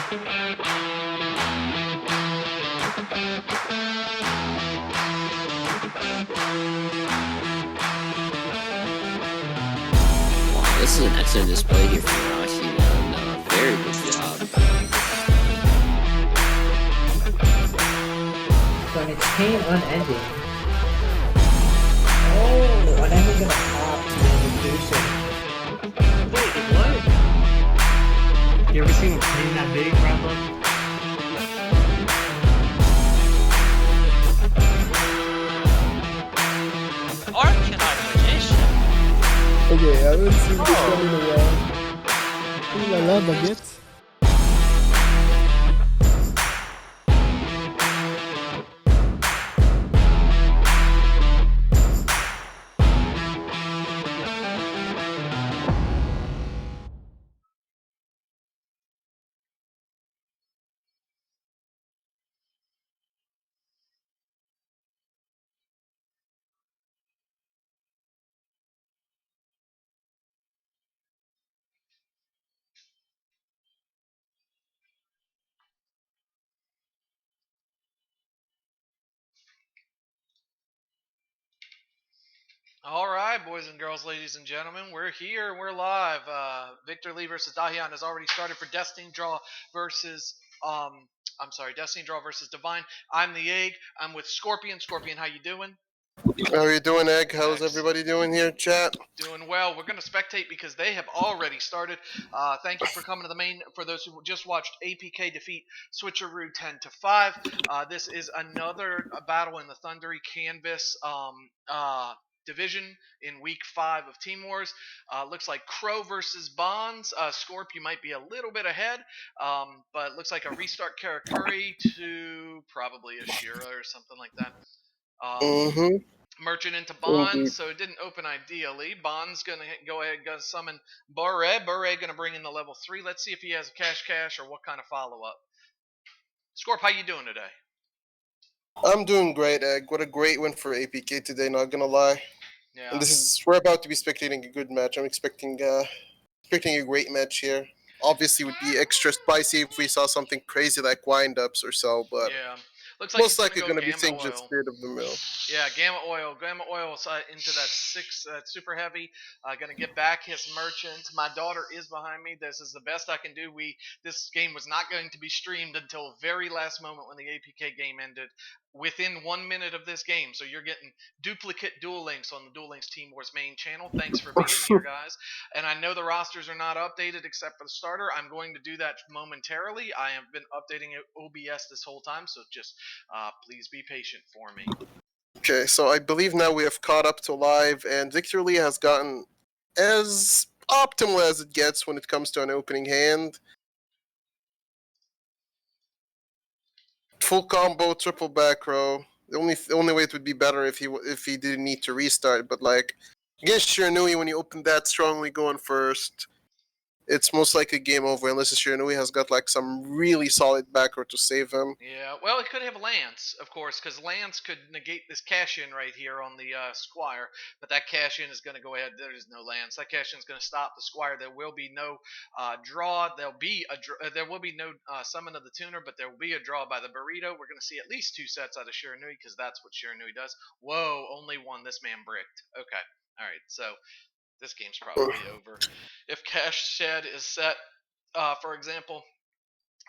Wow, this is an excellent display here from Rashi. Very good job. So an chain unending. Oh, unending gonna pop the indication. Wait, what? You ever seen a plane that big, Bravo? Arcanine Magician. Okay, I haven't seen this one in a while. Ooh la la, baguette. All right, boys and girls, ladies and gentlemen, we're here. We're live. Victor Lee versus Dahian has already started for Destiny Draw versus Destiny Draw versus Divine. I'm the Egg. I'm with Skorpian. Skorpian, how you doing? How are you doing, Egg? How's everybody doing here, chat? Doing well. We're going to spectate because they have already started. Thank you for coming to the main. For those who just watched APK defeat Switcheroo 10-5. This is another battle in the Thundery Canvas division in week 5 of Team Wars. Looks like Crow versus Bonds. Scorp, you might be a little bit ahead, but looks like a restart Karakuri to probably a Shira or something like that. Merchant into Bonds, so it didn't open ideally. Bonds gonna go ahead and summon Bure. Bure gonna bring in the level 3. Let's see if he has a cash or what kind of follow up. Scorp, how you doing today? I'm doing great, Egg. What a great win for APK today, not gonna lie. Yeah. And we're about to be spectating a good match. I'm expecting a great match here. Obviously, it would be extra spicy if we saw something crazy like wind-ups or so, but yeah. Looks like most likely going to be Gamma things Oil. just spirit of the mill. Yeah, Gamma Oil into that 6 super heavy. Gonna get back his merchant. My daughter is behind me. This is the best I can do. This game was not going to be streamed until very last moment when the APK game ended. Within 1 minute of this game, so you're getting duplicate Duel Links on the Duel Links Team Wars main channel. Thanks for being here, guys. And I know the rosters are not updated except for the starter. I'm going to do that momentarily. I have been updating OBS this whole time, so just please be patient for me. Okay, so I believe now we have caught up to live, and Victor Lee has gotten as optimal as it gets when it comes to an opening hand. Full combo, triple back row. The only way it would be better if he didn't need to restart, but like against Shiranui, when you open that strongly going first, it's most likely game over unless Shiranui has got like some really solid back row to save him. Yeah, well, he could have Lance, of course, because Lance could negate this cash-in right here on the Squire, but that cash-in is going to go ahead. There is no Lance. That cash-in is going to stop the Squire. There will be no draw. There will be no summon of the tuner, but there will be a draw by the burrito. We're going to see at least 2 sets out of Shiranui because that's what Shiranui does. Whoa, only one. This man bricked. Okay, all right, so this game's probably over. If Cash Shed is set, for example,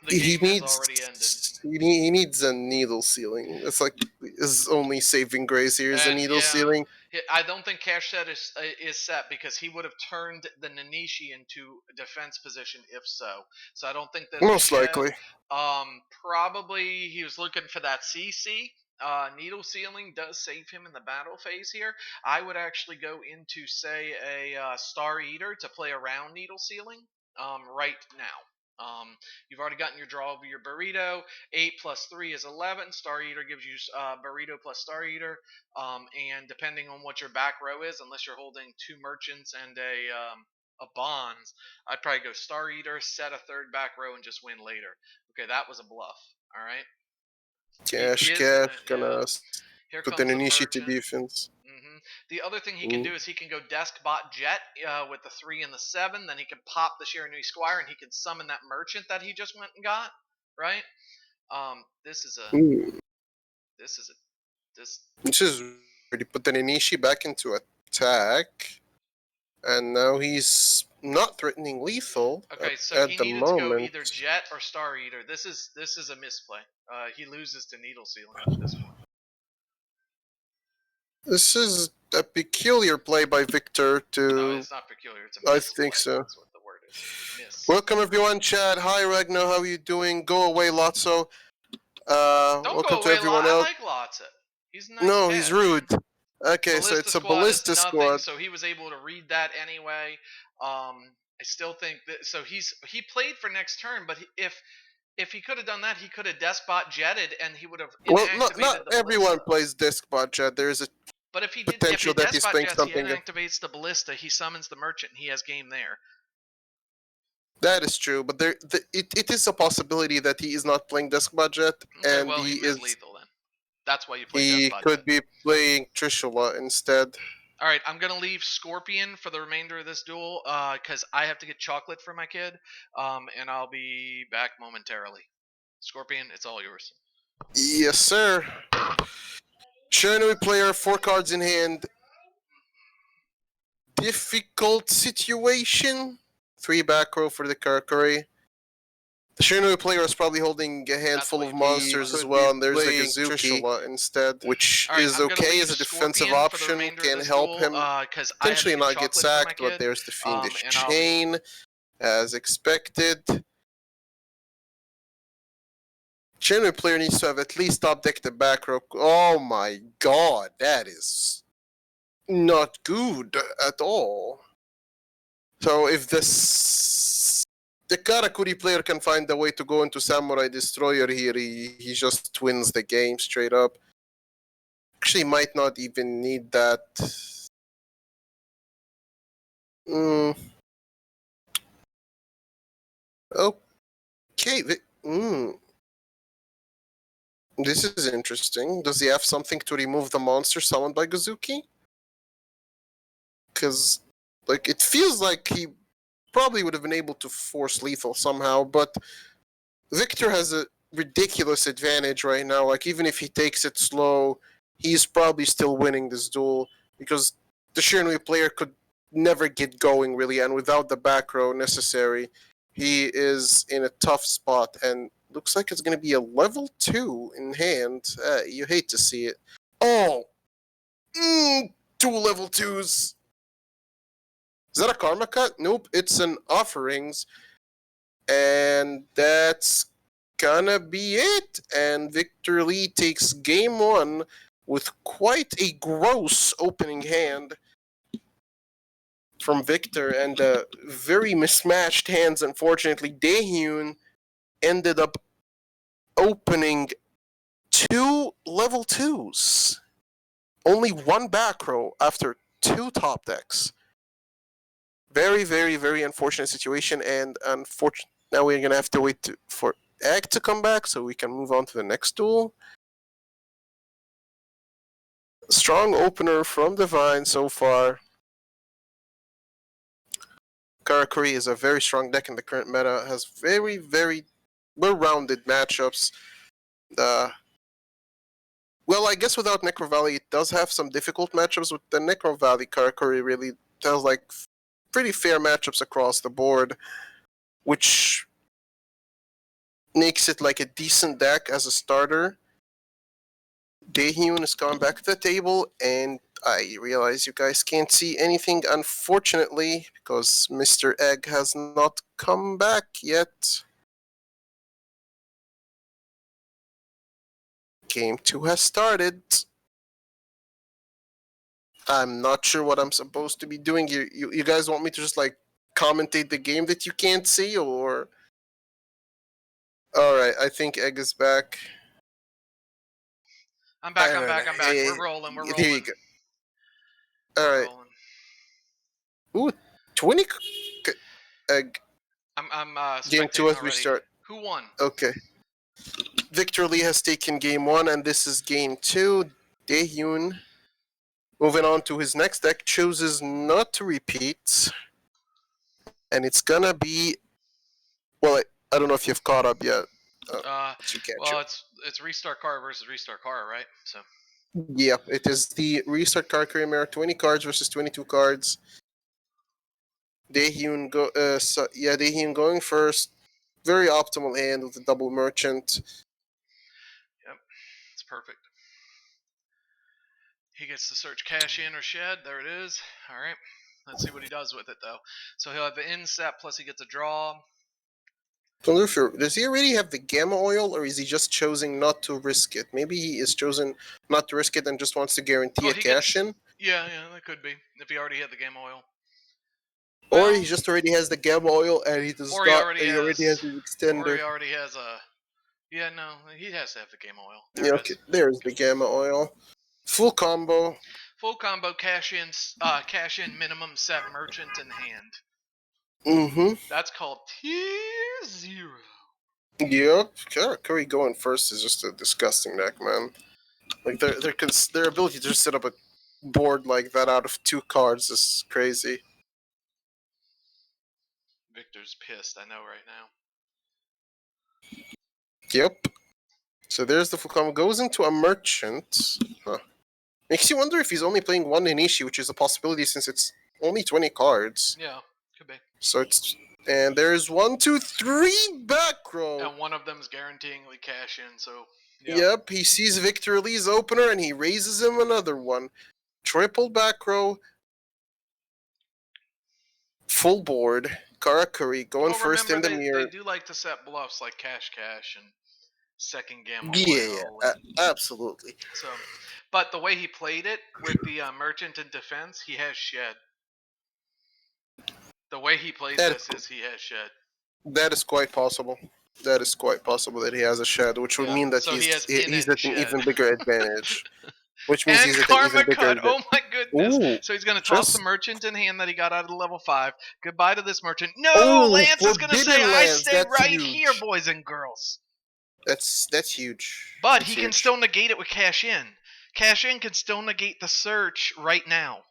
the game has already ended. He needs a needle sealing. It's like his only saving grace here is a needle sealing. I don't think Cash Set is set because he would have turned the Nanishi into a defense position if so. So I don't think that most likely. Probably he was looking for that CC. Needle sealing does save him in the battle phase here. I would actually go into, say, a Star Eater to play around needle sealing right now. You've already gotten your draw over your burrito. 8 plus 3 is 11. Star Eater gives you burrito plus Star Eater. And depending on what your back row is, unless you're holding 2 merchants and a bonds, I'd probably go Star Eater, set a 3rd back row, and just win later. Okay, that was a bluff. All right. Cash, gonna put the Nanishi to defense. The other thing he can do is he can go desk bot jet with the 3 and the 7. Then he can pop the Shiranui Squire and he can summon that merchant that he just went and got. Right? This is a. This is a. This is really put the Inishi back into attack, and now he's not threatening lethal. Okay, so at he the needed moment. to go either Jet or Star Eater. This is a misplay. He loses to Needle Sealing at this point. This is a peculiar play by Victor to. No, it's not peculiar. It's a misplay. I think so. That's what the word is. Miss. Welcome everyone, chat. Hi Ragnar, how are you doing? Go away, Lotso. Don't welcome go to away, everyone I else. like Lotso. He's a nice No, cat. he's rude. Okay, so it's a ballista is nothing, squad. So he was able to read that anyway. I still think that. So he played for next turn, but if he could have done that, he could have despot jetted and he would have Well, inactivated not the everyone ballista. plays disc bot jet. There is a But if he did, potential if he that he's despot playing jets, something. he inactivates the ballista. He summons the merchant. And he has game there. That is true, but it is a possibility that he is not playing disc bot jet, Okay, and well, he missed is. lethal then. That's why you play He despot could jet. be playing Trishula instead. All right, I'm gonna leave Skorpian for the remainder of this duel, because I have to get chocolate for my kid, and I'll be back momentarily. Skorpian, it's all yours. Yes, sir. Shiranui player, 4 cards in hand. Difficult situation. 3 back row for the Karakuri. The Shiranui player is probably holding a handful of monsters as well, and there's a Gazuki instead, which All right, is I'm gonna okay leave as a defensive Skorpian for the option, remainder of can this help duel, him 'cause I have to potentially get not get chocolate for my sacked, but kid, there's the Fiendish and I'll- Chain, as expected. Shiranui player needs to have at least top deck the back row. Oh my god, that is not good at all. So if the Karakuri player can find a way to go into Samurai Destroyer here, he just wins the game straight up. Actually, might not even need that. Okay. This is interesting. Does he have something to remove the monster summoned by Gazuki? Because, like, it feels like he probably would have been able to force lethal somehow, but Victor has a ridiculous advantage right now. Like, even if he takes it slow, he's probably still winning this duel, because the Shiranui player could never get going, really, and without the back row necessary, he is in a tough spot, and looks like it's going to be a level 2 in hand. You hate to see it. Oh! 2 level 2s! Is that a karma cut? Nope, it's an offerings. And that's gonna be it. And Victor Lee takes game 1 with quite a gross opening hand from Victor, and very mismatched hands, unfortunately. Daehyun ended up opening 2 level 2s. Only 1 back row after 2 top decks. Very, very, very unfortunate situation, and now we're gonna have to wait for Egg to come back so we can move on to the next duel. Strong opener from Divine so far. Karakuri is a very strong deck in the current meta, has very, very well-rounded matchups. Well, I guess without Necro Valley, it does have some difficult matchups. With the Necro Valley, Karakuri really has like pretty fair matchups across the board, which makes it like a decent deck as a starter. Daehyun is coming back to the table, and I realize you guys can't see anything, unfortunately, because Mr. Egg has not come back yet. Game 2 has started. I'm not sure what I'm supposed to be doing. You guys want me to just like commentate the game that you can't see, or? Alright, I think Egg is back. I'm back. We're rolling. Here you go. Alright. Ooh, 20 Egg. I'm Game 2 has spectating already. restart. Who won? Okay. Victor Lee has taken game 1, and this is game 2. Daehyun Moving on to his next deck, chooses not to repeat. And it's gonna be... Well, I don't know if you've caught up yet. You catch Well, up. it's restart card versus restart card, right? So Yeah, it is the restart card career mirror, 20 cards versus 22 cards. Daehyun Daehyun going first. Very optimal hand with the double merchant. yep, it's perfect. He gets to search cash in or shed. There it is. All right. Let's see what he does with it though. So he'll have the inset plus he gets a draw. Does he already have the gamma oil, or is he just choosing not to risk it? Maybe he is chosen not to risk it and just wants to guarantee Oh, a cash in, Yeah, that could be if he already had the game oil. or Well, he just already has the gamma oil and he does or he not. already He already has the or extender. he already has a. Yeah, no, he has to have the game oil. There Yeah, it okay, is. there's the gamma oil. Full combo. Full combo cash in minimum set merchant in hand. Mm-hmm. That's called tier 0. Yep. Curry going first is just a disgusting deck, man. Like their ability to just set up a board like that out of 2 cards is crazy. Victor's pissed, I know right now. Yep. So there's the full combo. Goes into a merchant. Huh. Makes you wonder if he's only playing one Inishi, which is a possibility since it's only 20 cards. Yeah, could be. So it's... And there's 1, 2, 3 back row. And one of them's guaranteeingly cash in, so. Yep, he sees Victor Lee's opener and he raises him another one. Triple back row. Full board. Karakuri going Well, first in remember, the mirror. they do like to set bluffs like cash and second gamma Yeah, oil. And absolutely. so, but the way he played it with the merchant in defense, he has shed. The way he played this is he has shed. That is quite possible. That is quite possible that he has a shed, which would mean that so he has he's at an shed. even bigger advantage. Which means And he's at an karma even bigger cut. advantage. Oh my goodness! Ooh, So he's gonna toss the just... merchant in hand that he got out of the level 5. Goodbye to this merchant. No, Oh, Lance is gonna say, Forbidden "I Lands, stay that's right huge. here, boys and girls." That's huge. But That's he can huge. still negate it with cash in. Cash in can still negate the search right now.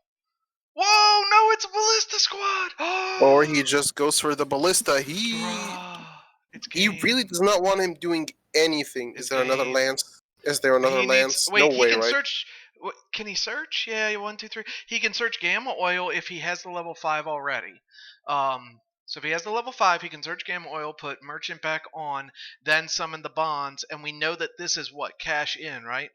Whoa! No, it's a ballista squad. Or he just goes for the ballista. It's He game. really does not want him doing anything. It's Is there another game. Lance? Is there another He Lance? Wait, No he way, can right? search. Can he search? Yeah, 1, 2, 3. He can search gamma oil if he has the level 5 already. So if he has the level 5, he can search gamma oil, put merchant back on, then summon the bonds, and we know that this is what cash in, right?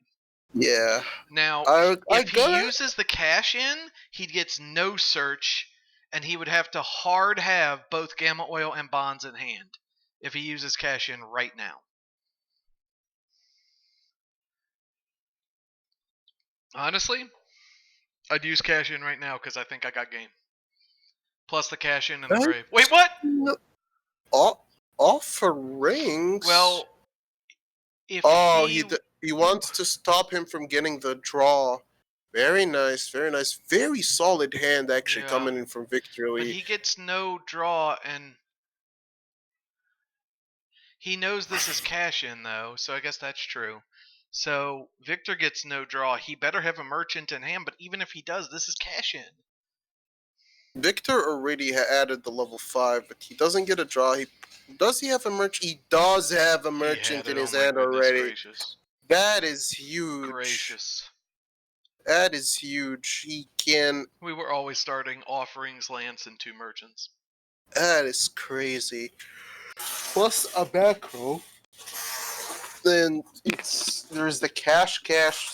Yeah. Now, if he uses the cash in, he gets no search, and he would have to hard have both gamma oil and bonds in hand if he uses cash in right now. Honestly, I'd use cash in right now because I think I got game. Plus the cash in and the grave. Wait, what? No. Offerings? Well, if he wants to stop him from getting the draw. Very nice, very nice. Very solid hand actually coming in from Victor Lee. But he gets no draw, and he knows this is cash in though, so I guess that's true. So Victor gets no draw. He better have a merchant in hand, but even if he does, this is cash in. Victor already added the level 5, but he doesn't get a draw. Does he have a merchant? He does have a merchant in his hand already. Gracious. That is huge. Gracious. That is huge. He can... We were always starting offerings, Lance, and 2 merchants. That is crazy. Plus a back row. Then there's the cash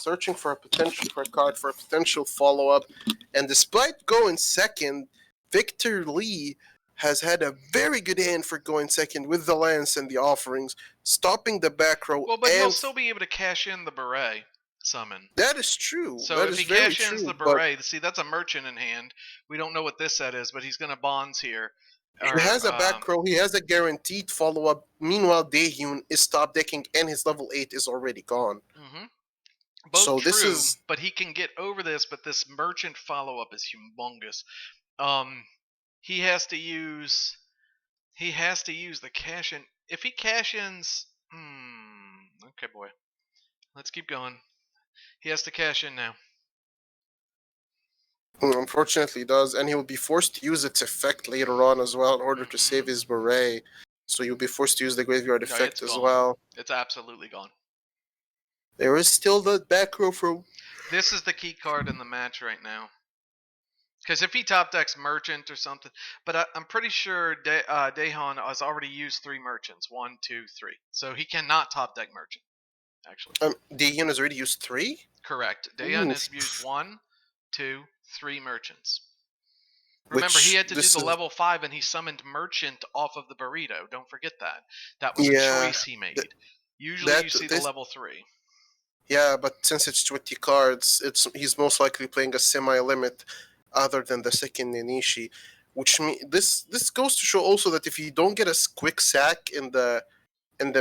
searching for a card for a potential follow-up. And despite going second, Victor Lee has had a very good hand for going second with the lance and the offerings, stopping the back row. Well, but he'll still be able to cash in the beret summon. That is true. So that if is he very cash ins true, the beret, see, that's a merchant in hand. We don't know what this set is, but he's going to bonds here. He has a back row. He has a guaranteed follow-up. Meanwhile, Daehyun is stop decking, and his level 8 is already gone. Mm-hmm. Both so true, this is... but he can get over this. But this merchant follow-up is humongous. He has to use the cash in. If he cash ins, okay, boy. Let's keep going. He has to cash in now. Unfortunately, it does, and he will be forced to use its effect later on as well in order to save his beret. So you'll be forced to use the graveyard No, effect it's as gone. well. It's absolutely gone. There is still the back row from. This is the key card in the match right now. Because if he top decks Merchant or something, but I'm pretty sure Dahan has already used 3 Merchants. 1, 2, 3. So he cannot top deck Merchant, actually. Daehyun has already used 3? Correct. Dahan has used 1, 2, 3 Merchants. Remember, he had to do the level 5 and he summoned Merchant off of the burrito. Don't forget that. That was a choice he made. Usually you see the level 3. Yeah, but since it's 20 cards, he's most likely playing a semi-limit other than the second Ninishi. Which means this goes to show also that if you don't get a quick sack in the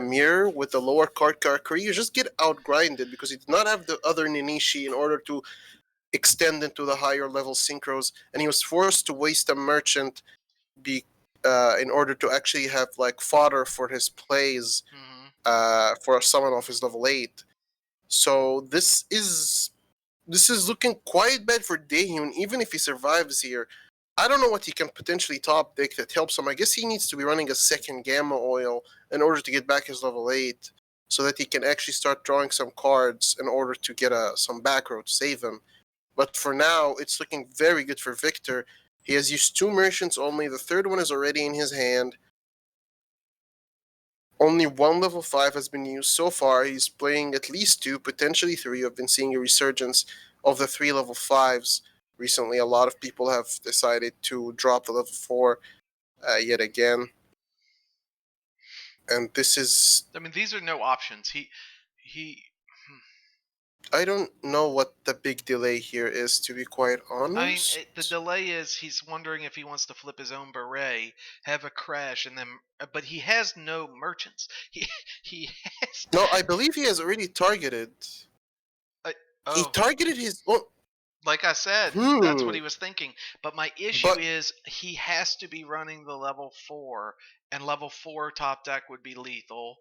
mirror with the lower card Karakuri, you just get outgrinded because you do not have the other Ninishi in order to extend into the higher level synchros, and he was forced to waste a merchant in order to actually have like fodder for his plays for a summon off his level 8. So this is looking quite bad for Daehyun, even if he survives here. I don't know what he can potentially top deck that helps him. I guess he needs to be running a second Gamma Oil in order to get back his level 8, so that he can actually start drawing some cards in order to get some back row to save him. But for now, it's looking very good for Victor. He has used 2 merchants only. The third one is already in his hand. Only 1 level 5 has been used so far. He's playing at least 2, potentially 3. I've been seeing a resurgence of the 3 level 5s. Recently, a lot of people have decided to drop the level 4 yet again. And this is... I mean, these are no options. I don't know what the big delay here is, to be quite honest. I mean, the delay is he's wondering if he wants to flip his own beret, have a crash, and then. But he has no merchants. He has. No, I believe he has already targeted. He targeted his. Like I said, that's what he was thinking. But my issue is he has to be running the level 4, and level 4 top deck would be lethal.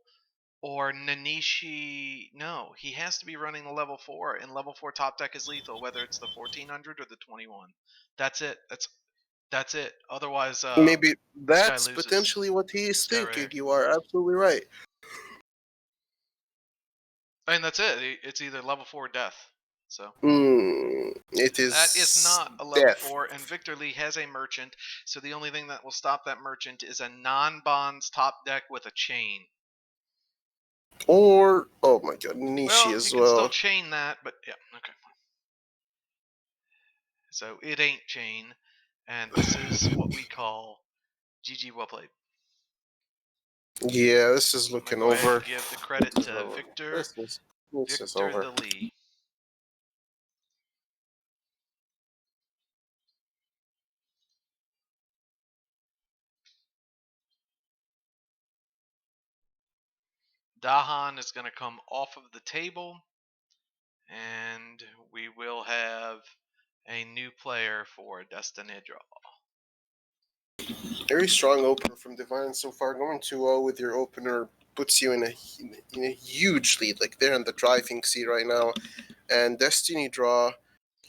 Or Nanishi, no, he has to be running the level 4, and level 4 top deck is lethal, whether it's the 1400 or the 21. That's it. That's it. Otherwise, maybe that's potentially what he is thinking. You are absolutely right. And that's it. It's either level 4 or death. So it is. That is not a level 4, and Victor Lee has a merchant. So the only thing that will stop that merchant is a non-bonds top deck with a chain. Or, oh my god, Nishi as well. You can still chain that, but yeah, okay. So it ain't chain, and this is what we call GG well played. Yeah, this is looking over. Give the credit to Victor. Victor the Lee. Dahan is going to come off of the table, and we will have a new player for Destiny Draw. Very strong opener from Divine so far. Going 2-0 with your opener puts you in a huge lead. Like they're in the driving seat right now. And Destiny Draw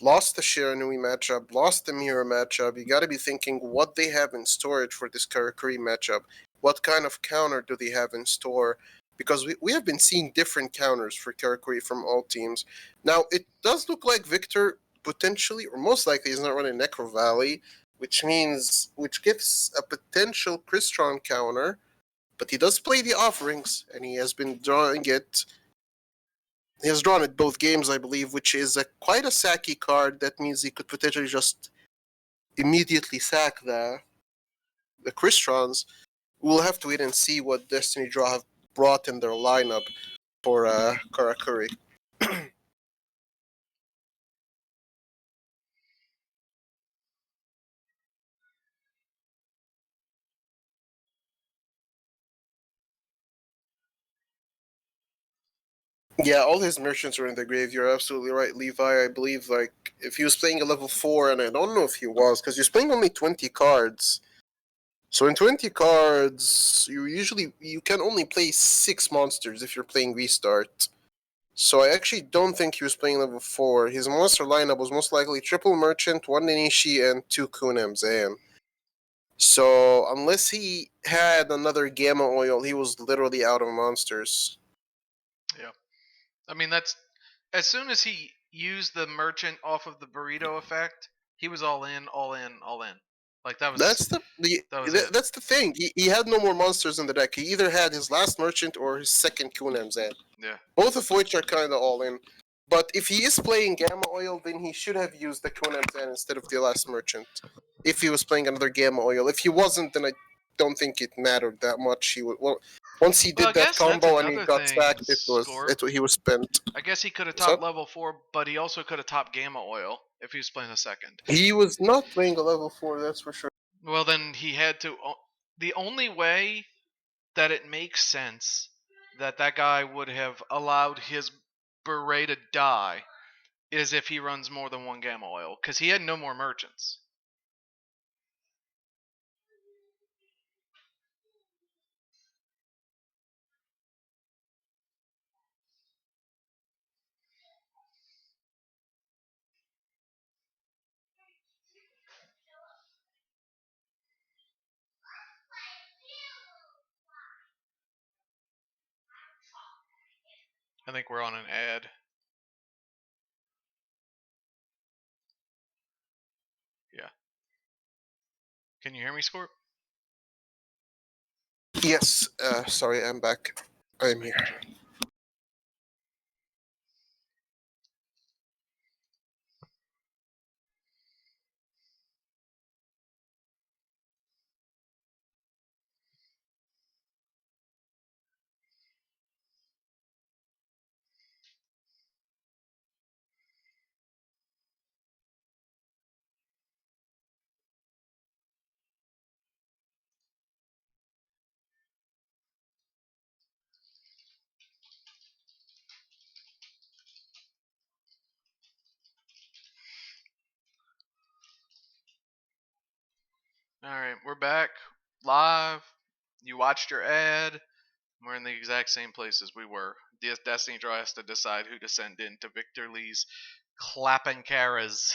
lost the Shiranui matchup, lost the Mirror matchup. You got to be thinking what they have in storage for this Karakuri matchup. What kind of counter do they have in store? Because we have been seeing different counters for Karakuri from all teams. Now, it does look like Victor potentially, or most likely, is not running Necro Valley, which gives a potential Crystron counter, but he does play the offerings, and he has been drawing it. He has drawn it both games, I believe, which is quite a sacky card. That means he could potentially just immediately sack the Crystrons. We'll have to wait and see what Destiny Draw have brought in their lineup for Karakuri. Yeah, all his merchants are in the grave. You're absolutely right, Levi. I believe, like, if he was playing a level 4, and I don't know if he was, because he's playing only 20 cards. So in 20 cards, you can only play 6 monsters if you're playing Restart. So I actually don't think he was playing level 4. His monster lineup was most likely triple Merchant, 1 Inishi, and 2 Kunem Zan. So unless he had another Gamma Oil, he was literally out of monsters. Yeah. I mean, that's as soon as he used the merchant off of the burrito effect, he was all in, all in, all in. Like that was That's it. that's the thing. He had no more monsters in the deck. He either had his last Merchant or his second Kunem Zan. Yeah. Both of which are kind of all in. But if he is playing Gamma Oil, then he should have used the Kunem Zan instead of the last Merchant. If he was playing another Gamma Oil. If he wasn't, then I don't think it mattered that much. He would, well, once he Well, I did that guess that's combo and he another got thing, stacked, Scorp. he was spent. I guess he could have What's topped up? level 4, but he also could have topped Gamma Oil if he was playing a second. He was not playing a level 4, that's for sure. Well, then he had to. The only way that it makes sense that that guy would have allowed his beret to die is if he runs more than one Gamma Oil, because he had no more merchants. I think we're on an ad. Yeah. Can you hear me, Scorp? Yes, sorry, I'm back. I'm here. Alright, we're back. Live. You watched your ad. We're in the exact same place as we were. Destiny Draw has to decide who to send in to Victor Lee's clapping caras.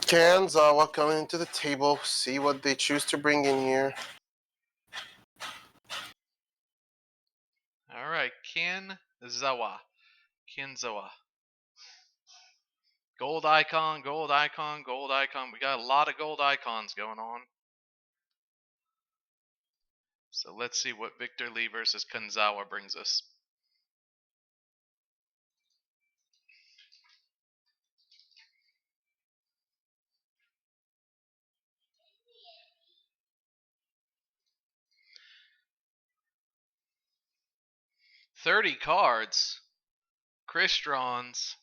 Kanzawa coming to the table, see what they choose to bring in here. Alright, Kinzawa. Kinzawa. Gold icon, gold icon, gold icon. We got a lot of gold icons going on. So let's see what Victor Lee versus Kanzawa brings us. $30 cards. Kristrons.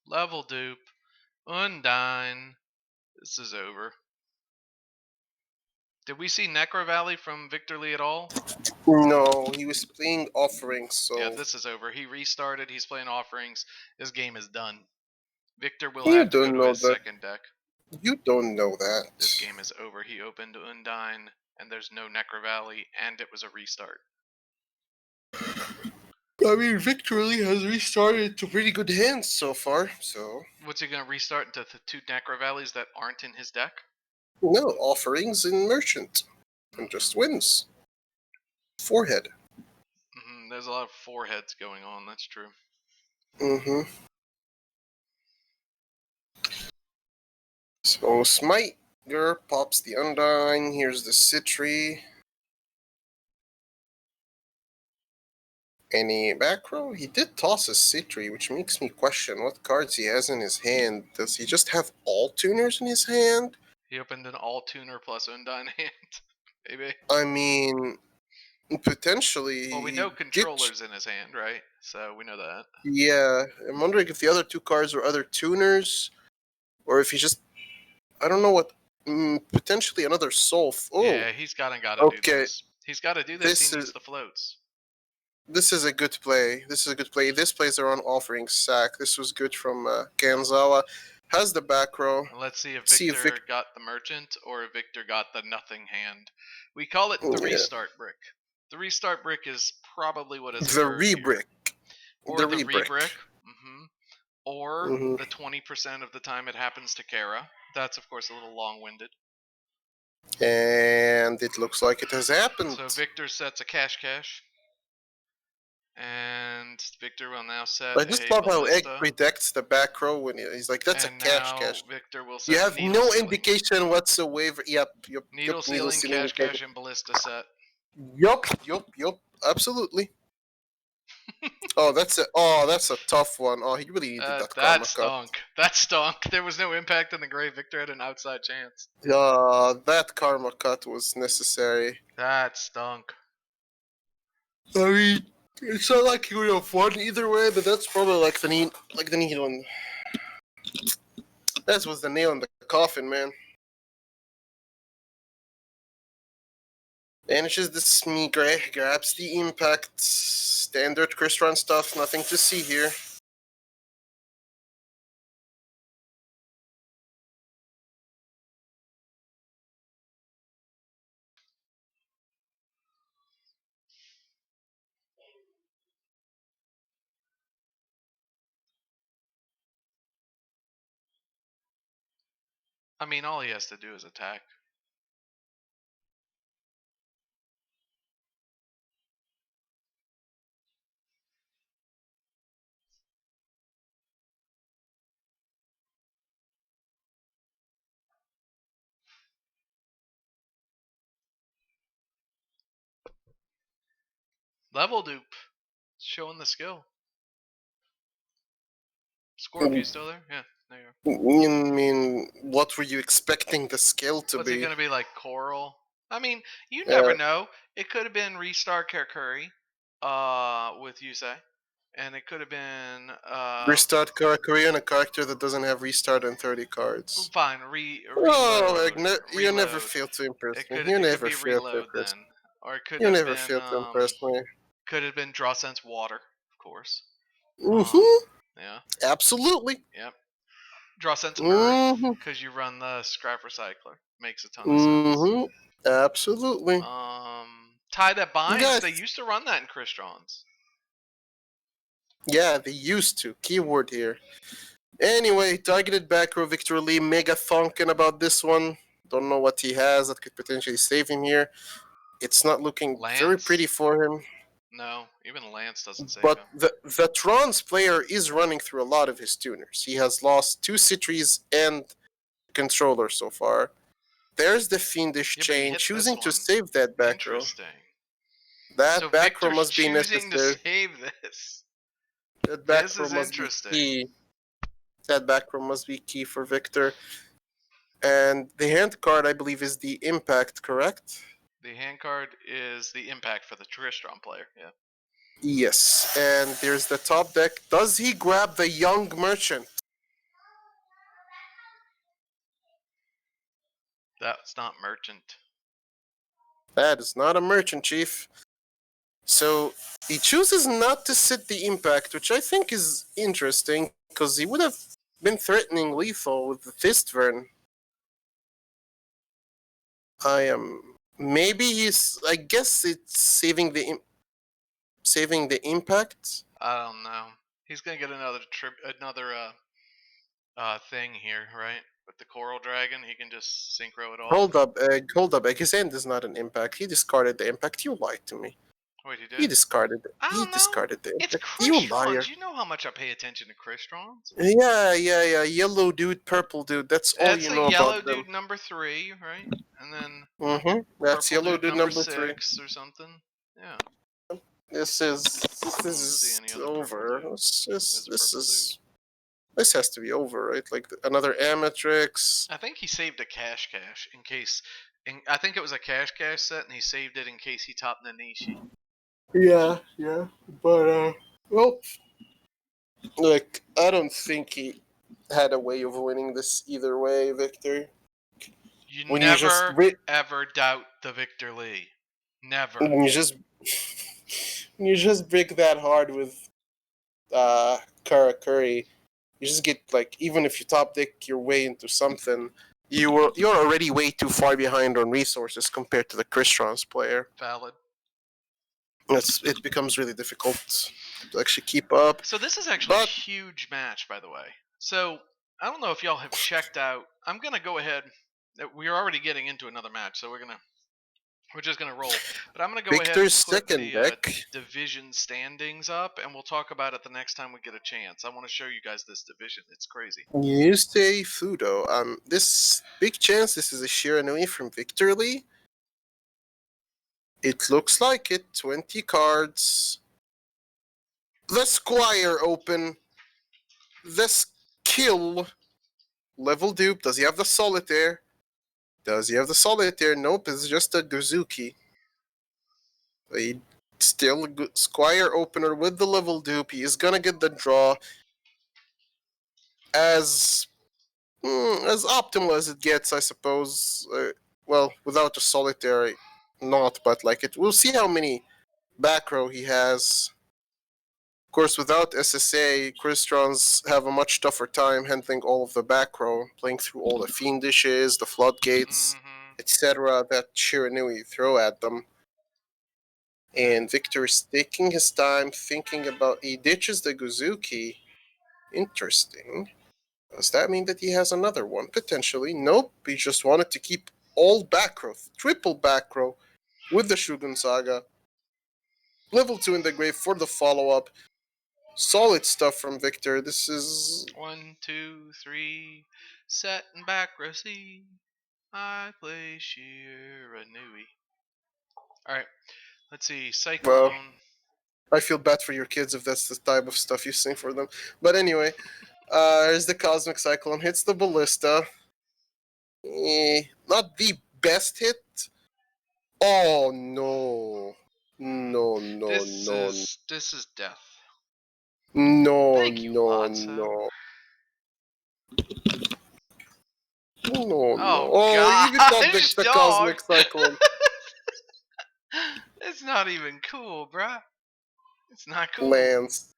Level dupe. Undine. This is over. Did we see Necro Valley from Victor Lee at all? No, he was playing Offerings, so... Yeah, this is over. He restarted. He's playing Offerings. This game is done. Victor will You have to go don't to know his that. second deck. You don't know that. This game is over. He opened Undine, and there's no Necro Valley, and it was a restart. I mean, Victor Lee has restarted to pretty good hands so far, so... What's he going to restart into the 2 Necro Valleys that aren't in his deck? No, Offerings in Merchant. And just wins. Forehead. There's a lot of foreheads going on, that's true. Mm-hmm. So, Smiter pops the Undine, here's the Citri. Any back row? He did toss a Citri, which makes me question what cards he has in his hand. Does he just have all tuners in his hand? He opened an all tuner plus Undine hand. Maybe. I mean, Potentially. Well, we he know did controller's in his hand, right? So we know that. Yeah, I'm wondering if the other two cards were other tuners, or if he just, I don't know what, potentially another soul. Yeah, he's gotta do okay. this. He's got to do this. This He needs is the floats. this is a good play. This is a good play. This plays around offering sack. This was good from Kanzawa. Has the back row. And let's see if See if Victor got the merchant or if Victor got the nothing hand. We call it the Yeah. restart brick. The restart brick is probably what is The occurred here. rebrick. Or The the rebrick. rebrick. Mm-hmm. Or Mhm. the 20% of the time it happens to Kara. That's of course a little long-winded. And it looks like it has happened. So Victor sets a cash. And Victor will now set I just a love how Egg ballista. predicts the back row when he's like, "That's And a cash." now Victor will set You have needle no sealing. indication whatsoever. Yep. Needle sealing, cash, and ballista set. Yup. Absolutely. That's a tough one. Oh, he really needed that karma That cut. stunk. That stunk. There was no impact on the grave. Victor had an outside chance. That karma cut was necessary. That stunk. I mean, it's not like he would have won either way, but that's probably like the needle on. That was the nail in the coffin, man. Vanishes the Smee, grabs the impact. Standard Chris Run stuff, nothing to see here. I mean, all he has to do is attack. Level dupe. Showing the skill. Scorpion still there? Yeah, there you are. I mean, what were you expecting the skill to What's be? he gonna be like, Coral? I mean, you never know. It could have been restart Karakuri, with Yusei, and it could have been Restart Korean, a character that doesn't have restart and 30 cards. fine. Oh, Reload. you never Reload. fail to impress It me. could You it could never be fail to reload impress then, me. or it could You have never been fail to impress me. could have been Draw Sense Water, of course. Mm-hmm. Yeah. Absolutely. Yep. Draw Sense Mirror Mm-hmm. because you run the Scrap Recycler. Makes a ton of Mm-hmm. sense. Absolutely. Tie That Binds. Guys. They used to run that in Crystron's. Yeah, they used to. Keyword here. Anyway, targeted back row Victor Lee. Mega thonking about this one. Don't know what he has that could potentially save him here. It's not looking very Lance? pretty for him. No, even Lance doesn't save But him. the Trons player is running through a lot of his tuners. He has lost 2 Citries and controller so far. There's the Fiendish Yeah, but he Chain, hit this choosing to one. save that back row. Interesting. That So back row Victor's must be choosing necessary. to save this. That back This row is must interesting. be key. That back row must be key for Victor. And the hand card, I believe, is the impact, correct? The hand card is the impact for the Tristram player. Yeah. Yes. And there's the top deck. Does he grab the young merchant? That's not merchant. That is not a merchant, Chief. So he chooses not to sit the impact, which I think is interesting, because he would have been threatening lethal with the Fistvern. Maybe he's. I guess it's saving the impact. I don't know. He's gonna get another thing here, right? With the Coral Dragon, he can just synchro it all. Hold up, Egg. His hand is not an impact. He discarded the impact. You lied to me. Wait, he did? He discarded it. I He don't know. discarded the It's impact. You liar. Crystron. You know how much I pay attention to Crystrons. Yeah. Yellow dude, purple dude. That's all That's you a know yellow about them. dude number 3, right? And then Mm-hmm. That's purple yellow dude number 3. 6 or something. Yeah. This is any other over. purple This has to be over, right? Like another Amatrix. I think he saved a cash in case And I think it was a cash set, and he saved it in case he topped Nanishi. Yeah, but well, like I don't think he had a way of winning this either way, Victor. You When you just never ever doubt the Victor Lee. Never. when you just when you just break that hard with Karakuri, you just get like even if you top deck your way into something, you're already way too far behind on resources compared to the Crystron's player. Valid. It becomes really difficult to actually keep up. So this is actually But a huge match, by the way. So I don't know if y'all have checked out. I'm gonna go ahead. We're already getting into another match, so we're just gonna roll. But I'm gonna go ahead and Victor's put second the deck. division standings up, and we'll talk about it the next time we get a chance. I want to show you guys this division. It's crazy. You say Fudo. This big chance. This is a Shiranui from Victor Lee. It looks like it. 20 cards. The Squire open. The skill. Level dupe. Does he have the Solitaire? Does he have the Solitaire? Nope, it's just a Guzuki. He still a good Squire opener with the level dupe. He is gonna get the draw as as optimal as it gets, I suppose. Well, without a Solitaire, not, but like it. We'll see how many back row he has. Of course, without SSA, Cristrons have a much tougher time handling all of the back row, playing through all the Fiendishes, the Floodgates, etc. that Shiranui throw at them. And Victor is taking his time, thinking about. He ditches the Guzuki. Interesting. Does that mean that he has another one? Potentially. Nope. He just wanted to keep all back row, triple back row, with the Shugun Saga. Level 2 in the grave for the follow up. Solid stuff from Victor. This is 1, 2, 3. Set and back row C. I play Shiranui. Alright. Let's see. Cyclone. well. I feel bad for your kids if that's the type of stuff you sing for them. But anyway, here's the Cosmic Cyclone. Hits the Ballista. Not the best hit. Oh no. This is death. No, Thank you, no, Lotso. no. No, no. Oh, You got the gosh, Cosmic dog. Cyclone. It's not even cool, bruh. It's not cool. Lance.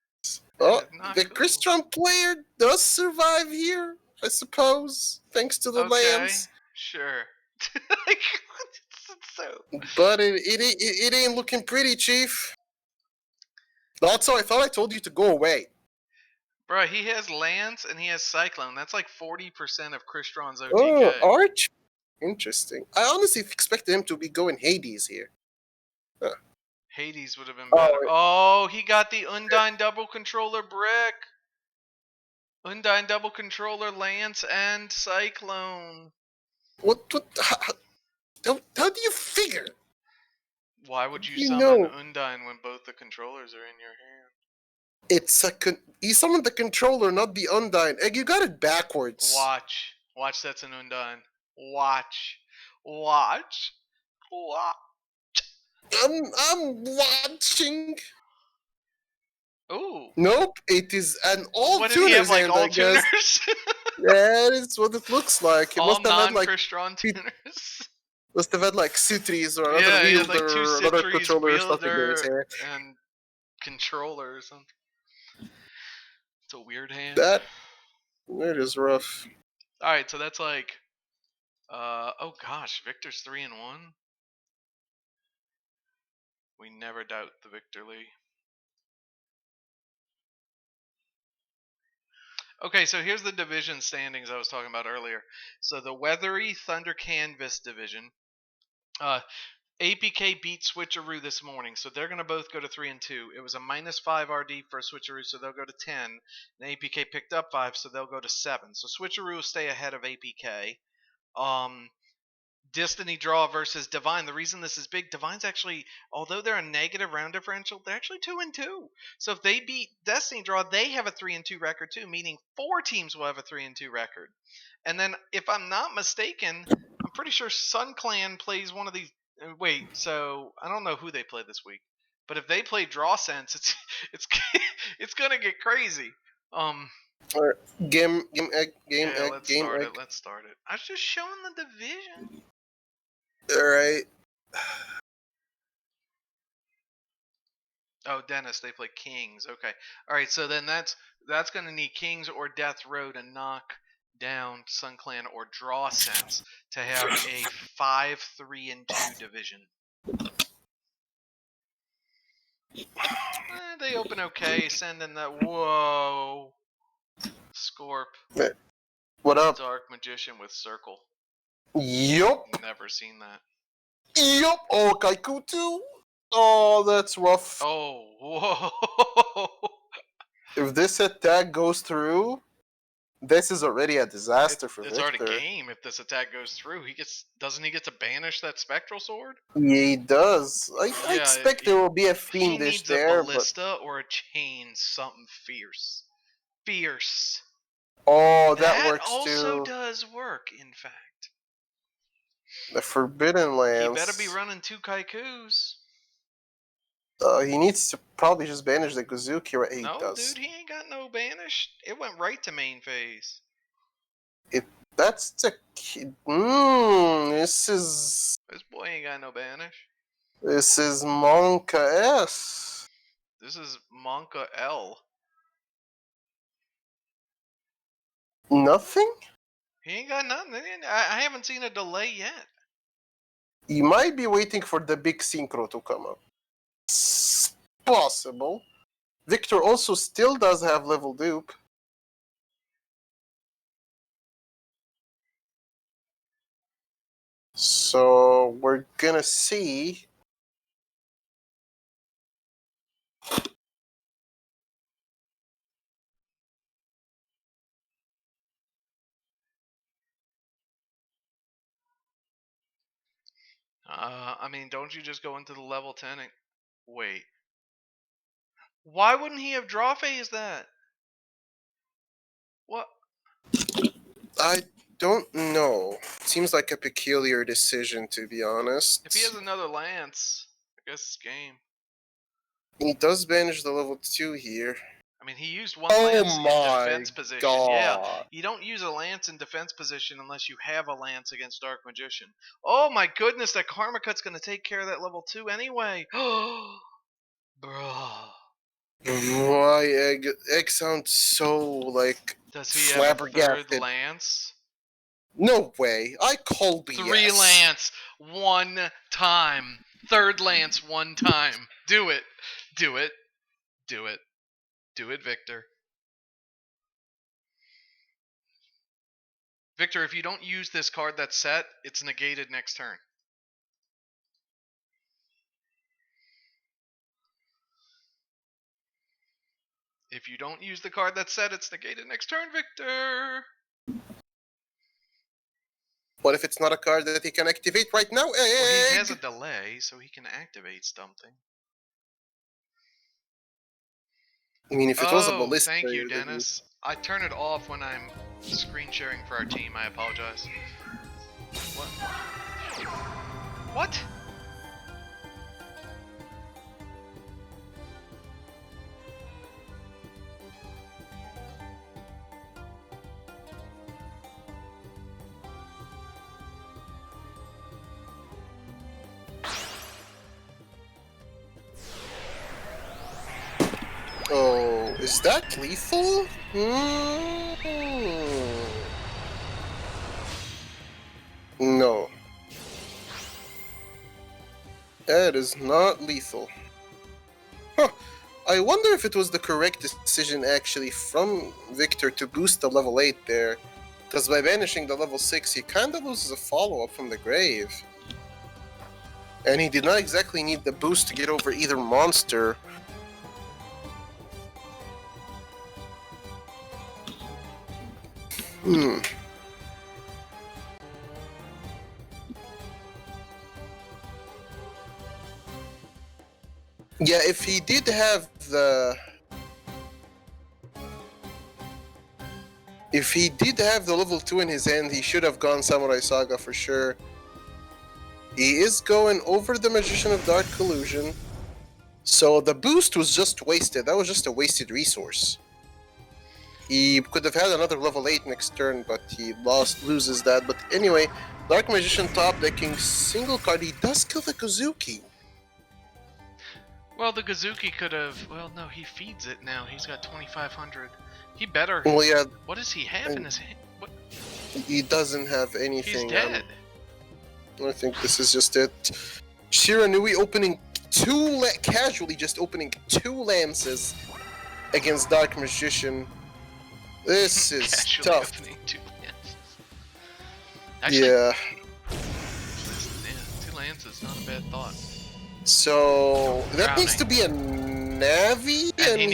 That Oh, is not the cool. Crystron player does survive here, I suppose, thanks to the Okay, Lance. sure. It's so... But it ain't looking pretty, Chief. Also, I thought I told you to go away. Bro, he has Lance and he has Cyclone. That's like 40% of Crystron's OTK. Oh, Arch? Interesting. I honestly expected him to be going Hades here. Hades would have been better. Oh, Oh, he got the Undyne double controller brick. Undyne double controller, Lance, and Cyclone. What? How do you figure? Why would you You summon know. Undyne when both the controllers are in your hand? It's he summoned the controller, not the Undyne. Egg, you got it backwards. Watch. Watch, that's an Undyne. Watch. Watch. Watch. I'm watching. Ooh. Nope, it is an all What did he have, tuners like hand, all I guess. tuners? That is what it looks like. It all must have had like non-Crystron tuners. must have had like Citries or Yeah, another he had wielder like 2 or another Citries, controller or something in his wielder, hand. and controller or something. It's a weird hand. That it is rough. Alright, so that's like oh gosh, Victor's 3-1. We never doubt the Victor Lee. Okay, so here's the division standings I was talking about earlier. So the Weathery Thunder Canvas division. APK beat Switcheroo this morning, so they're going to both go to 3-2. It was a -5 RD for Switcheroo, so they'll go to 10. And APK picked up 5, so they'll go to 7. So Switcheroo will stay ahead of APK. Destiny Draw versus Divine. The reason this is big, Divine's actually, although they're a negative round differential, they're actually 2-2. So if they beat Destiny Draw, they have a 3-2 record too, meaning 4 teams will have a 3-2 record. And then, if I'm not mistaken, I'm pretty sure Sun Clan plays one of these. Wait, so I don't know who they play this week, but if they play Draw Sense, it's it's gonna get crazy. Or game egg. Let's start it. Let's start it. I was just showing the division. All right. Oh, Dennis, they play Kings. Okay. All right, so then that's going to need Kings or Death Row to knock down Sun Clan or Draw Sense to have a 5-3-2 division. They open okay, send in that. Whoa. Skorp. What up? Dark Magician with Circle. Yup. Never seen that. Yup. Oh, Kaiku too. Oh, that's rough. Oh, whoa. If this attack goes through, this is already a disaster for It's Victor. already game if this attack goes through. Doesn't he get to banish that Spectral Sword? Yeah, he does. I expect there will be a fiendish he needs there, a ballista or a chain, something fierce. Fierce. Oh, that works also too. does work, in fact. The Forbidden Lands. He better be running 2 Kaikus. He needs to probably just banish the Guzuki, right? He No, does. dude, he ain't got no banish. It went right to main phase. That's the key. This is Boy ain't got no banish. This is Monka S. This is Monka L. Nothing? He ain't got nothing. I haven't seen a delay yet. You might be waiting for the big synchro to come up. It's possible. Victor also still does have level dupe. So we're gonna see. I mean, don't you just go into the level 10 and... Wait. Why wouldn't he have draw phase that? What? I don't know. Seems like a peculiar decision, to be honest. If he has another lance, I guess it's game. He does banish the level 2 here. I mean, he used one lance in defense position. God. Yeah, you don't use a lance in defense position unless you have a lance against Dark Magician. Oh my goodness, that Karma Cut's gonna take care of that level 2 anyway. Bro. Why egg sounds so like Does he have a flabbergasted. third lance? No way. I call BS. 3 lance, 1 time. Third lance, 1 time. Do it. Do it. Do it. Do it, Victor. Victor, if you don't use this card that's set, it's negated next turn. If you don't use the card that's set, it's negated next turn, Victor. What if it's not a card that he can activate right now? Well, he has a delay, so he can activate something. I mean, if it was a ballista... thank you, Dennis. I turn it off when I'm screen sharing for our team. I apologize. What? What? Oh, is that lethal? No. That is not lethal. Huh. I wonder if it was the correct decision actually from Victor to boost the level 8 there. Because by banishing the level 6, he kinda loses a follow-up from the grave. And he did not exactly need the boost to get over either monster. Yeah, if he did have the... If he did have the level 2 in his hand, he should have gone Samurai Saga for sure. He is going over the Magician of Dark Illusion. So the boost was just wasted. That was just a wasted resource. He could have had another level 8 next turn, but he loses that. But anyway, Dark Magician top decking single card. He does kill the Kazuki. Well, the Kazuki could have. Well, no, he feeds it now. He's got 2,500. He better. Well, yeah. What does he have in his hand? What? He doesn't have anything. He's dead. I think this is just it. Shiranui opening casually just opening 2 lances against Dark Magician. This is Casually tough. opening 2 lances. Actually, Yeah. 2 lances, not a bad thought. So that Drowning. needs to be a Navi, And he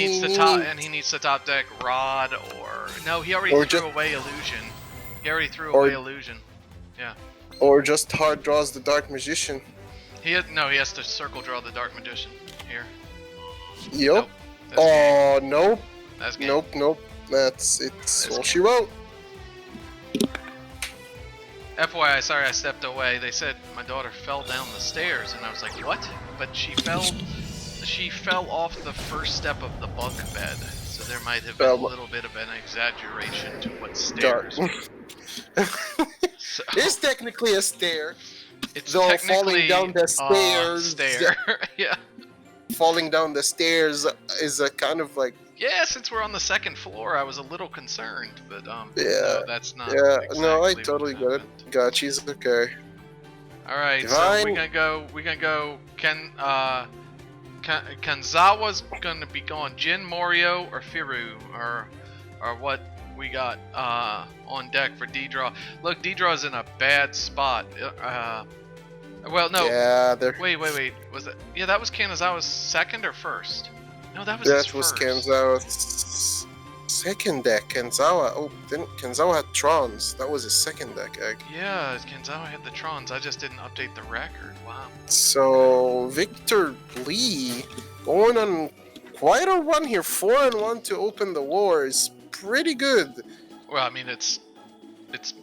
needs to top deck Rod or no, he already threw away Illusion. He already threw away Illusion. Yeah. or just hard draws the Dark Magician. He has to circle draw the Dark Magician here. Yep. Nope. That's game. Nope. That's game. Nope. That's all she wrote. FYI, sorry I stepped away. They said my daughter fell down the stairs, and I was like, what? But she fell off the first step of the bunk bed, so there might have been a little bit of an exaggeration to what stairs. So, It's technically a stair. it's Though technically falling down the stairs, stair. Yeah. falling down the stairs is a kind of like Yeah, since we're on the 2nd floor, I was a little concerned, but yeah, no, that's not. yeah. Exactly No, I what totally get it. happened. Got she's okay. All right, so Divine. we're gonna go. Kanzawa's gonna be going Jin, Morio, or Firu, or what we got on deck for D-Draw. Look, D-Draw's in a bad spot. Well, no. Yeah, Wait. Was it? Yeah, that was Kanazawa's 2nd or 1st? No, that was his that was first. Kanzawa's second deck. Kanzawa had Trons. That was his second deck, egg. Yeah, Kanzawa had the Trons. I just didn't update the record. Wow. So Victor Lee going on quite a run here. 4-1 to open the war is pretty good. Well, I mean, it's it's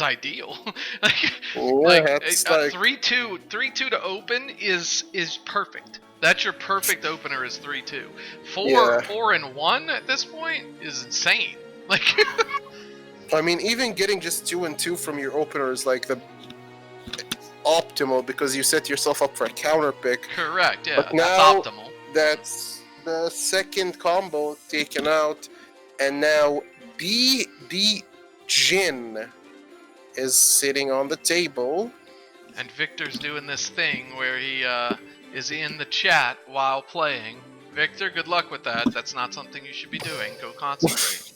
ideal. It's like 3-2 to open is perfect. That's your perfect opener is 3-2. 4-1 at this point is insane. Like, I mean, even getting just 2-2 from your opener is like the optimal because you set yourself up for a counter pick. correct. Yeah, But that's now- optimal. That's the second combo taken out, and now BD Jin is sitting on the table. And Victor's doing this thing where he is in the chat while playing. Victor, good luck with that. That's not something you should be doing. Go concentrate.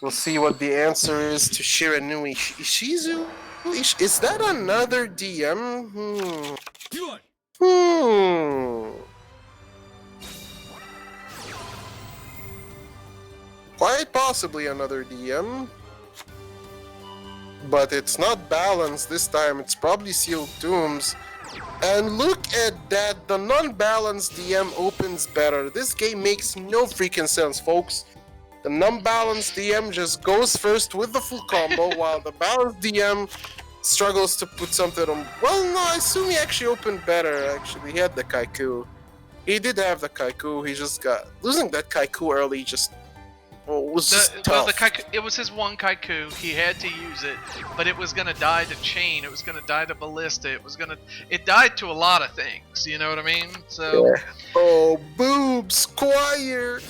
We'll see what the answer is to Shiranui. Shizu? Is that another DM? Quite possibly another DM. But it's not balanced this time. It's probably Sealed Tombs. And look at that. The non-balanced DM opens better. This game makes no freaking sense, folks. The non-balanced DM just goes first with the full combo, while the balanced DM struggles to put something on. Well, no, I assume he actually opened better. Actually, he had the Kaiku. He did have the Kaiku. He just got losing that Kaiku early. Just was tough. The Kaiku, it was his one Kaiku. He had to use it, but it was gonna die to Chain. It was gonna die to Ballista. It died to a lot of things. You know what I mean? So. Yeah. Oh, boobs, Squire.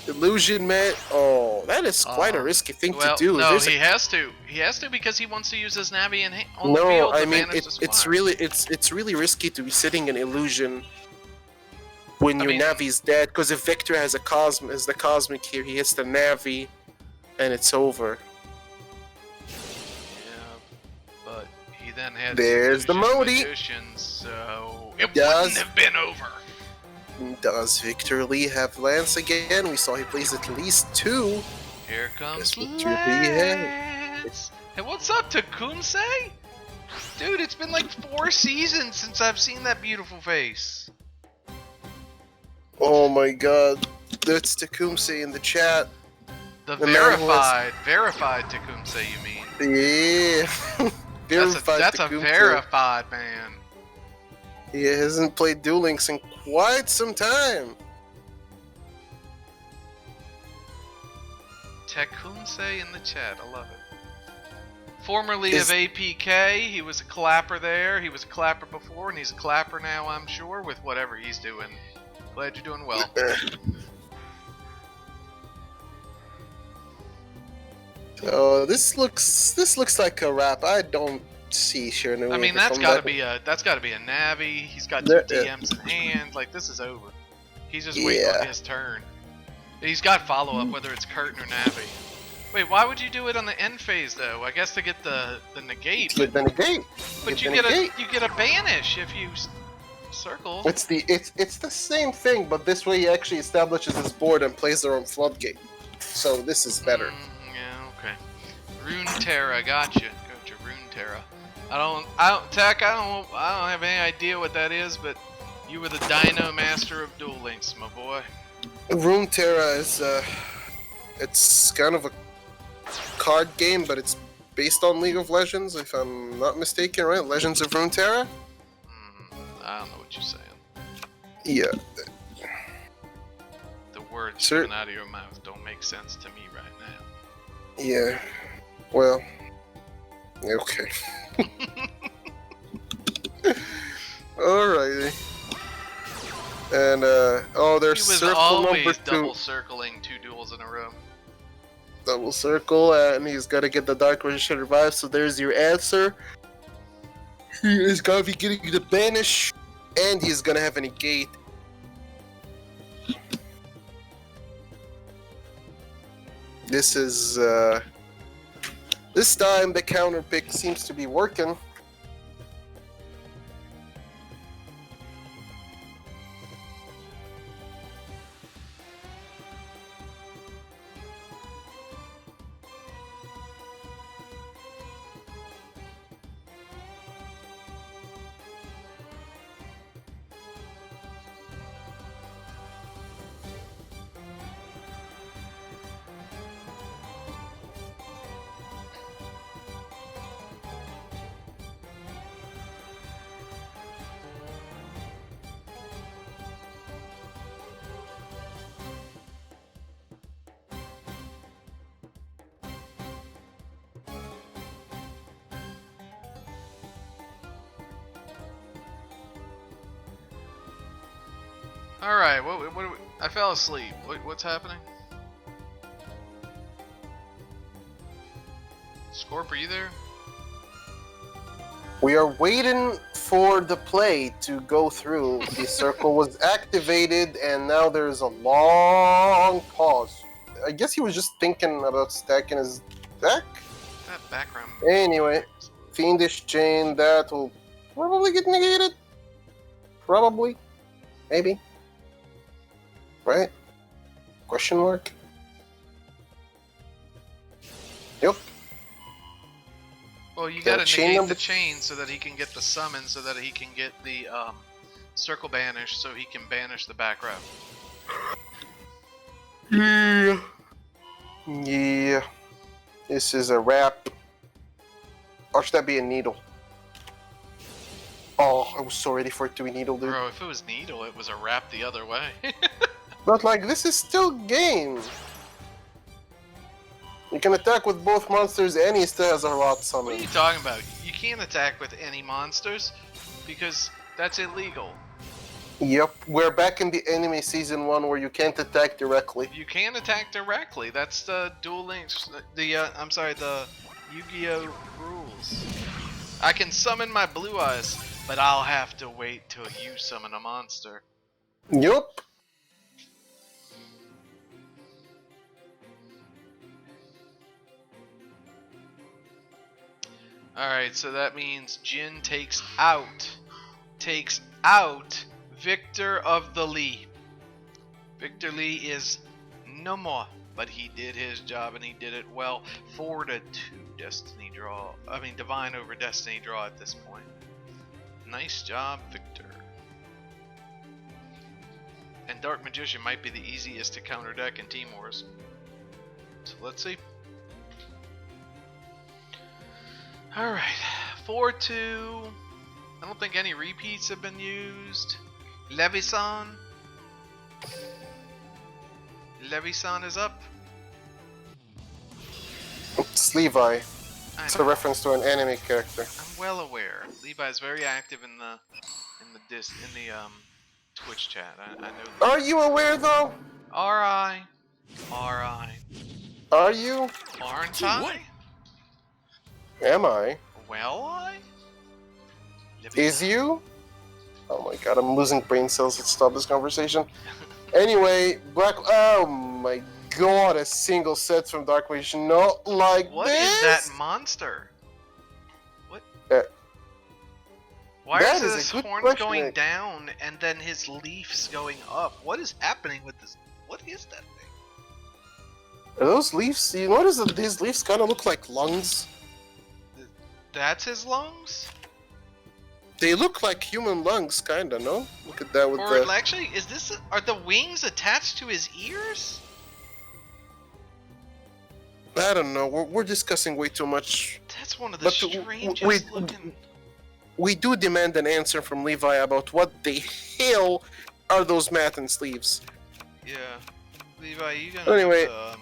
Illusion Met. Oh, that is quite a risky thing to do. No, he has to. He has to because he wants to use his Navi on the field. No, I to mean banish the it's Squire. really risky to be sitting in Illusion when your Navi's dead. Because if Victor has the Cosmic here, he hits the Navi, and it's over. Yeah, but he then had. There's the Modi. So it Does- wouldn't have been over. Does Victor Lee have Lance again? We saw he plays at least 2. Here comes Guess Victor Lee had. Lance. Hey, what's up, Tecumseh? Dude, it's been like 4 seasons since I've seen that beautiful face. Oh my god. That's Tecumseh in the chat. The The man who verified Tecumseh, you mean? Yeah. That's a verified man. He hasn't played Duel Links in quite some time. Tecumseh in the chat, I love it. Formerly of APK, he was a clapper there. He was a clapper before, and he's a clapper now, I'm sure, with whatever he's doing. Glad you're doing well. Oh, this looks like a wrap. I don't see Chernu. I mean, that's gotta be a Navi. He's got 2 DMs in hand. Like, this is over. He's just waiting on his turn. He's got follow up, whether it's curtain or Navi. Wait, why would you do it on the end phase though? I guess to get the negate. Get the negate. But you get a banish if you circle. It's the same thing, but this way he actually establishes his board and plays their own floodgate. So this is better. Yeah, okay. Rune Terra, gotcha. Rune Terra. I don't have any idea what that is, but you were the Dino Master of Duel Links, my boy. Rune Terra is it's kind of a card game, but it's based on League of Legends, if I'm not mistaken, right? Legends of Rune Terra? I don't know what you're saying. Yeah. The words coming out of your mouth don't make sense to me right now. Yeah. Well. Okay. Alrighty. And there's he was circle always number 2. double circling 2 duels in a row. Double circle, and he's got to get the Dark Magician revive. So there's your answer. He is gonna be getting the banish, and he's gonna have a negate. This is this time the counter pick seems to be working. Alright, I fell asleep. What's happening? Scorp, are you there? We are waiting for the play to go through. The circle was activated, and now there's a long pause. I guess he was just thinking about stacking his deck. That background. Anyway, Fiendish Chain, that will probably get negated. Probably. Maybe. Right? Question mark? Yep. Well, you gotta negate the chain so that he can get the summon, so that he can get the circle banish, so he can banish the back row. Yeah. Yeah. This is a wrap. Or should that be a needle? Oh, I was so ready for it to be needle, dude. Bro, if it was needle, it was a wrap the other way. But like, this is still game. You can attack with both monsters and he still has a rot summon. What are you talking about? You can't attack with any monsters because that's illegal. Yep, we're back in the anime season 1 where you can't attack directly. You can attack directly. That's the Duel Links. The Yu-Gi-Oh rules. I can summon my Blue Eyes, but I'll have to wait till you summon a monster. Yup. Alright, so that means Jin takes out Victor of the Lee. Victor Lee is no more, but he did his job and he did it well. 4-2 Destiny draw. I mean, Divine over Destiny draw at this point. Nice job, Victor. And Dark Magician might be the easiest to counter deck in Team Wars. So let's see. Alright, 4-2. I don't think any repeats have been used. Levisan. Levisan is up. It's Levi. I It's know. a reference to an anime character. I'm well aware. Levi is very active in the Twitch chat. I know that. Are you aware though? R.I. Are you? Aren't I? Am I? Well, I? Is you? Oh my god, I'm losing brain cells. Let's stop this conversation. Anyway, Black. Oh my god, a single set from Dark Magician. Not like What this. is that monster? What? Uh, Why that is is a his good horns question, going Nick. down and then his leaves going up? What is happening with this? What is that thing? Are those leaves? You notice that these leaves kind of look like lungs? That's his lungs? They look like human lungs, kinda, no? Look at that with Or the... actually, is this? Are the wings attached to his ears? I don't know, we're discussing way too much. That's one of the But strangest looking. We do demand an answer from Levi about what the hell are those Matin sleeves. Yeah, Levi, you gonna Anyway. you're gonna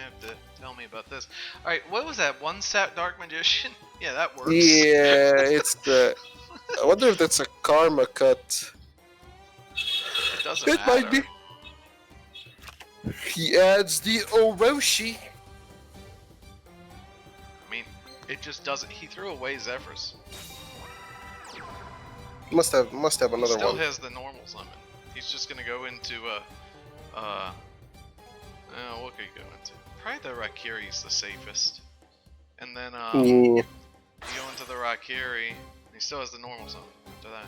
have to tell me about this. All right, what was that? One set Dark Magician? Yeah, that works. Yeah, it's the... I wonder if that's a karma cut. It doesn't It matter. might be. He adds the Orochi. I mean, it just doesn't. He threw away Zephyrus. Must have He another still one. has the normal summon. He's just gonna go into what could he go into? Probably the Rakiri is the safest. And then Yeah. you go into the Rakiri. And he still has the normal summon after that.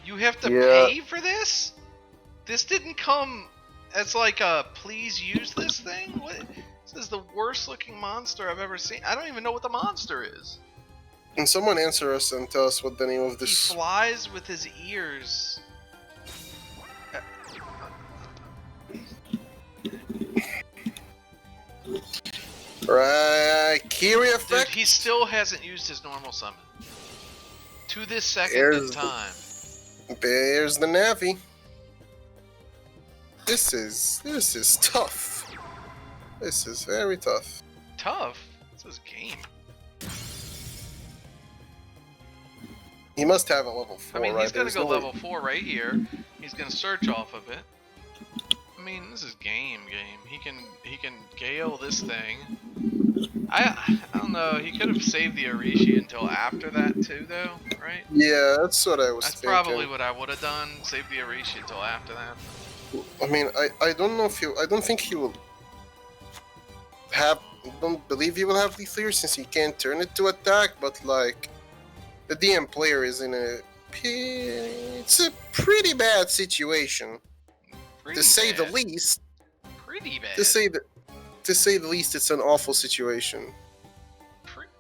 You have to Yeah. pay for this? This didn't come as like a please use this thing? What? This is the worst looking monster I've ever seen. I don't even know what the monster is. Can someone answer us and tell us what the name of He this... flies with his ears. Right, Kiri Dude, effect? he still hasn't used his normal summon. To this second There's in time. There's the Navi. This is tough. This is very tough. Tough? This is game. He must have a level 4, I mean, right? he's gonna There's go no way- level 4 right here. He's gonna search off of it. I mean, this is game. He can Gale this thing. I don't know. He could have saved the Arishi until after that too, though, right? Yeah, that's what I was That's thinking. probably what I would have done. Save the Arishi until after that. I mean, I don't know if he... I don't think he will have... I don't believe he will have the clear since he can't turn it to attack, but like... The DM player is in a... It's a pretty bad situation. Pretty To say the bad. least. Pretty bad. To say the least, it's an awful situation.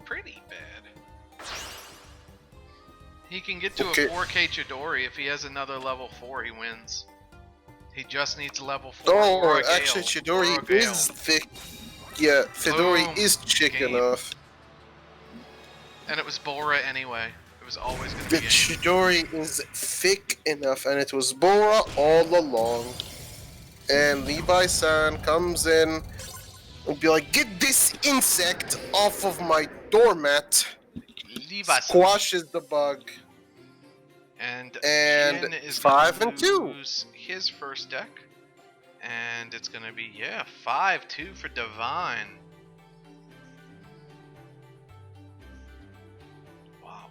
Pretty bad. He can get to Okay. a 4K Chidori. If he has another level 4, he wins. He just needs a level 4 or Oh, a Gale, actually, or a Chidori Gale. is thick. Yeah, Fedori Boom. is chick Game. enough. And it was Bora anyway. It was always going to The be game. Chidori is thick enough, and it was Bora all along. And Levi-san comes in and be like, "Get this insect off of my doormat!" Levi Squashes the bug. and And Jin is 5 gonna and 2. lose his first deck. And it's going to be, 5-2 for Divine. Wow.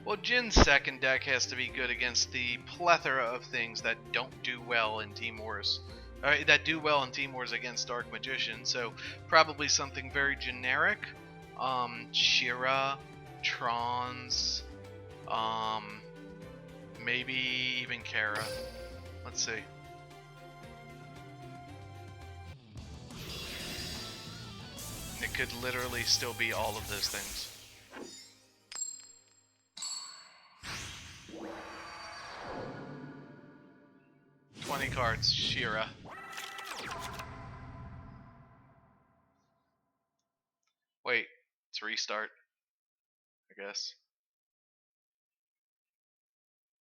Well, Jin's second deck has to be good against the plethora of things that don't do well in Team Wars. That do well in Team Wars against Dark Magician. So probably something very generic. Shira, Trons, maybe even Kara. Let's see. could literally still be all of those things. $20 cards, Shira. Wait, it's restart, I guess.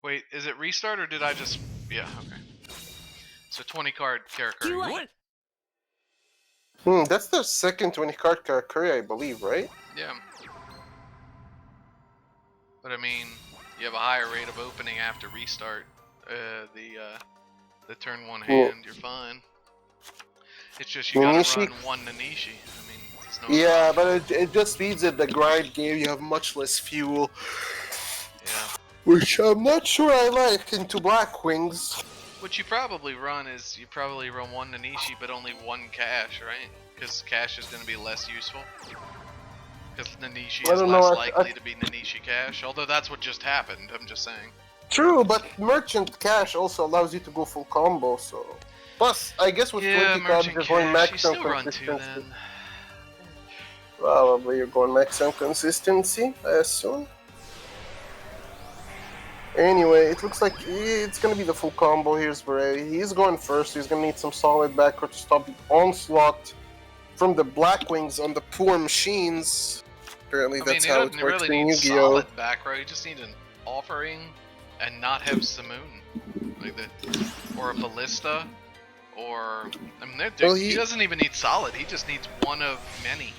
Wait, is it restart or did I just... Yeah, okay. So 20 card Karakuri. That's the second 20 card Karakuri, I believe, right? Yeah. But I mean, you have a higher rate of opening after restart. The turn one hand, you're fine. It's just you gotta Nanishi? run one Nanishi. I mean, there's no Yeah, but it just means that the grind game you have much less fuel. Yeah. Which I'm not sure I like into Black Wings. What you probably run is you probably run one Nanishi but only one Cash, right? Because Cash is going to be less useful. Because Nanishi is less likely to be Nanishi Cash. Although that's what just happened, I'm just saying. True, but Merchant Cash also allows you to go full combo, so... Plus, I guess with 20 cards you're going max on consistency. Probably you're going max on consistency, I assume. Anyway, it looks like it's gonna be the full combo. Here's Beret. He's going first. He's gonna need some solid backcourt to stop the onslaught from the Black Wings on the poor machines. Apparently, that's how it works in Yu-Gi-Oh! Solid back row. You just need an offering and not have Simoon, like that, or a Ballista, or I mean, he doesn't even need solid. He just needs one of many.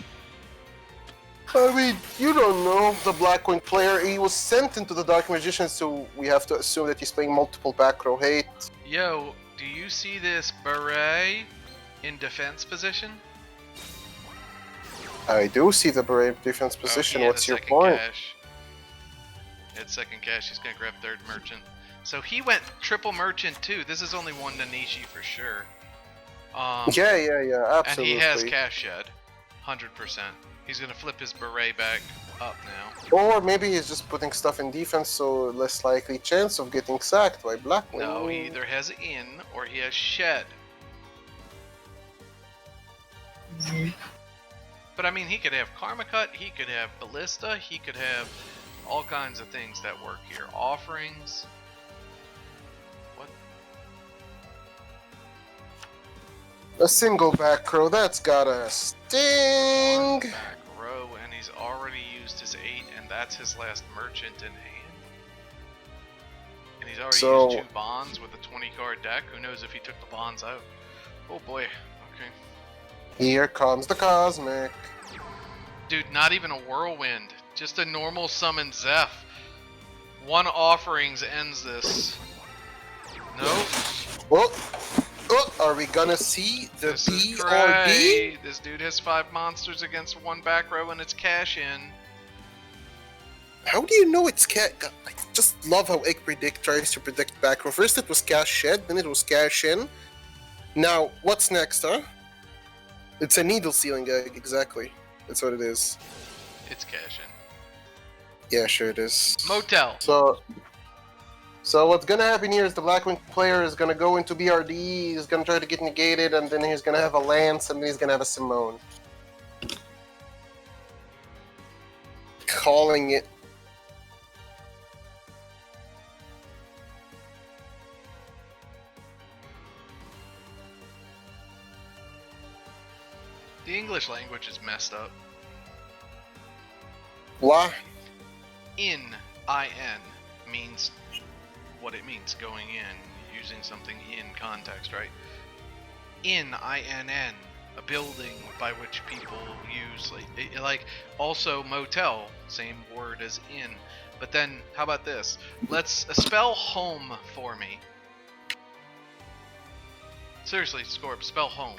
I mean, you don't know the Blackwing player. He was sent into the Dark Magician, so we have to assume that he's playing multiple back row hate. Yo, do you see this Beret in defense position? I do see the Beret defense position. What's your point? He had second cash. He's gonna grab third merchant. So he went triple merchant too. This is only one Nanishi for sure. Yeah, absolutely. And he has cash shed, 100%. He's gonna flip his Beret back up now. Or maybe he's just putting stuff in defense, so less likely chance of getting sacked by Blackwing. No, he either has in or he has shed. But I mean, he could have Karma Cut, he could have Ballista, he could have all kinds of things that work here. Offerings. What? A single back row, that's gotta sting. Back row, and he's already used his 8, and that's his last merchant in hand. And he's already used 2 bonds with a 20 card deck. Who knows if he took the bonds out? Oh boy, okay. Here comes the Cosmic. Dude, not even a Whirlwind. Just a normal summon Zeph. 1 offerings ends this. Nope. Well, are we gonna see the B or D? This dude has 5 monsters against 1 back row and it's cash in. How do you know it's cash? I just love how Egg Predict tries to predict back row. First it was cash shed, then it was cash in. Now, what's next, huh? It's a needle sealing egg, exactly. That's what it is. It's cash in. Yeah, sure it is. Motel. So what's gonna happen here is the Blackwing player is gonna go into BRD, he's gonna try to get negated, and then he's gonna have a Lance, and then he's gonna have a Simone. Calling it. The English language is messed up. Blah. In, I-N, means what it means, going in, using something in context, right? In, I-N-N, a building by which people use, like also motel, same word as in. But then, how about this? Let's spell home for me. Seriously, Scorp, spell home.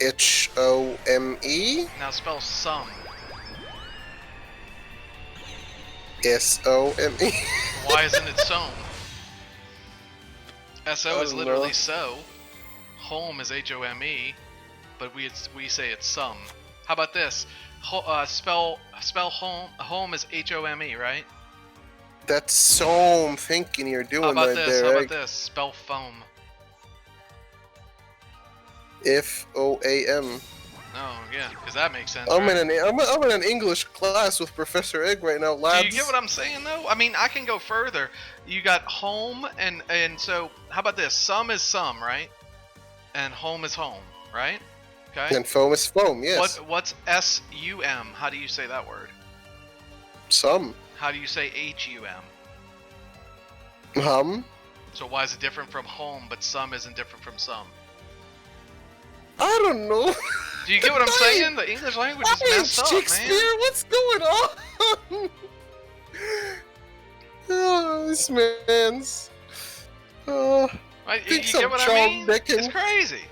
H-O-M-E? Now spell sum. S-O-M-E? Why isn't it sown? S-O is literally so. Home is H-O-M-E, but we say it's sum. How about this? Spell home. Home is H-O-M-E, right? That's so I'm thinking you're doing How about right this? there. How about this? Spell foam. F-O-A-M. Oh yeah, because that makes sense. I'm right? in an English class with Professor Egg right now, lads. Do you get what I'm saying though? I mean, I can go further. You got home and so how about this? Sum is sum, right? And home is home, right? Okay. And foam is foam, yes. What's S-U-M? How do you say that word? Some. How do you say H-U-M? So why is it different from home, but sum isn't different from sum? I don't know. Do you get what I'm saying? The English language is messed up, Shakespeare, man. what's going on? Oh, this man's. Right? You Think some get what I Charles mean? Dickens. It's crazy.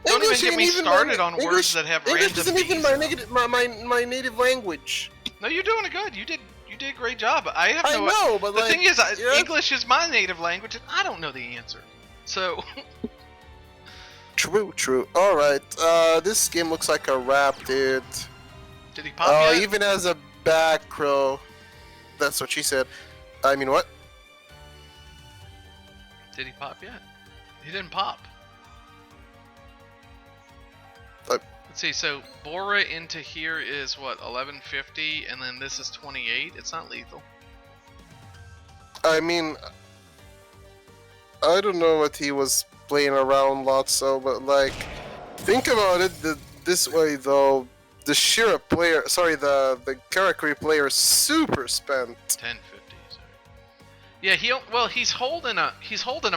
Don't English even get me ain't even started my, on English, words that have English random isn't even B's my, in them. my native language. No, you're doing it good. You did a great job. I have I no. know, but the like, thing is, yes. English is my native language, and I don't know the answer. So. True. Alright, this game looks like a wrap, dude. Did he pop yet? Even as a back row. That's what she said. I mean, what? Did he pop yet? He didn't pop. Let's see, so Bora into here is what, 1150, and then this is 28? It's not lethal. I mean, I don't know what he was playing around lots so, but like, think about it this way though. The Shira player, the Karakuri player, super spent. 1050, sorry. Yeah, he's holding a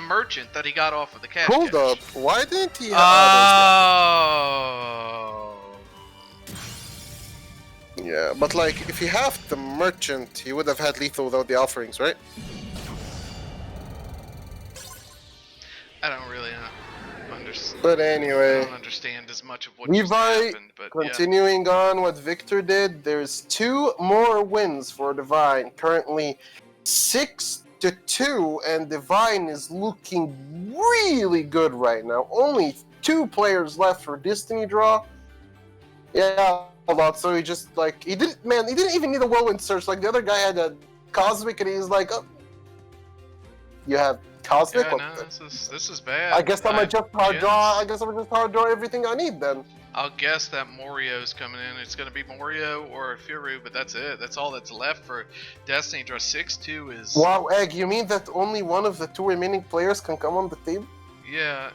merchant that he got off of the cash. Hold up, why didn't he have Oh. Yeah, but like, if he had the merchant, he would have had lethal without the offerings, right? I don't really understand. But I anyway, don't understand as much of what just Levi, happened, but continuing on what Victor did, there's 2 more wins for Divine. Currently 6-2, and Divine is looking really good right now. Only 2 players left for Destiny draw. Yeah, a lot. So he just like he didn't even need a whirlwind search. Like the other guy had a cosmic, and he's like, oh, you have cosmic. Yeah, no, this is bad. I guess I'm gonna just hard draw. I guess I'm gonna just hard draw everything I need then. I'll guess that Morio's coming in. It's gonna be Morio or Firu, but that's it. That's all that's left for Destiny draw. 6-2 is. Wow, Egg, you mean that only one of the 2 remaining players can come on the team? Yeah.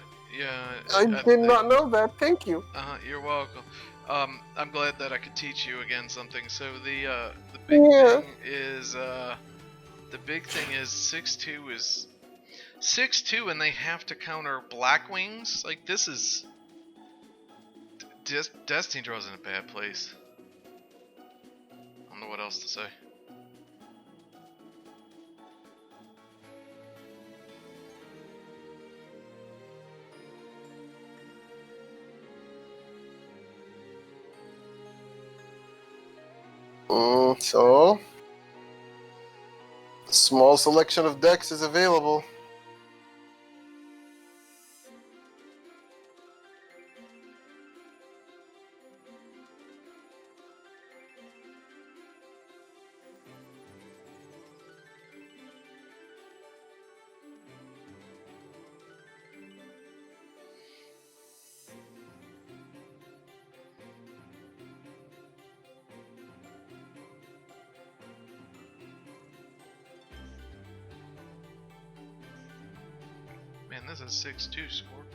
I did not know that. Thank you. You're welcome. I'm glad that I could teach you again something. So the big thing is 6-2 is 6-2, and they have to counter Blackwings. Like this is Destiny draws in a bad place. I don't know what else to say. So, a small selection of decks is available. Man, this is 6-2, Scorp.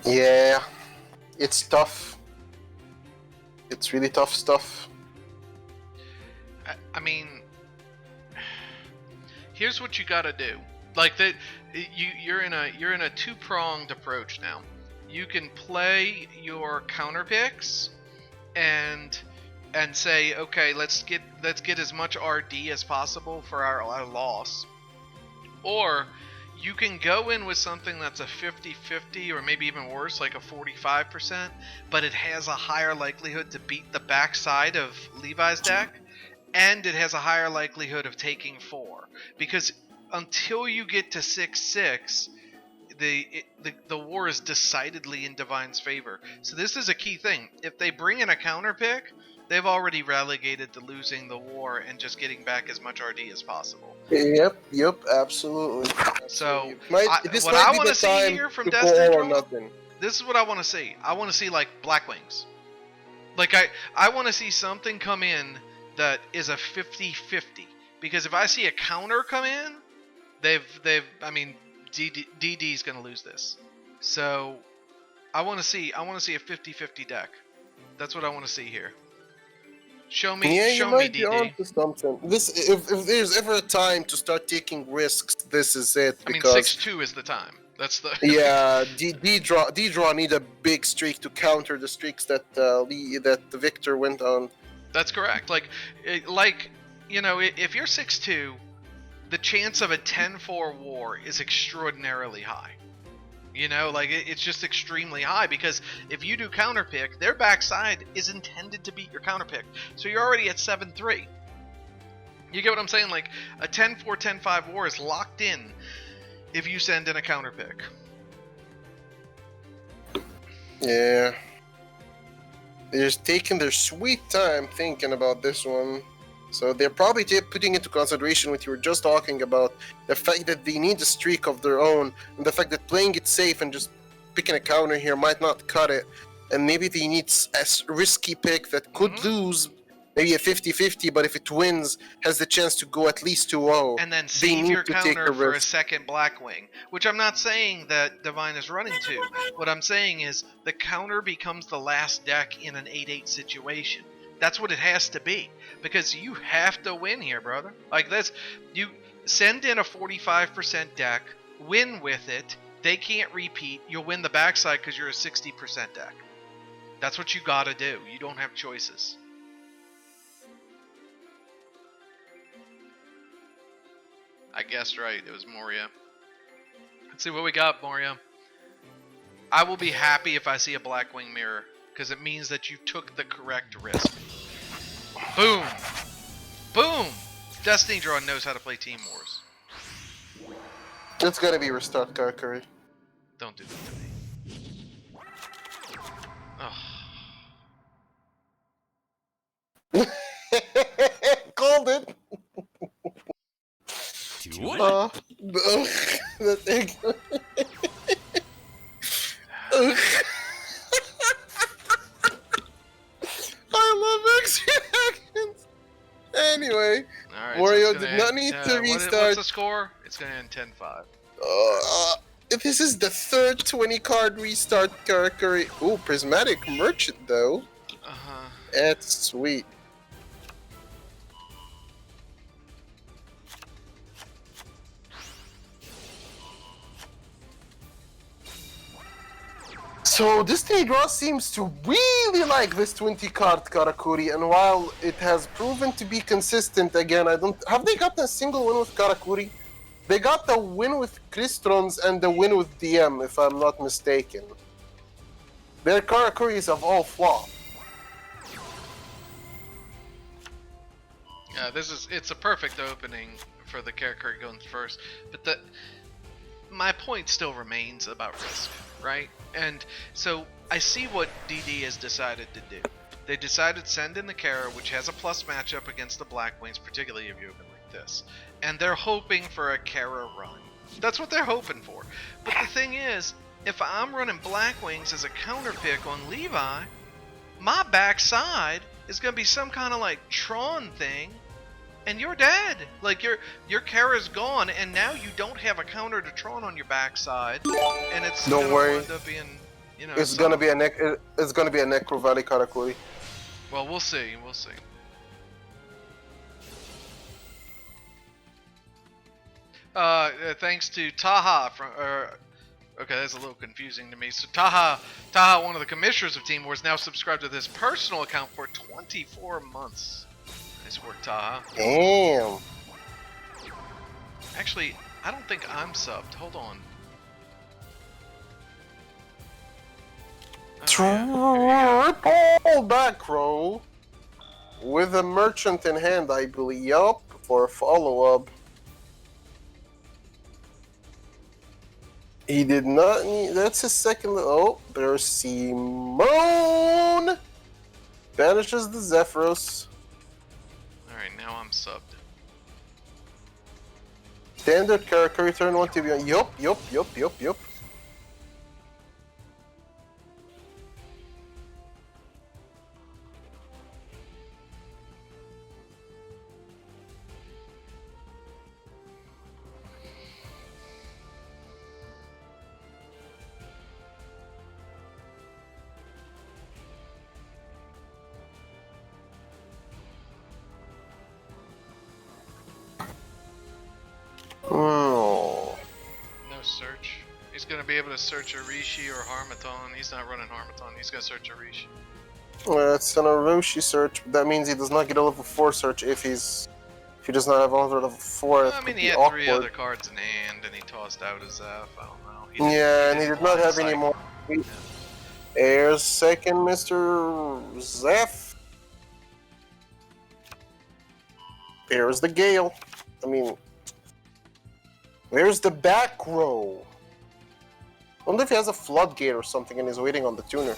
Yeah, it's tough. It's really tough stuff. I mean, here's what you gotta do. Like that, you're in a 2-pronged approach now. You can play your counter picks, and say, okay, let's get as much RD as possible for our loss, or you can go in with something that's a 50-50 or maybe even worse, like a 45%, but it has a higher likelihood to beat the backside of Levi's deck, and it has a higher likelihood of taking 4. Because until you get to 6-6, the war is decidedly in Divine's favor. So this is a key thing. If they bring in a counter pick, they've already relegated to losing the war and just getting back as much RD as possible. Yep, absolutely. So, This what might I be want the to see time here from to Destiny go all or draw, nothing. this is what I want to see. I want to see like Black Wings. Like I want to see something come in that is a 50-50. Because if I see a counter come in, I mean, DD's gonna lose this. So I want to see a 50-50 deck. That's what I want to see here. Show me, Yeah, show you me, might be DD. onto something. If there's ever a time to start taking risks, this is it. I mean, Because 6-2 is the time. That's the yeah, D-draw need a big streak to counter the streaks that that Victor went on. That's correct. Like you know, if you're 6-2, the chance of a 10-4 war is extraordinarily high. You know, like it's just extremely high because if you do counterpick, their backside is intended to beat your counterpick. So you're already at 7-3. You get what I'm saying? Like a 10-4, 10-5 war is locked in if you send in a counterpick. Yeah. They're just taking their sweet time thinking about this one. So they're probably putting into consideration what you were just talking about, the fact that they need a streak of their own, and the fact that playing it safe and just picking a counter here might not cut it, and maybe they need a risky pick that could lose, maybe a 50-50, but if it wins, has the chance to go at least 2-0. And then They save need your to take counter for a risk. second Blackwing, which I'm not saying that Divine is running to. What I'm saying is the counter becomes the last deck in an 8-8 situation. That's what it has to be, because you have to win here, brother. Like this, you send in a 45% deck, win with it. They can't repeat. You'll win the backside because you're a 60% deck. That's what you gotta do. You don't have choices. I guessed right. It was Moria. Let's see what we got, Moria. I will be happy if I see a Blackwing mirror, because it means that you took the correct risk. Boom! Boom! Destiny Draw knows how to play Team Wars. It's gotta be restart Karakuri. Don't do that to me. Oh. Called it! That egg. I love X reactions. Anyway, Alright, Wario so did not need to restart. What's the score? It's gonna end 10-5. This is the third 20-card restart Karakuri. Ooh, Prismatic Merchant though. Uh-huh. That's sweet. So Destiny Draw seems to really like this 20-card Karakuri, and while it has proven to be consistent again, have they gotten a single win with Karakuri? They got the win with Kristrons and the win with DM, if I'm not mistaken. Their Karakuris have all flopped. Yeah, it's a perfect opening for the Karakuri going first, but my point still remains about risk, right? And so I see what DD has decided to do. They decided to send in the Kara, which has a plus matchup against the Blackwings, particularly if you open like this. And they're hoping for a Kara run. That's what they're hoping for. But the thing is, if I'm running Blackwings as a counter pick on Levi, my backside is going to be some kind of like Tron thing, and you're dead. Like your Kara's gone, and now you don't have a counter to Tron on your backside, and it's Don't worry. end up being, you know, It's gonna be a Necro Valley Karakuri. Well, we'll see. We'll see. Thanks to Taha from. Okay, that's a little confusing to me. So Taha, one of the commissioners of Team Wars, now subscribed to this personal account for 24 months. Nice work, Taha. Damn. Actually, I don't think I'm subbed. Hold on. Triple back row with a merchant in hand, I believe. Yup, for a follow-up. He did not need. That's his second. Oh, there's Simone. Banishes the Zephyros. Alright, now I'm subbed. Standard character return 1 to be on. Yup. He's gonna be able to search Arishi or Harmaton. He's not running Harmaton. He's gonna search Arishi. It's an Orochi search. That means he does not get a level 4 search if he does not have another level 4. Well, I mean, he had 3 other cards in hand, and he tossed out his Zeph. I don't know. And he did not have any more. There's second Mr. Zeph. There's the Gale. I mean, where's the back row? I wonder if he has a floodgate or something and he's waiting on the tuner.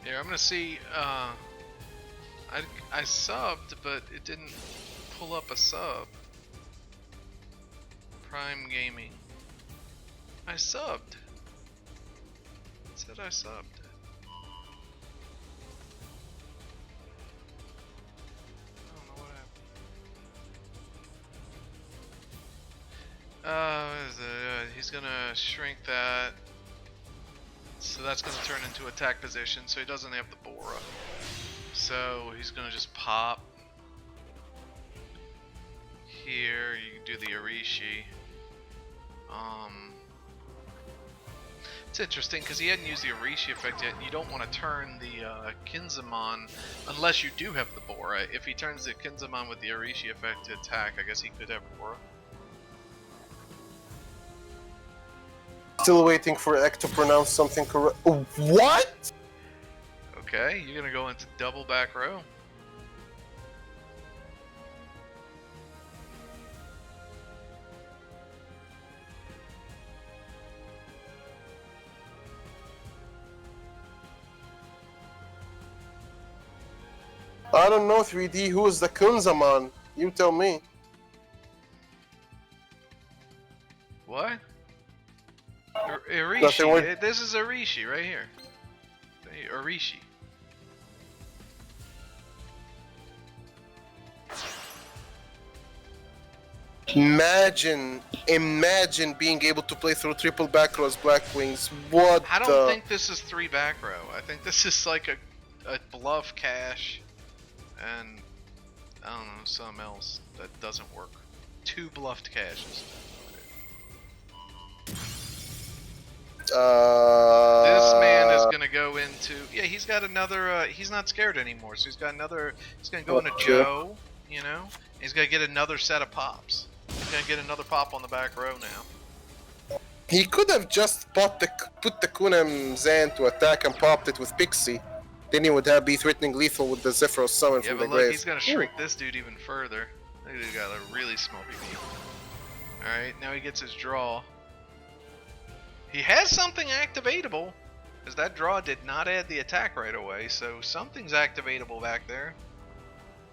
Here, I'm gonna see. I subbed, but it didn't pull up a sub. Prime Gaming. I subbed. It said I subbed. I don't know what happened. What is it? He's gonna shrink that. So that's going to turn into attack position, so he doesn't have the Bora. So he's going to just pop. Here, you can do the Arishi. It's interesting, because he hadn't used the Arishi effect yet, and you don't want to turn the Kinzamon unless you do have the Bora. If he turns the Kinzamon with the Arishi effect to attack, I guess he could have Bora. Still waiting for Ek to pronounce something correct. What? Okay, you're gonna go into double back row. I don't know, 3D. Who is the Kunzaman? You tell me. What? Arishi. This is Arishi right here. Arishi. Imagine being able to play through triple back rows, Black Wings. What? I don't think this is 3 back row. I think this is like a bluff cache, and I don't know, something else that doesn't work. 2 bluffed caches. This man is gonna go into he's got another he's not scared anymore, so he's got another, he's gonna go into Joe, you know, he's gonna get another set of pops. He's gonna get another pop on the back row now. He could have just put the Kunam Zan to attack and popped it with Pixie. Then he would be threatening lethal with the Zephyros summon from the but look, grave. he's gonna shrink this dude even further. Look at, he's got a really smoky view. Alright, now he gets his draw. He has something activatable, because that draw did not add the attack right away, so something's activatable back there.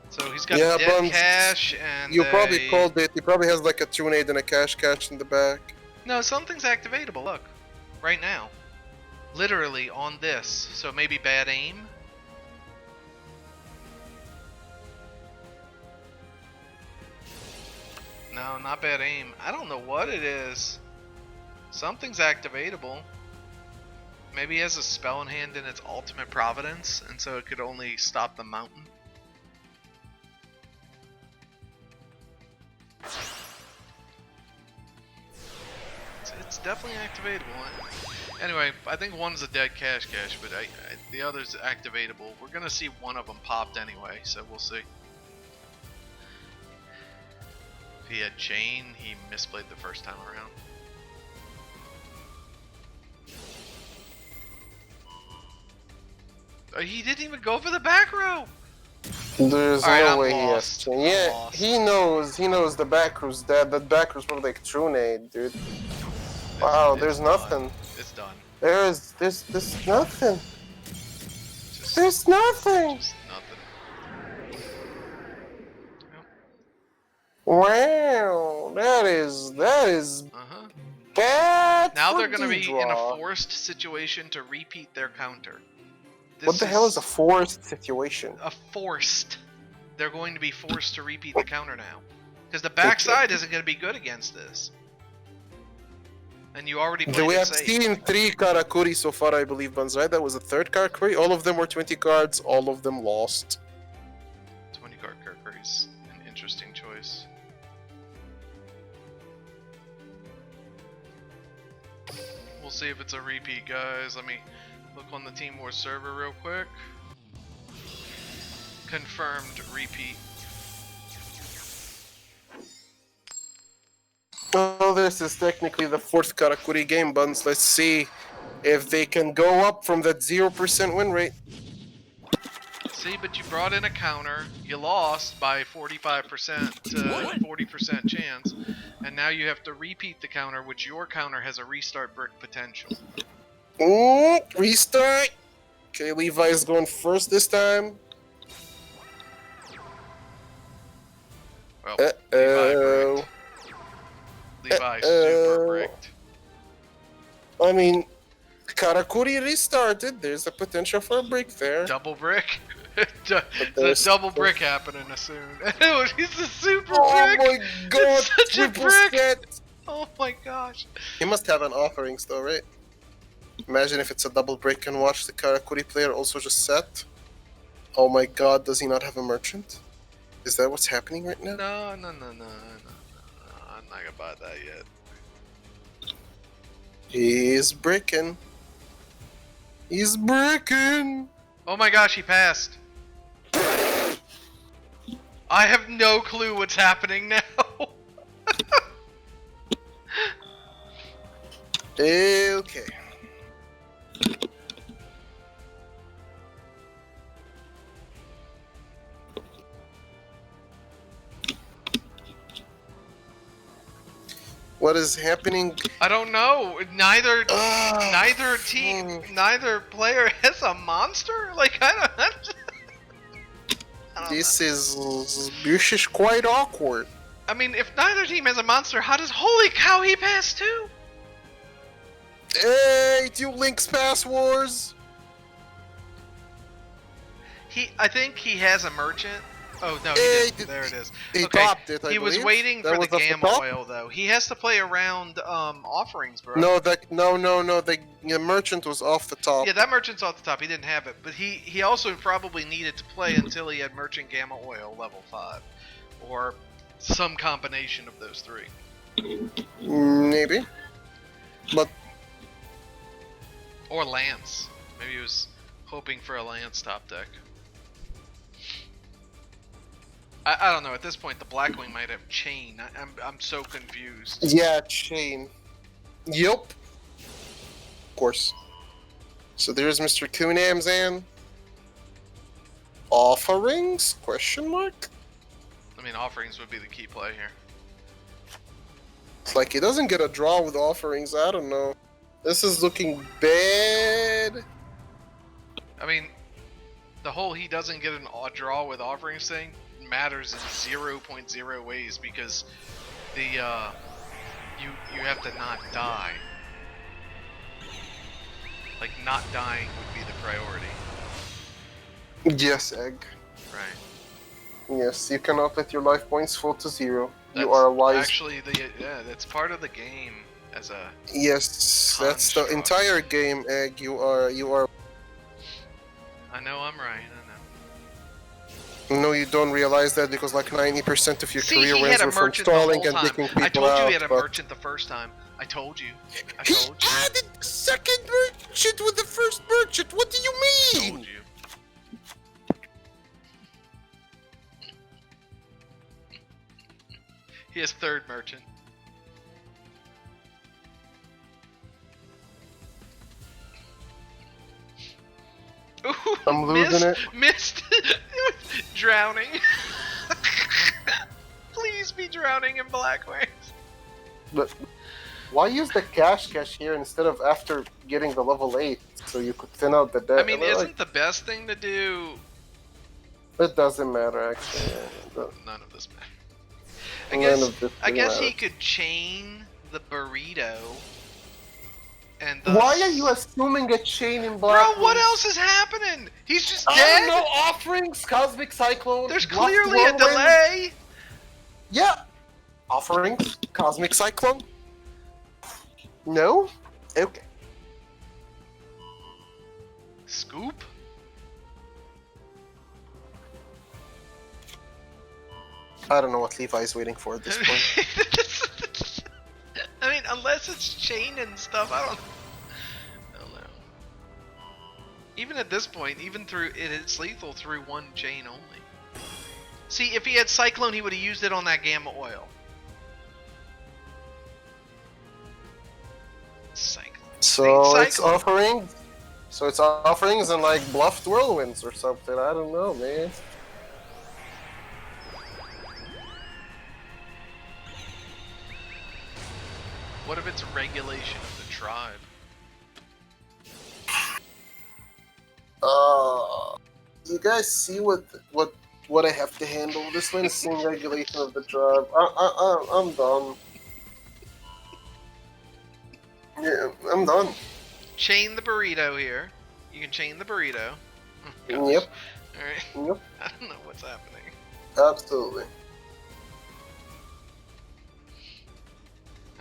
So he's got dead cash, and you probably called it. He probably has like a Tunade and a cash in the back. No, something's activatable, look. Right now. Literally on this, so maybe bad aim? No, not bad aim. I don't know what it is. Something's activatable. Maybe he has a spell in hand in its ultimate providence, and so it could only stop the mountain. It's definitely activatable. Anyway, I think one's a dead cash, but the other's activatable. We're gonna see one of them popped anyway, so we'll see. If he had chain, he misplayed the first time around. He didn't even go for the back row. There's no way he has chain. Yeah, he knows the back row's dead. That back row's probably like Trunade, dude. Wow, there's nothing. It's done. There's nothing. There's nothing. Just nothing. Yep. Wow, that is bad. Now for they're gonna be in a D-draw. forced situation to repeat their counter. What the hell is a forced situation? A forced. They're going to be forced to repeat the counter now, because the backside isn't going to be good against this. And you already played We it have safe. seen 3 Karakuri so far, I believe, Banzai. That was the 3rd Karakuri. All of them were 20 cards. All of them lost. curious. We'll see if it's a repeat, guys. Let me look on the Team Wars server real quick. Confirmed repeat. Well, this is technically the fourth Karakuri game, Buns. Let's see if they can go up from that 0% win rate. See, but you brought in a counter. You lost by 45% to 40% chance. And now you have to repeat the counter, which your counter has a restart brick potential. Ooh, restart. Okay, Levi's going first this time. Well, Levi bricked. Levi super bricked. I mean, Karakuri restarted. There's a potential for a break there. Double brick? There's a double brick happening soon. He's a super brick! Oh my god! It's such a triple brick! set. Oh my gosh. He must have an offerings though, right? Imagine if it's a double brick and watch the Karakuri player also just set. Oh my god, does he not have a merchant? Is that what's happening right now? No. I'm not gonna buy that yet. He's bricking. He's bricking. Oh my gosh, he passed. I have no clue what's happening now. Okay. What is happening? I don't know. Neither player has a monster. Like I don't This is quite awkward. I mean, if neither team has a monster, how does? Holy cow, he passed too. Hey, Duel Links Pass Wars. I think he has a merchant. Oh no, he Hey, didn't. There it is. He Okay, topped it, I he was believe. waiting That for the was off the gamma top? oil though. He has to play around offerings, bro. No, the merchant was off the top. Yeah, that merchant's off the top. He didn't have it, but he also probably needed to play until he had merchant gamma oil level 5, or some combination of those three. Maybe. But Or Lance. Maybe he was hoping for a Lance top deck. I don't know. At this point, the Blackwing might have chain. I'm so confused. yeah, chain. Yup. Of course. So there's Mr. Kunamzan. Offerings? Question mark? I mean, offerings would be the key play here. It's like he doesn't get a draw with offerings. I don't know. This is looking bad. I mean, the whole he doesn't get a draw with offerings thing matters in 0.0 ways because the you have to not die. Like not dying would be the priority. Yes, Egg. Right. Yes, you cannot let your life points fall to 0. You are a wise. Actually, that's part of the game as a. Yes, that's the construct. entire game, Egg. You are. I know I'm right. I know. No, you don't realize that because like 90% of your See, career he wins had a were from merchant the stalling whole and time. picking people I told out. you he had a but merchant the first time. I told you. he added the second merchant with the first merchant. What do you I mean? told you. He has third merchant. Ooh, I'm losing it. Missed. Drowning. Please be drowning in Blackwings. But why use the cash here instead of after getting the level 8 so you could thin out the deck? I mean, isn't the best thing to do? It doesn't matter actually. None of this matters. I guess matters. he could chain the burrito. And Why are you assuming a chain in Black? Bro, what else is happening? He's just I dead. don't know. Offerings, Cosmic Cyclone. There's Bluff clearly a Whirlwind. delay. Yeah. Offerings, Cosmic Cyclone. No. Okay. I don't know what Levi's waiting for at this point. I mean, unless it's chain and stuff, I don't know. Even at this point, even through it's lethal through one chain only. See, if he had Cyclone, he would have used it on that Gamma Oil. Cyclone. So it's offering. So it's offerings and like bluffed whirlwinds or something. I don't know, man. What if it's a regulation of the tribe? You guys see what I have to handle? This one's seeing regulation of the tribe. I'm done. Yeah, I'm done. Chain the burrito here. You can chain the burrito. Oh, Yep. Alright. Yep. I don't know what's happening. Absolutely.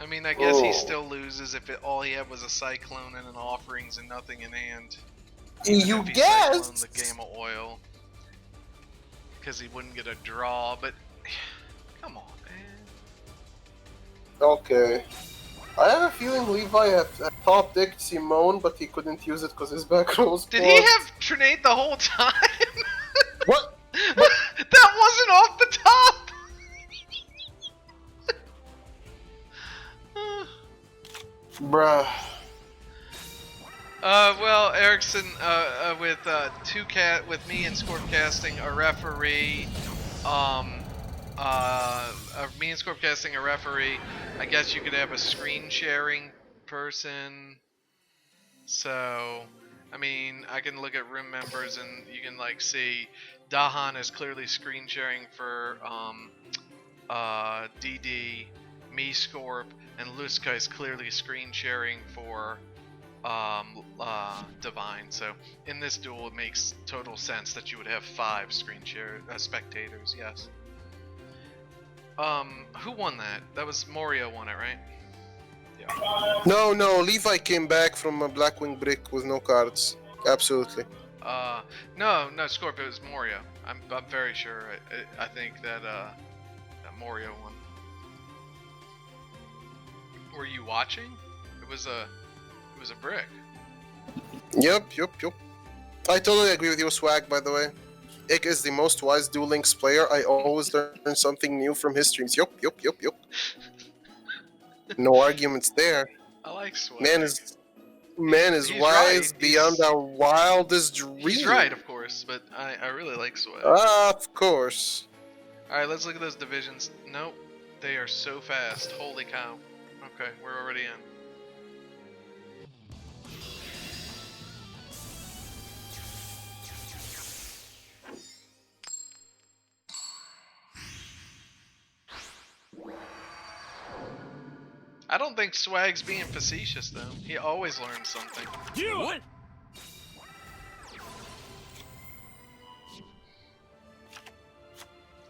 I mean, I guess he still loses if all he had was a Cyclone and an Offerings and nothing in hand. You If he guessed! cycloned the Gamma Oil. Because he wouldn't get a draw, but... Come on, man. Okay. I have a feeling Levi had top decked Simone, but he couldn't use it because his back row was Did he have Trinade the whole time? What? That wasn't off the top! Bruh. Well, Erickson, with with me and Skorpcasting a referee, me and Skorpcasting a referee, I guess you could have a screen sharing person. So, I mean, I can look at room members and you can like see Dahan is clearly screen sharing for DD, me Skorp, and Luska is clearly screen sharing for Divine. So in this duel, it makes total sense that you would have 5 screen share spectators. Yes. Who won that? That was Morio won it, right? Yeah. No, Levi came back from a Blackwing Brick with no cards. Absolutely. No, Scorp, it was Morio. I'm very sure. I think that that Morio won. Were you watching? It was a brick. Yep. I totally agree with you, Swag, by the way. Egg is the most wise Duel Links player. I always learn something new from his streams. Yup. No arguments there. I like Swag. Man is He's wise right. beyond our wildest dreams. He's right, of course, but I really like Swag. Of course. Alright, let's look at those divisions. Nope. They are so fast. Holy cow. Okay, we're already in. I don't think Swag's being facetious though. He always learns something. What?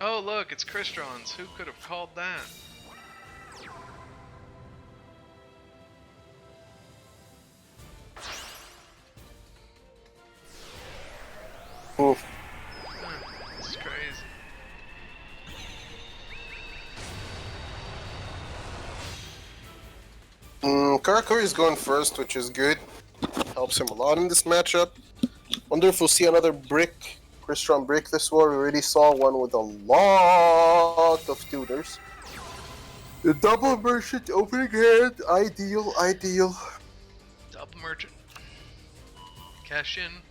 Oh look, it's Crystron's. Who could have called that? Oof. This is crazy. Karakuri is going first, which is good. Helps him a lot in this matchup. Wonder if we'll see another brick, Crystron brick this war. We already saw one with a lot of tutors. The double merchant opening hand, ideal. Double merchant. Cash in.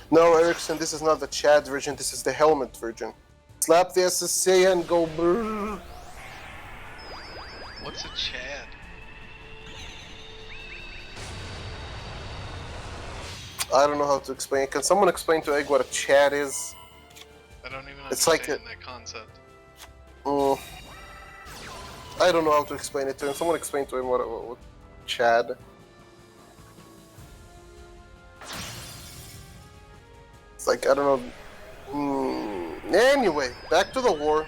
No, Erickson, this is not the Chad version, this is the helmet version. Slap the SSA and go brrrr. What's a Chad? I don't know how to explain it. Can someone explain to Egg what a Chad is? I don't even It's understand like that concept. I don't know how to explain it to him. Someone explain to him what Chad. It's like, I don't know. Anyway, back to the war.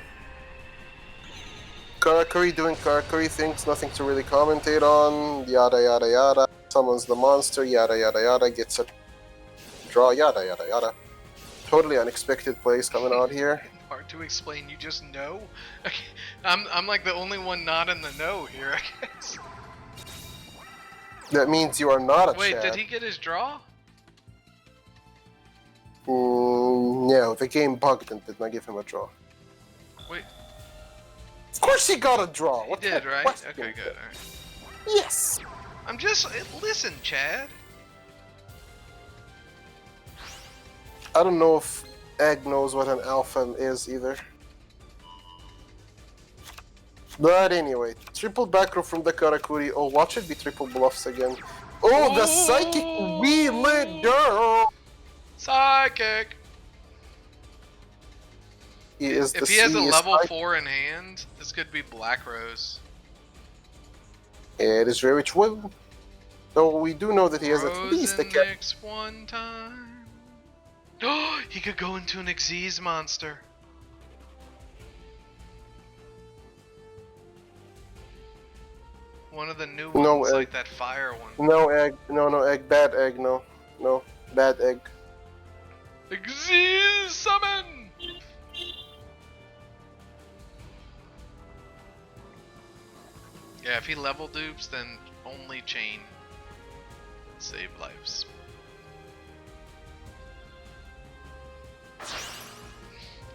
Karakuri doing Karakuri things, nothing to really commentate on. Yada yada yada. Summons the monster. Yada yada yada. Gets a draw. Yada yada yada. totally unexpected plays coming out here. Hard to explain. You just know. I'm like the only one not in the know here, I guess. That means you are not a Wait, Chad. did he get his draw? No, the game bugged and did not give him a draw. Wait, Of course he got a draw. he What did, kind of right? question Okay, is good. that? All right. Yes. I'm just listen, Chad. I don't know if Egg knows what an alpha is either. But anyway, triple back row from the Karakuri. Oh, watch it be triple bluffs again. Oh, the psychic wheeler! Psychic. He is the If he has a seest level psychic. 4 in hand, this could be Black Rose. It is very true. Though we do know that he has at least a cat. Rosenix one time. He could go into an Xyz monster. One of the new No, ones, Egg. like that fire one. No egg. No egg. Bad egg. No. Bad egg. Xyz summon! Yeah, if he level dupes, then only chain. Save lives.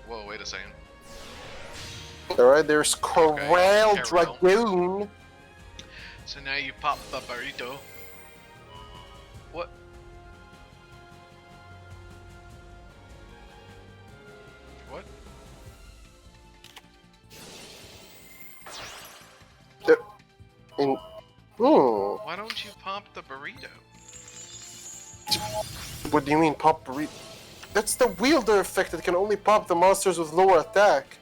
Whoa, wait a second. Alright, there's Corral Corral. Dragoon. So now you pop the burrito. What? What? Why don't you pop the burrito? What do you mean, pop burrito? That's the wielder effect. It can only pop the monsters with lower attack.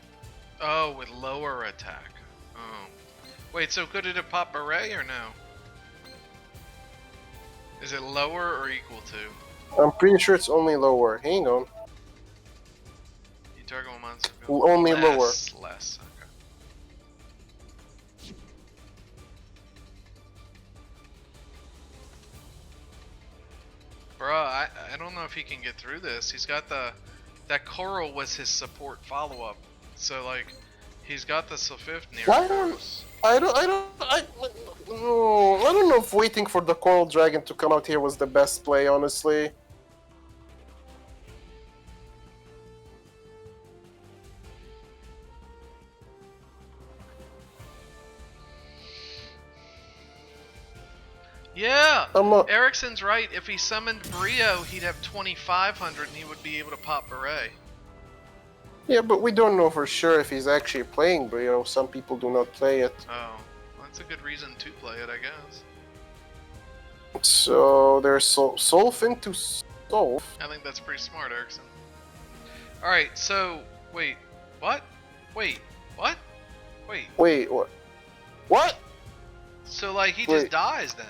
Oh, with lower attack. Oh. Wait, so could it have popped beret or no? Is it lower or equal to? I'm pretty sure it's only lower. Hang on. You target one monster. Only lower. Less. Okay. Bruh, I don't know if he can get through this. He's got the... That coral was his support follow-up. So, like, he's got the Sylphifnir. I don't know if waiting for the Coral Dragon to come out here was the best play, honestly. Yeah! I'm not... Erickson's right. If he summoned Brio, he'd have 2,500 and he would be able to pop Beret. Yeah, but we don't know for sure if he's actually playing Brio. Some people do not play it. Oh, well, that's a good reason to play it, I guess. So there's Solf into Solf. I think that's pretty smart, Erickson. Alright, so, wait, what? Wait, what? Wait. Wait, what? What? So, like, he Wait. just dies then?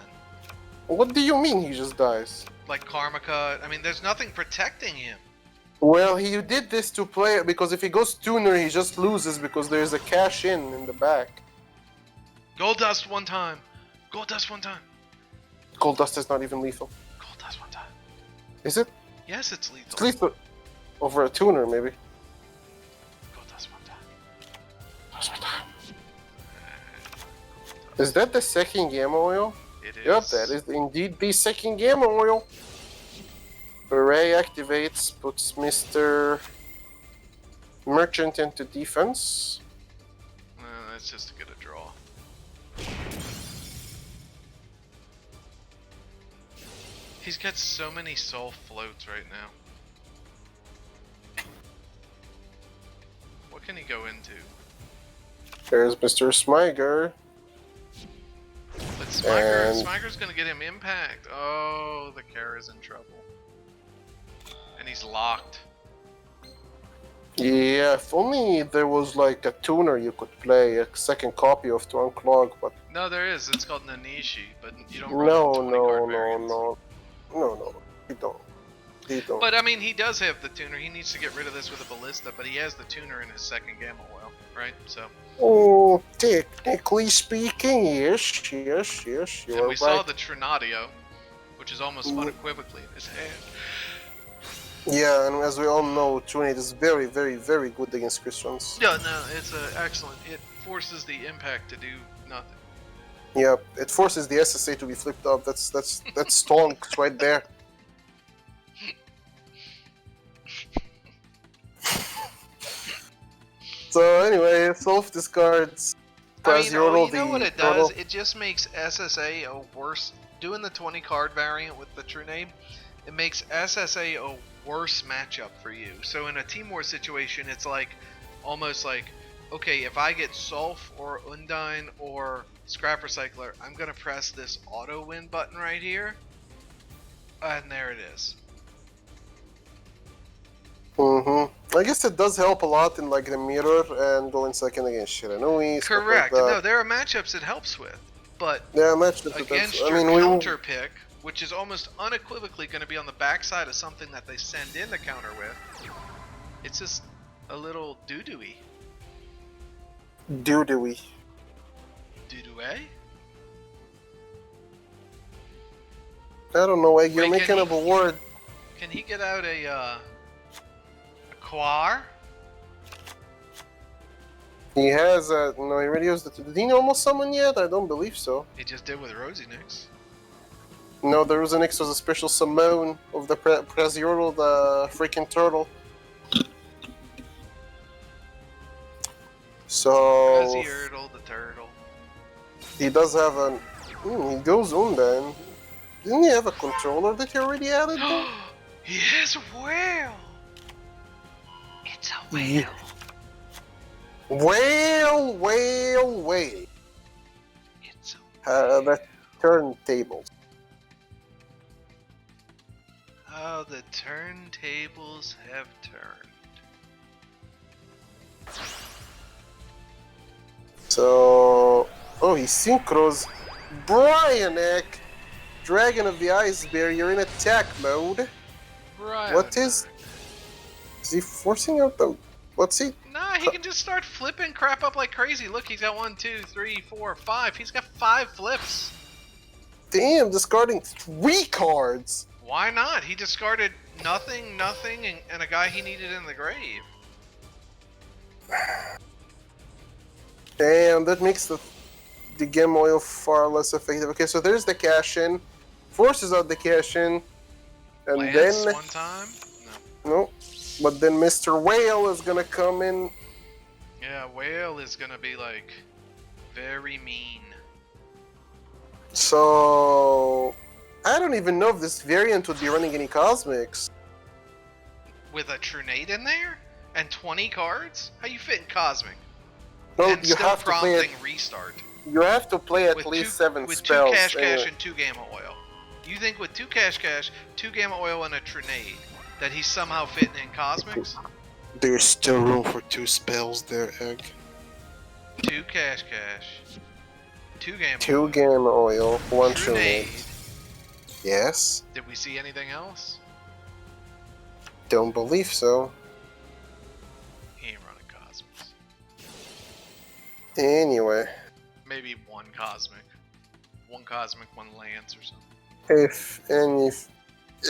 What do you mean he just dies? Like Karma Cut? I mean, there's nothing protecting him. Well, he did this to play it because if he goes tuner, he just loses because there's a cash in the back. Gold Dust one time. Gold Dust one time. Gold Dust is not even lethal. Gold Dust one time. Is it? Yes, it's lethal. It's lethal over a tuner, maybe. Gold Dust one time. Is that the second gamma oil? It is. Yep, that is indeed the second gamma oil. Beret activates, puts Mr. Merchant into defense. That's just to get a draw. He's got so many soul floats right now. What can he go into? There's Mr. Smiger. But Smiger, And- Smiger's gonna get him impact. Oh, the Kara's in trouble. And he's locked. Yeah, if only there was like a tuner you could play, a second copy of to unclog, but No, there is. It's called Nanishi, but you don't run no, 20 no, card no, variants. no, he don't. He don't. But I mean, he does have the tuner. He needs to get rid of this with a ballista, but he has the tuner in his second gamma oil, right? So, Oh, technically speaking, yes, you and are we saw right. the Trinadio, which is almost unequivocally in his hand. Yeah, and as we all know, Trunade is very, very, very good against Christians. Yeah, no, it's excellent. It forces the impact to do nothing. Yeah, it forces the SSA to be flipped up. That's stonks right there. So anyway, Solf discards. I mean, Praziorno, you know what the it does? turtle. It just makes SSA a worse. Doing the 20 card variant with the True Name, it makes SSA a worse matchup for you. So in a Team War situation, it's like almost like, okay, if I get Sulf or Undine or Scrap Recycler, I'm gonna press this auto win button right here, and there it is. I guess it does help a lot in like the mirror and going second against Shiranui. Correct. Like that. No, there are matchups it helps with, but Yeah, match that. against I your mean, counter pick, which is almost unequivocally going to be on the backside of something that they send in the counter with, it's just a little doo-doo-y. Doo-doo-y. Doo-doo-ay? I don't know, Egg. You're Wait, making up a word. Can he get out a Quar? He has no, he already used it. Did he almost summon yet? I don't believe so. He just did with Rosie Nix. No, the Rosenix was a special summon of the Praziorno, the freaking turtle. So Praziorno the turtle. he does have an. He goes Undan. Didn't he have a controller that he already added? Though? He has a whale! It's a whale. Whale. It's a The turntables. Oh, the turntables have turned. So, he synchros. Bryanek, Dragon of the Ice Bear, you're in attack mode. Right. What is he forcing out the? What's he? Nah, he can just start flipping crap up like crazy. Look, he's got 1, 2, 3, 4, 5. He's got 5 flips. Damn, discarding 3 cards. Why not? He discarded nothing, and a guy he needed in the grave. Damn, that makes the gem oil far less effective. Okay, so there's the cash in, forces out the cash in, and Lance then one time? no, but then Mr. Whale is gonna come in. Yeah, Whale is gonna be like very mean. So I don't even know if this variant would be running any cosmics. With a Trunade in there? And 20 cards? How you fit in Cosmic? No, and you still have to play prompting it. restart. You have to play at With least two, 7 with spells. 2 Cash anyway. and 2 Gamma Oil. You think with 2 Cash, 2 Gamma Oil, and a Trunade, that he's somehow fitting in Cosmics? There's still room for 2 spells there, Egg. 2 Cash, 2 Gamma 2 Oil, Gamma Oil, 1 Trunade. Trunade. Yes? Did we see anything else? Don't believe so. He ain't running Cosmics. Anyway, Maybe 1 Cosmic. 1 Cosmic, 1 Lance or something.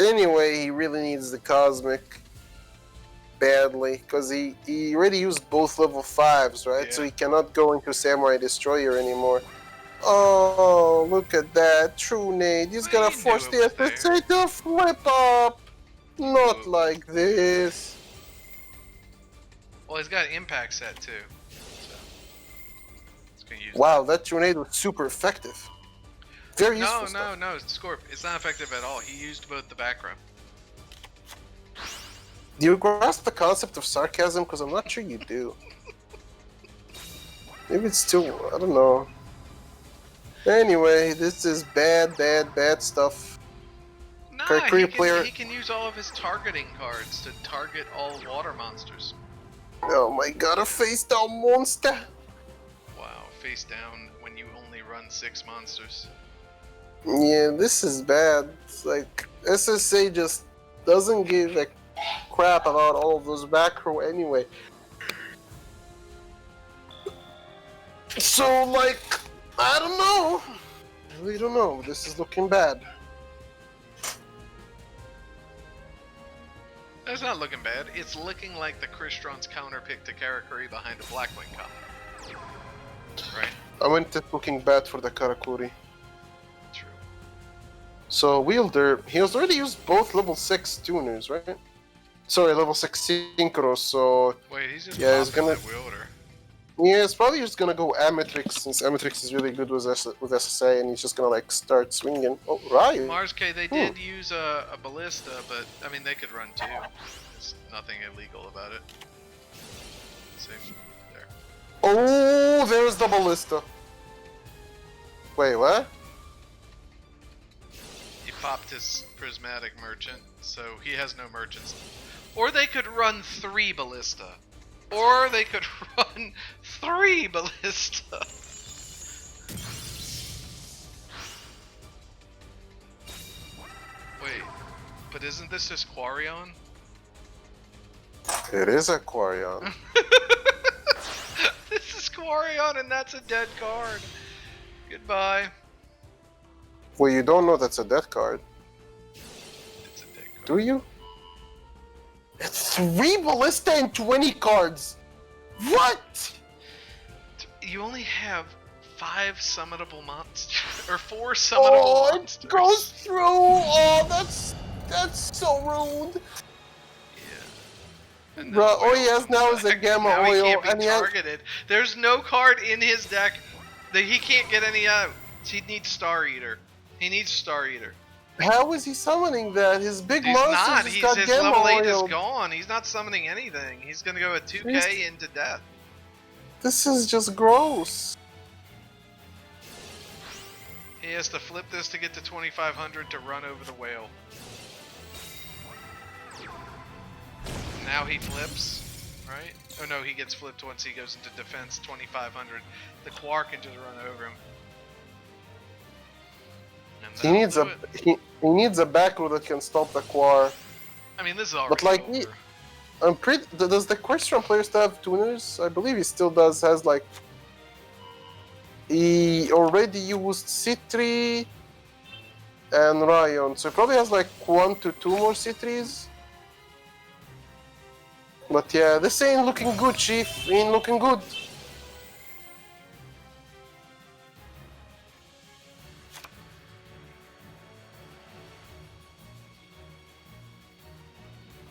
anyway, he really needs the Cosmic badly, because he already used both level 5s, right? Yeah. So he cannot go into Samurai Destroyer anymore. Oh, look at that. Trunade. He's Well, gonna he force knew the it was FSA to flip up. Not like this. Well, he's got an impact set too. So he's gonna use Wow, that Trunade was super effective. Very No, useful stuff. no, Scorp. It's not effective at all. He used both the back row. Do you grasp the concept of sarcasm? Because I'm not sure you do. Maybe it's still, I don't know. Anyway, this is bad stuff. Nah, Criteria he player- can use all of his targeting cards to target all water monsters. Oh my god, a face down monster! Wow, face down when you only run 6 monsters. Yeah, this is bad. It's like, SSA just doesn't give a crap about all of those back row anyway. So, like, I don't know. I really don't know. This is looking bad. It's not looking bad. It's looking like the Crystron's counter pick to Karakuri behind a Blackwing combo. Right? I went to looking bad for the Karakuri. True. So Wielder, he has already used both level 6 tuners, right? Sorry, level 6 synchros, so Wait, he's just yeah, he's popping gonna. that Wielder. Yeah, it's probably just gonna go Amatrix, since Amatrix is really good with SSA, and he's just gonna like start swinging. Oh, Ryan! Mars K, they did use a ballista, but I mean they could run too. There's nothing illegal about it. See, there. Oh, there's the ballista. Wait, what? He popped his prismatic merchant, so he has no merchants. Or they could run 3 ballista. Or they could run 3 ballista. Wait, but isn't this just Quarion? It is Aquarion. This is Quarion and that's a dead card. Goodbye. Well, you don't know that's a death card, It's a dead card. do you? It's 3 ballista and 20 cards. What? You only have 5 summonable monsters, or 4 summonable Oh, monsters. it goes through. Oh, that's so rude. Yeah. And then Bro, all oil he has comes now is a back. gamma Now he oil, can't be and he has. targeted. There's no card in his deck that he can't get any out. He needs Star Eater. He needs Star Eater. How is he summoning that? His big He's monster not. just He's got his gamma level 8 is oil. gone. He's not summoning anything. He's gonna go at 2k into death. This is just gross. He has to flip this to get to 2500 to run over the whale. Now he flips, right? Oh no, he gets flipped once he goes into defense 2500. The Quark can just run over him. And He needs that'll a do it. he needs a back row that can stop the Quar. I mean, this is already But like over. I'm pretty. Does the Question player still have tuners? I believe he still does. Has like. He already used Citri and Ryan, so he probably has like 1 to 2 more Citris. But yeah, this ain't looking good, Chief. Ain't looking good.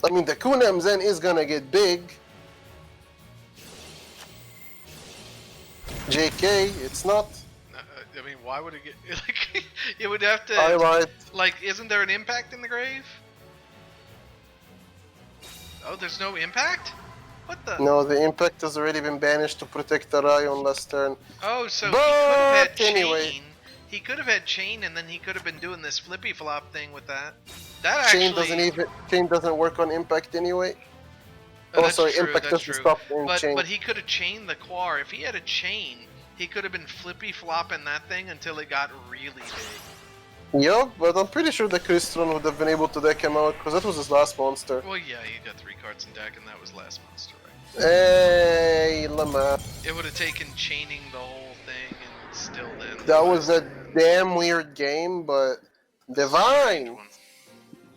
I mean, the Kunam Zen is gonna get big. JK, it's not. I mean, why would it get like? It would have to. I lied. Like, isn't there an impact in the grave? Oh, there's no impact? What the? No, the impact has already been banished to protect the Ryan last turn. Oh, so But he could have had anyway. chain. He could have had chain, and then he could have been doing this flippy flop thing with that. That Chain actually. Chain doesn't work on impact anyway. Oh, Oh, that's sorry, true, impact that's doesn't true. stop in chain. But he could have chained the Quar. If he had a chain, he could have been flippy flopping that thing until it got really big. Yup, but I'm pretty sure the Crystron would have been able to deck him out because that was his last monster. Well, yeah, he got 3 cards in deck, and that was last monster, right? Hey, Lama. It would have taken chaining the whole thing, and still then. That was a damn weird game, but Divine,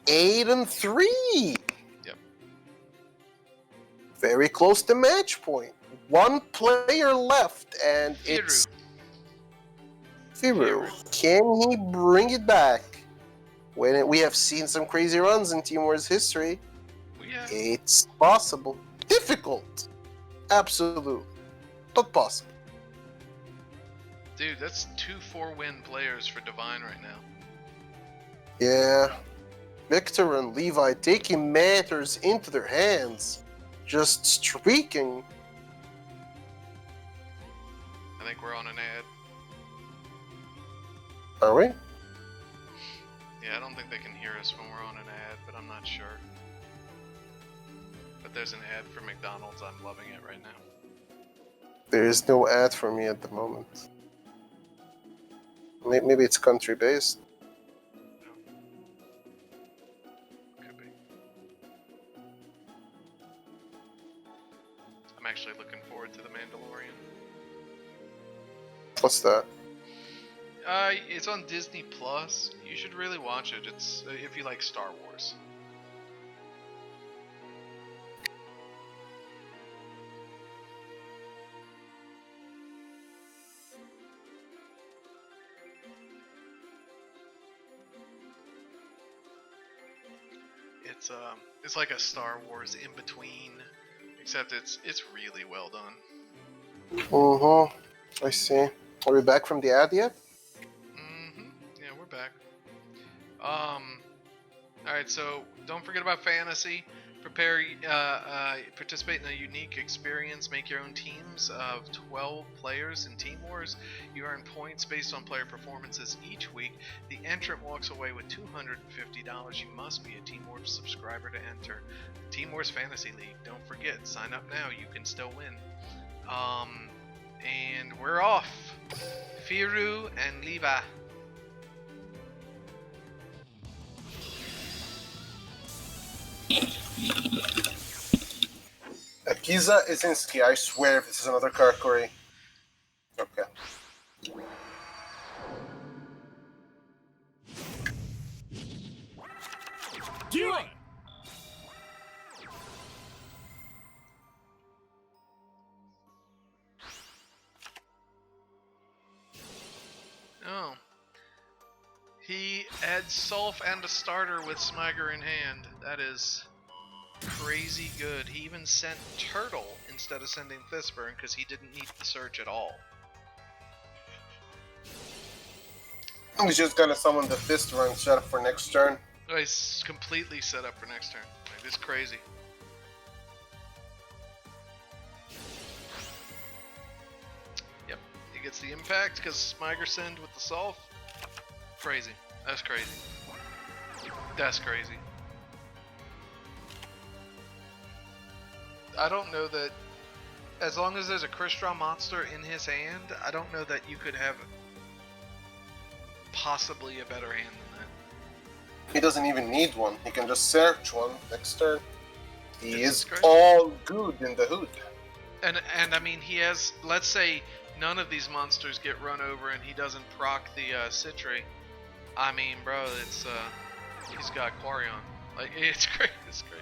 8-3. Yep. Very close to match point. 1 player left, and it's Firu. Can he bring it back? When we have seen some crazy runs in Team War's history, Yeah. it's possible. Difficult, absolutely, but possible. Dude, that's 2 4-win players for Divine right now. Yeah, Victor and Levi taking matters into their hands, just streaking. I think we're on an ad. Are we? Yeah, I don't think they can hear us when we're on an ad, but I'm not sure. But there's an ad for McDonald's. I'm loving it right now. There is no ad for me at the moment. Maybe it's country based. Could be. I'm actually looking forward to The Mandalorian. What's that? It's on Disney Plus. You should really watch it. It's if you like Star Wars. It's like a Star Wars in between, except it's really well done. I see. Are we back from the ad yet? Yeah, we're back. Alright, so don't forget about fantasy. Participate in a unique experience. Make your own teams of 12 players in Team Wars. You earn points based on player performances each week. The entrant walks away with $250. You must be a Team Wars subscriber to enter. Team Wars Fantasy League. Don't forget, sign up now. You can still win. And we're off. Firu and Liva. Akiza Izinski, I swear if this is another Karakuri. Okay. Do it! Oh. He adds Sulf and a starter with Smiger in hand. That is crazy good. He even sent Turtle instead of sending Thistburn because he didn't need the search at all. He's just gonna summon the fist run set up for next turn. Oh, he's completely set up for next turn. Like, it's crazy. Yep, he gets the impact because Smiger send with the Sulf. Crazy. That's crazy. That's crazy. I don't know that, as long as there's a Crystron monster in his hand, I don't know that you could have possibly a better hand than that. He doesn't even need one. He can just search one next turn. He This is is crazy. all good in the hood. And I mean, he has, let's say none of these monsters get run over and he doesn't proc the Citri. I mean, bro, it's he's got Quarion. Like, it's great. It's great.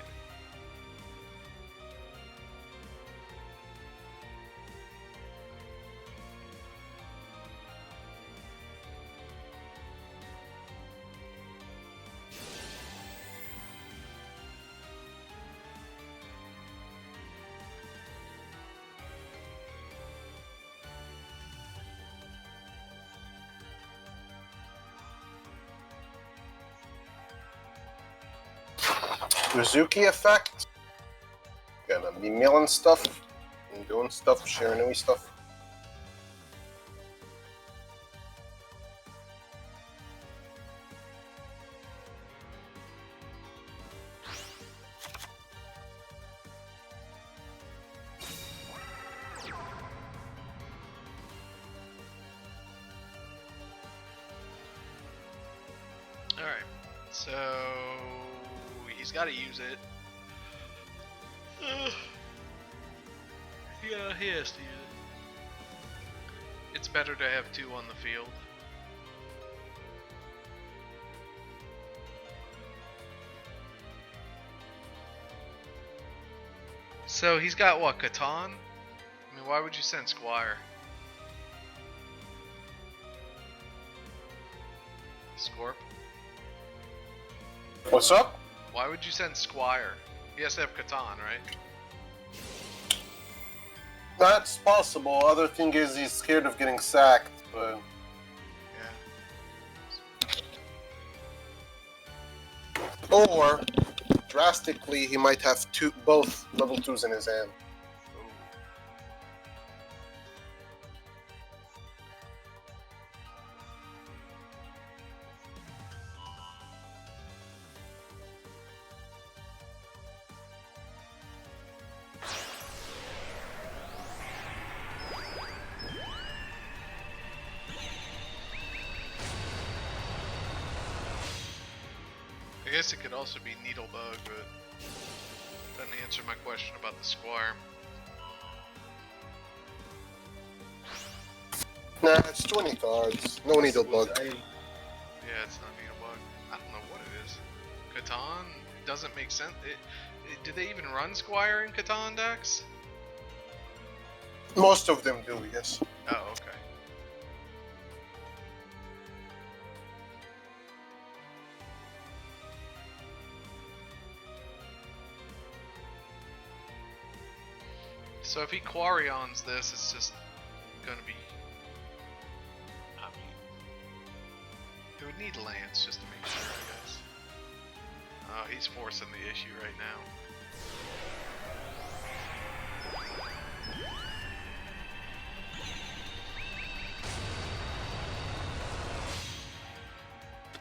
Rizuki effect. Gonna be milling stuff and doing stuff, Shiranui stuff. Alright, so he's got to use it. Yeah, he has to use it. It's better to have two on the field. So he's got what, Catan? I mean, why would you send Squire? Scorp? What's up? Why would you send Squire? He has to have Catan, right? That's possible. Other thing is he's scared of getting sacked, but Yeah. or drastically he might have both level 2s in his hand. I guess it could also be Needlebug, but doesn't answer my question about the Squire. Nah, it's 20 cards. No Needlebug. Yeah, it's not Needlebug. I don't know what it is. Catan? It doesn't make sense. Do they even run Squire in Catan decks? Most of them do, yes. Oh, okay. So if he Quarions this, it's just gonna be. I mean, he would need Lance just to make sure, I guess. He's forcing the issue right now.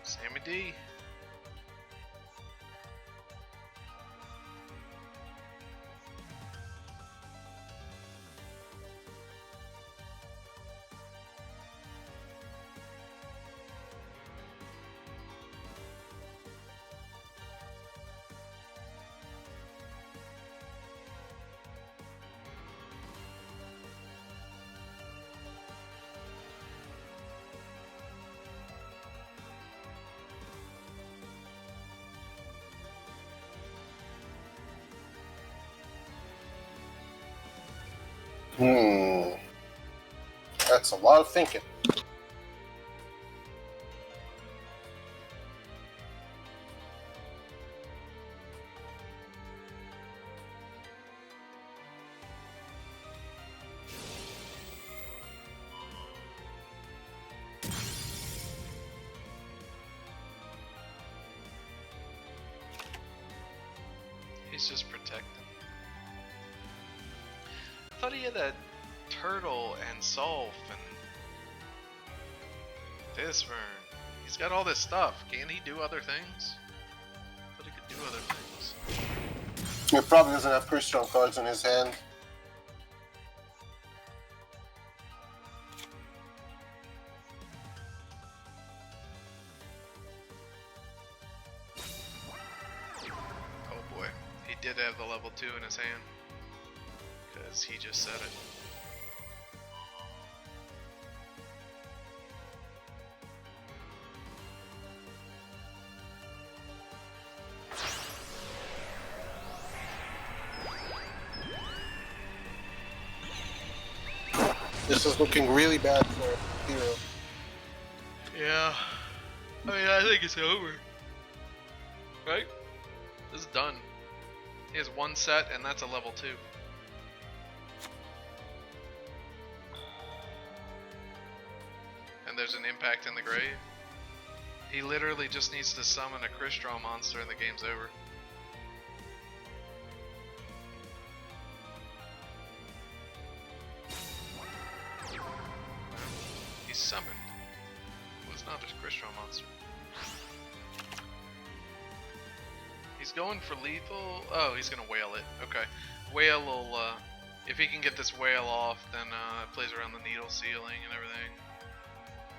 Sammy D. That's a lot of thinking. He's just protecting. I thought he had that turtle and Sulf and this burn. He's got all this stuff. Can he do other things? I thought he could do other things. He probably doesn't have Crystron cards in his hand. Oh boy. He did have the level 2 in his hand. Because he just said it. This is looking really bad for Hero. Yeah. I mean, I think it's over. Right? This is done. He has one set, and that's a level 2. And there's an impact in the grave. He literally just needs to summon a Crystron monster and the game's over. He's summoned. It was not a Crystron monster. He's going for lethal. Oh, he's gonna whale it. Okay. Whale will, if he can get this whale off, then it plays around the needle ceiling and everything.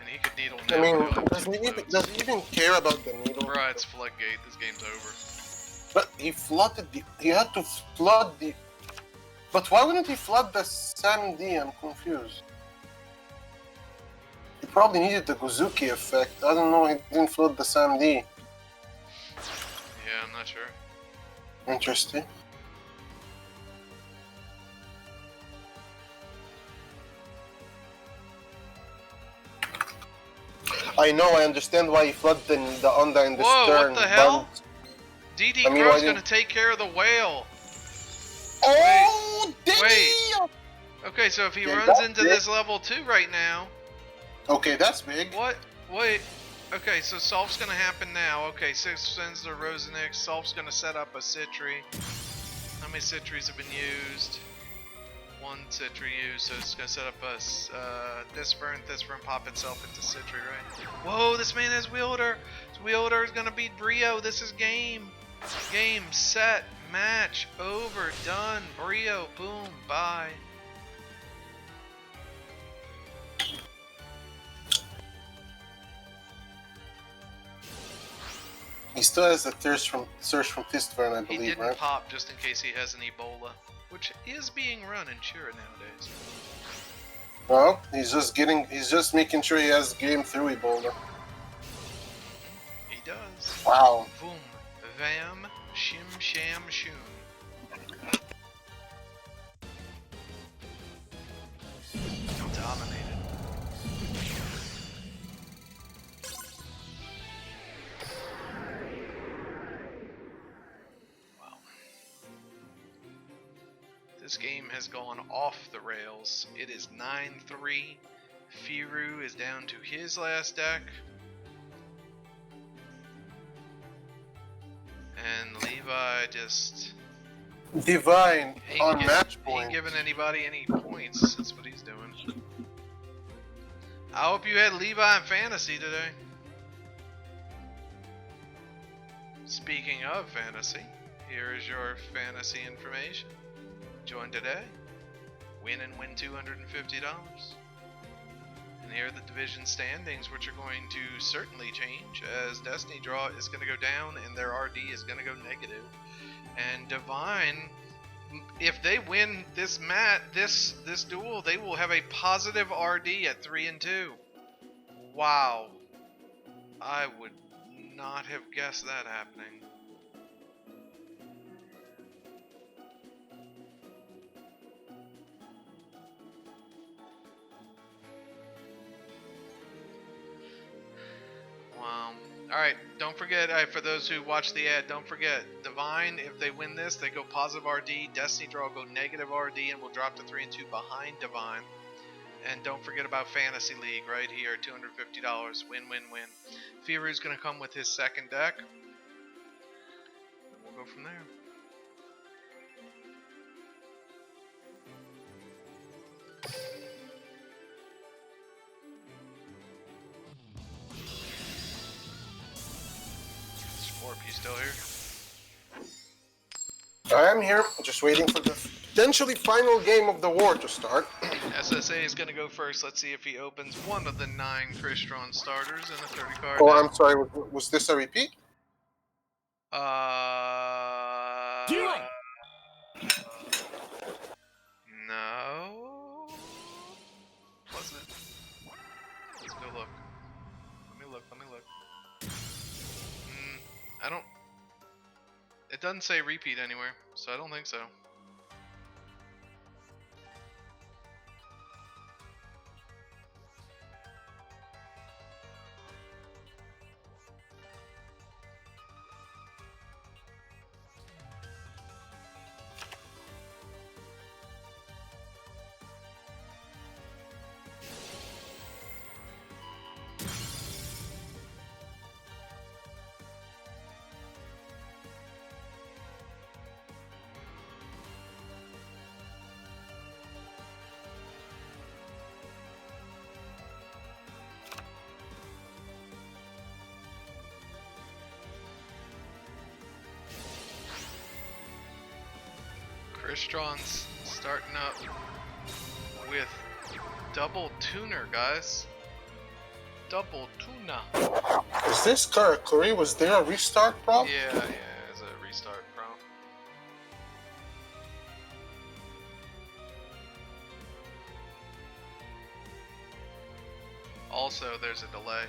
And he could needle now. I mean, he'll have does he even care about the needle? Bruh, it's floodgate. This game's over. But he flooded the. He had to flood the. But why wouldn't he flood the Sam D? I'm confused. He probably needed the Gozuki effect. I don't know. He didn't flood the Sam D. Yeah, I'm not sure. Interesting. I know, I understand why he flooded the under and the Whoa, stern. what the hell? But... DD I mean, Crow's why gonna didn't- take care of the whale. Oh, did wait. he? Okay, so if he Yeah, runs that's into it. this level 2 right now, Okay, that's big. what? Wait. Okay, so Sulf's gonna happen now. Okay, 6 sends the Rosenix. Sulf's gonna set up a Citry. How many Citries have been used? 1 Citry used, so it's gonna set up a this burn pop itself into Citry, right? Whoa, this man has Wielder. This Wielder is gonna beat Brio. This is game. Game, set, match, over, done. Brio, boom, bye. He still has the Search from Fistburn, I He believe, didn't right? pop just in case he has an Ebola, which is being run in Shura nowadays. Well, he's just making sure he has game through Ebola. He does. Wow. Boom, vam, shim, sham, shoom. Dominated. This This game has gone off the rails. It is 9-3. Firu is down to his last deck. And Levi just Divine on ain't match point. giving anybody any points. That's what he's doing. I hope you had Levi in fantasy today. Speaking of fantasy, here is your fantasy information. Join today. Win and win $250. And here are the division standings, which are going to certainly change as Destiny Draw is going to go down and their RD is going to go negative. And Divine, if they win this this duel, they will have a positive RD at 3-2. Wow. I would not have guessed that happening. Wow. Alright, don't forget, for those who watch the ad, don't forget, Divine, if they win this, they go positive RD, Destiny Draw will go negative RD and will drop to 3-2 behind Divine. And don't forget about Fantasy League right here, $250, win, win, win. Firu's going to come with his second deck. We'll go from there. Scorp, you still here? I am here, just waiting for the potentially final game of the war to start. SSA is going to go first. Let's see if he opens one of the 9 Crystron starters in a 30 card Oh, deck. I'm sorry, was this a repeat? No. Was it? Let's go look. Let me look. I don't... It doesn't say repeat anywhere, so I don't think so. Crystron's starting up with double tuner, guys. Double tuna. Is this Karakuri? Was there a restart prompt? Yeah, it's a restart prompt. Also, there's a delay.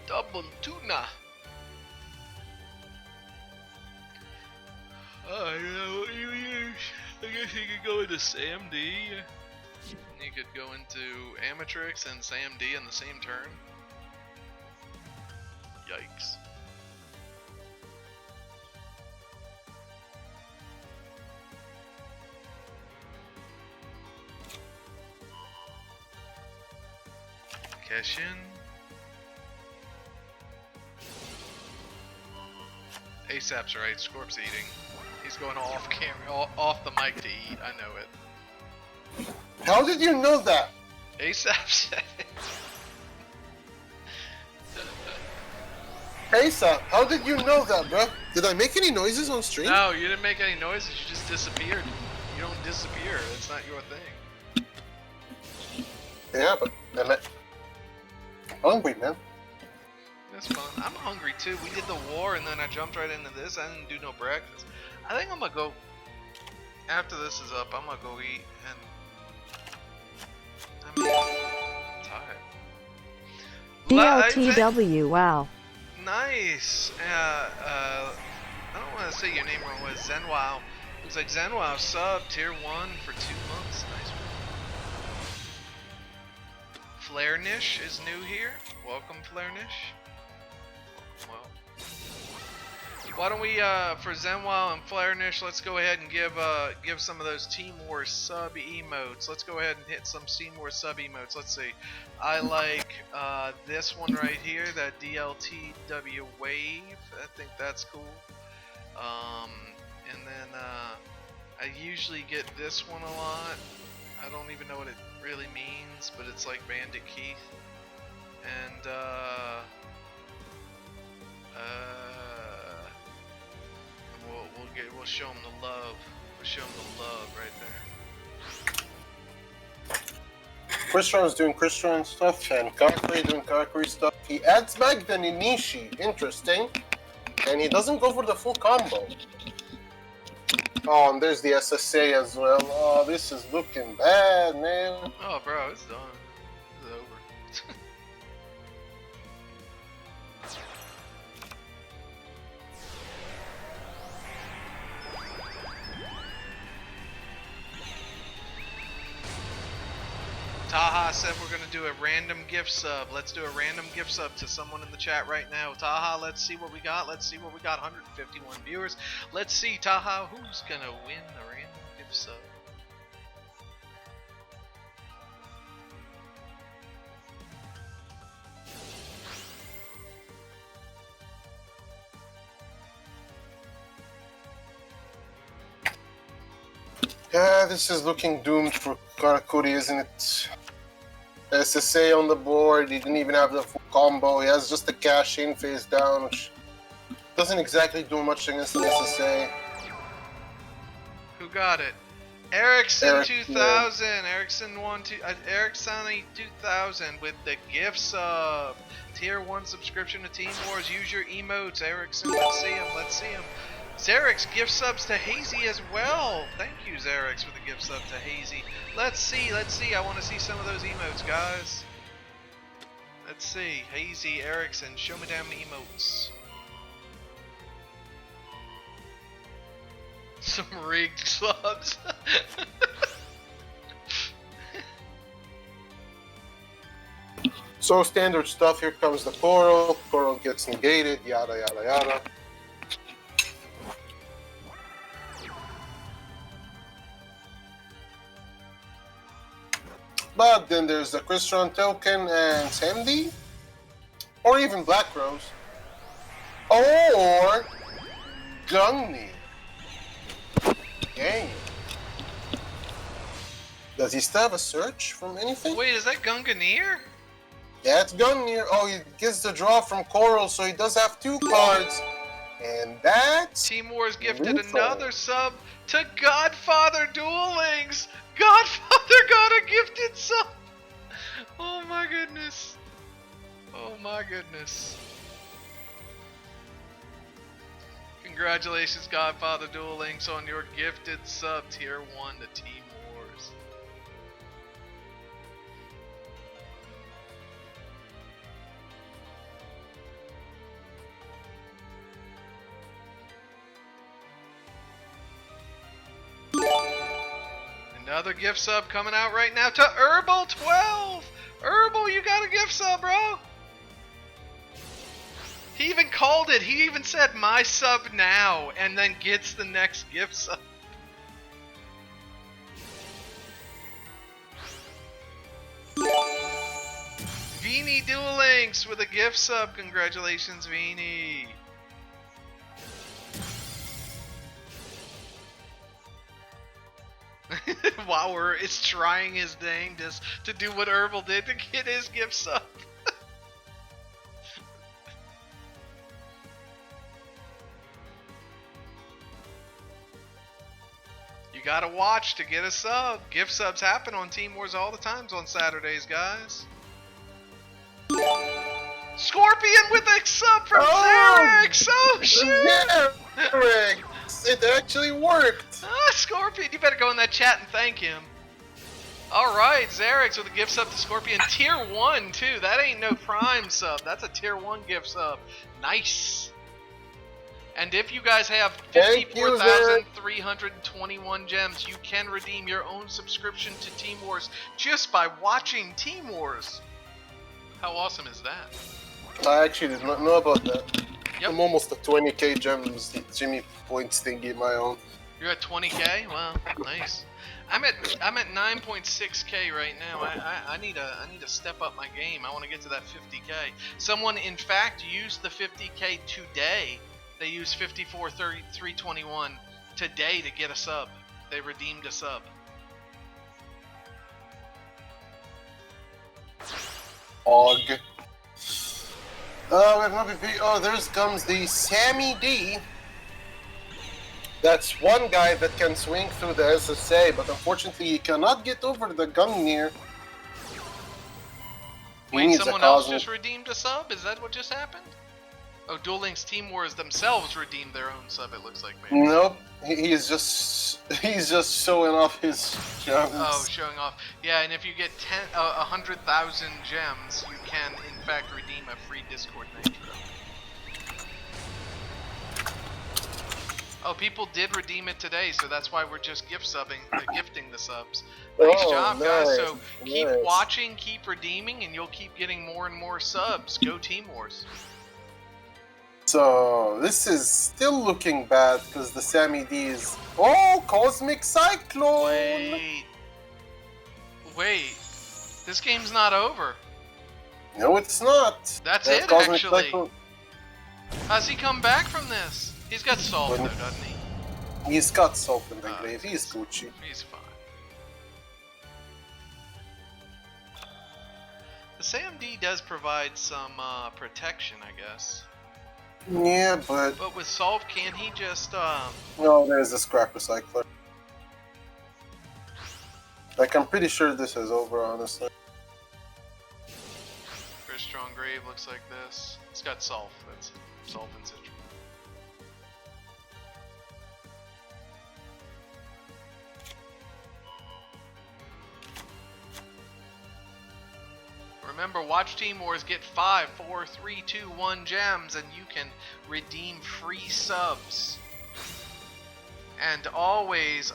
Double tuna. I guess you could go into Sam D. You could go into Amatrix and Sam D in the same turn. Yikes. Keshin. ASAP's right, Scorp's eating. He's going off camera, off the mic to eat, I know it. How did you know that? ASAP said it. ASAP, how did you know that, bro? Did I make any noises on stream? No, you didn't make any noises, you just disappeared. You don't disappear, that's not your thing. Yeah, but I'm hungry, man. That's fun. I'm hungry too. We did the war and then I jumped right into this. I didn't do no breakfast. I think I'm gonna go, after this is up, I'm gonna go eat and I'm tired. DLTW, wow. Nice. I don't want to say your name wrong. Was Zenwow? Looks like Zenwow sub tier 1 for 2 months. Nice one. Flairnish is new here. Welcome, Flairnish. Well, why don't we, for Zenwal and Flairnish, let's go ahead and give some of those Team Wars sub emotes. Let's go ahead and hit some Team Wars sub emotes. Let's see. I like this one right here, that DLTW Wave. I think that's cool. And then I usually get this one a lot. I don't even know what it really means, but it's like Bandit Keith. And we'll show him the love. We'll show him the love right there. Christian's doing Christian stuff, and Kakuri doing Kakuri stuff. He adds back the Ninishi, interesting. And he doesn't go for the full combo. Oh, and there's the SSA as well. Oh, this is looking bad, man. Oh, bro, it's done. It's over. Taha said we're going to do a random gift sub. Let's do a random gift sub to someone in the chat right now. Taha, let's see what we got. Let's see what we got. 151 viewers. Let's see, Taha, who's going to win the random gift sub? Yeah, this is looking doomed for Karakuri, isn't it? SSA on the board, he didn't even have the full combo, he has just the cash-in face down, which doesn't exactly do much against the SSA. Who got it? Ericsson Eric, 2000, Ericsson 2000 with the gift sub. Tier 1 subscription to Team Wars, use your emotes, Ericsson, let's see him, let's see him. Xerix gift subs to Hazy as well. Thank you, Xerix, for the gift sub to Hazy. Let's see. I want to see some of those emotes, guys. Let's see. Hazy, Erickson, show me damn emotes. Some rigged subs. So standard stuff, here comes the Coral. Coral gets negated, yada yada yada. But then there's the Christian token and Sandy, or even Black Rose, or Gungni. Dang. Does he still have a search from anything? Wait, is that Gunganir? Yeah, it's Gungnir. Oh, he gets the draw from Coral, so he does have 2 cards. And that's... Team Wars gifted lethal. another sub to Godfather Duel Links. Godfather got a gifted sub. Oh my goodness. Oh my goodness. Congratulations, Godfather Duel Links, on your gifted sub tier 1 to Team Wars. Another gift sub coming out right now to Herbal12. Herbal, you got a gift sub, bro. He even called it. He even said my sub now and then gets the next gift sub. Vini Duel Links with a gift sub. Congratulations, Vini. Wower is trying his dangest to do what Herbal did to get his gift sub. You gotta watch to get a sub. Gift subs happen on Team Wars all the times on Saturdays, guys. Skorpian with a sub from Xerix! Oh shit! Xerix! It actually worked! Ah, Skorpion, you better go in that chat and thank him. Alright, Xerix with a gift sub to Skorpion. Tier 1 too. That ain't no prime sub. That's a tier 1 gift sub. Nice. And if you guys have 54,321 gems, you can redeem your own subscription to Team Wars just by watching Team Wars. How awesome is that? I actually did not know about that. Yep. I'm almost at 20k gems, Jimmy points thingy my own. You're at 20k? Wow, nice. I'm at 9.6k right now. I need to step up my game. I want to get to that 50k. Someone in fact used the 50k today. They used 54.321 today to get a sub. They redeemed a sub. Og. Oh, there's comes the Sammy D. That's one guy that can swing through the SSA, but unfortunately he cannot get over the Gungnir. Wait, someone else just redeemed a sub? Is that what just happened? Oh, Duel Links Team Wars themselves redeemed their own sub, it looks like, maybe. Nope, he's just showing off his gems. Oh, showing off. Yeah, and if you get 100,000 gems, you can, in fact, redeem a free Discord Nitro. Oh, people did redeem it today, so that's why we're just gifting the subs. Nice job, guys. Nice, So keep nice. watching, keep redeeming, and you'll keep getting more and more subs. Go Team Wars. So this is still looking bad because the Sammy D is Cosmic Cyclone. Wait. This game's not over. No, it's not. That's That it, Cosmic actually. Cyclone- How's he come back from this? He's got salt, though, doesn't he? He's got salt in the Oh, grave. He's Gucci. He's fine. The SAMD does provide some protection, I guess. Yeah, but But with Solve, can't he just no, there's a scrap recycler. Like, I'm pretty sure this is over, honestly. Very strong grave looks like this. It's got Solve. That's Solve and Citron. Remember, watch Team Wars, get 5, 4, 3, 2, 1 gems, and you can redeem free subs. And always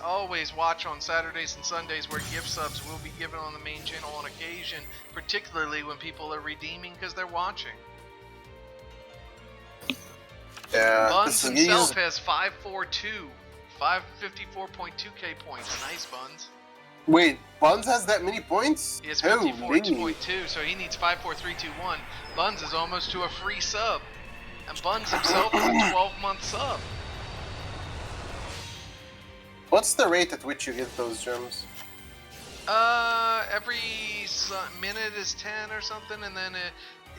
watch on Saturdays and Sundays where gift subs will be given on the main channel on occasion, particularly when people are redeeming because they're watching. Yeah, Buns himself has 542, 554.2k points. Nice, Buns. Wait, Buns has that many points? He has Holy. 54.2, so he needs 54321. Buns is almost to a free sub. And Buns himself is a 12-month sub. What's the rate at which you get those gems? Every minute is 10 or something, and then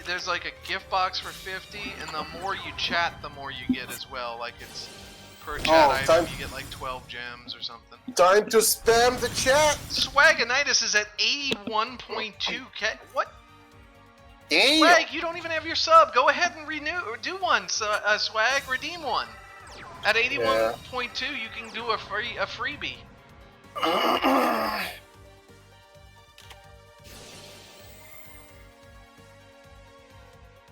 there's like a gift box for 50, and the more you chat, the more you get as well. Like it's per chat item, you get like 12 gems or something. Time to spam the chat! Swagonitis is at 81.2k. What? Damn! Swag, you don't even have your sub. Go ahead and do one. Swag, redeem one. At 81.2, you can do a freebie.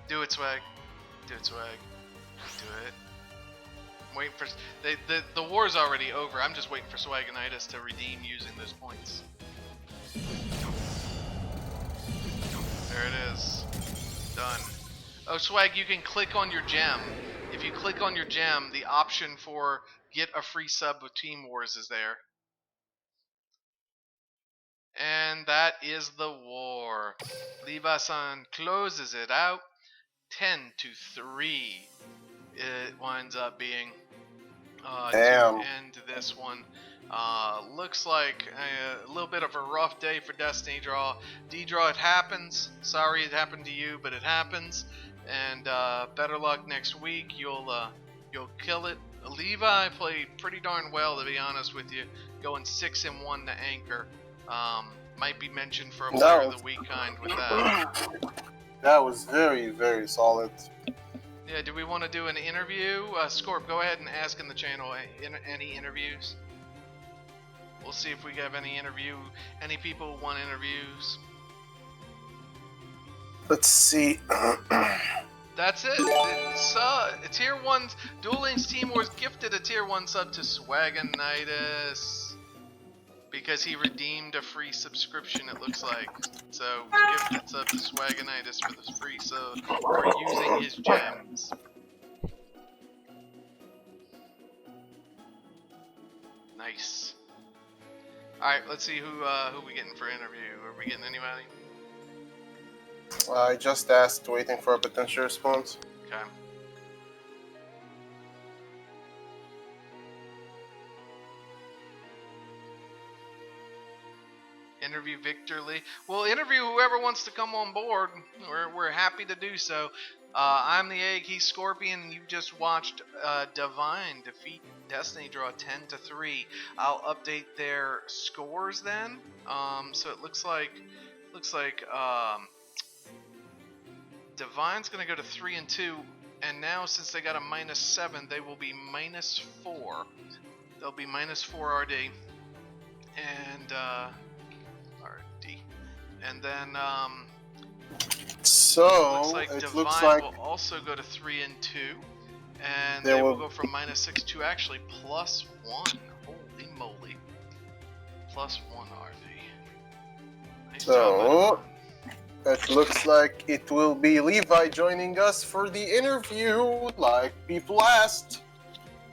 Do it, Swag. Do it, Swag. Do it. I'm waiting for the war's already over. I'm just waiting for Swagonitis to redeem using those points. There it is. Done. Oh, Swag, you can click on your gem. If you click on your gem, the option for get a free sub with Team Wars is there. And that is the war. Levi-san closes it out. 10-3. It winds up being to end this one. Looks like a little bit of a rough day for Destiny Draw. D-Draw, it happens. Sorry it happened to you, but it happens. And better luck next week. You'll kill it. Levi played pretty darn well, to be honest with you, going 6-1 to Anchor. Might be mentioned for a player of the week kind with that. That was very, very solid. Yeah, do we want to do an interview? Scorp, go ahead and ask in the channel any interviews. We'll see if we have any people who want interviews. Let's see. That's it. It's Tier 1. Duel Links Team Wars gifted a Tier 1 sub to Swagonitis. Because he redeemed a free subscription, it looks like. So, gifted sub to Swagonitis for the free sub for using his gems. Nice. Alright, let's see who we getting for interview. Are we getting anybody? I just asked, waiting for a potential response. Okay. Interview Victor Lee. Well, interview whoever wants to come on board. We're happy to do so. I'm the Egg, he's Skorpian, and you just watched Divine defeat Destiny Draw 10-3. I'll update their scores then. So it looks like Divine's gonna go to 3-2, and now since they got a -7, they will be -4. They'll be -4 RD, and RD, and then So it looks like will also go to 3-2, and They they will will- go from -6 to actually +1. Holy moly! +1 RD. Nice job, So- Divine. it looks like it will be Levi joining us for the interview, like people asked.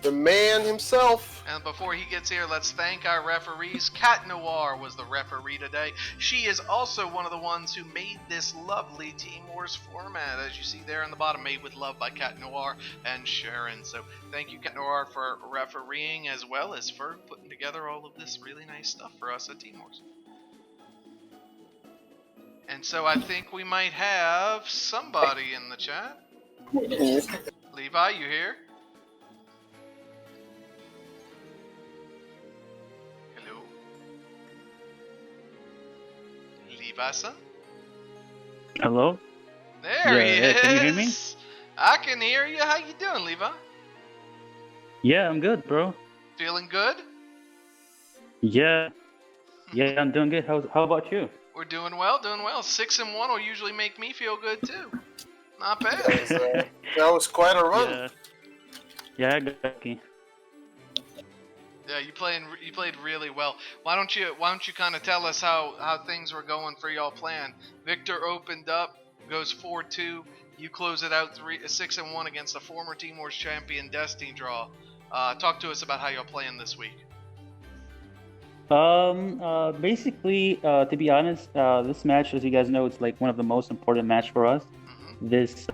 The man himself. And before he gets here, let's thank our referees. Cat Noir was the referee today. She is also one of the ones who made this lovely Team Wars format, as you see there on the bottom, made with love by Cat Noir and Sharon. So thank you, Cat Noir, for refereeing as well as for putting together all of this really nice stuff for us at Team Wars. And so I think we might have somebody in the chat. Levi, you here? Hello? Levi-san? Hello? There he is! Can you hear me? I can hear you. How you doing, Levi? Yeah, I'm good, bro. Feeling good? Yeah. Yeah, I'm doing good. How about you? We're doing well, doing well. 6-1 will usually make me feel good too. Not bad. That was quite a run. Yeah. Yeah, I got lucky. Yeah, you played really well. Why don't you kind of tell us how things were going for y'all playing? Victor opened up, goes 4-2. You close it out 6-1 against the former Team Wars champion Destiny Draw. Talk to us about how y'all playing this week. Basically, to be honest, this match, as you guys know, it's like one of the most important match for us this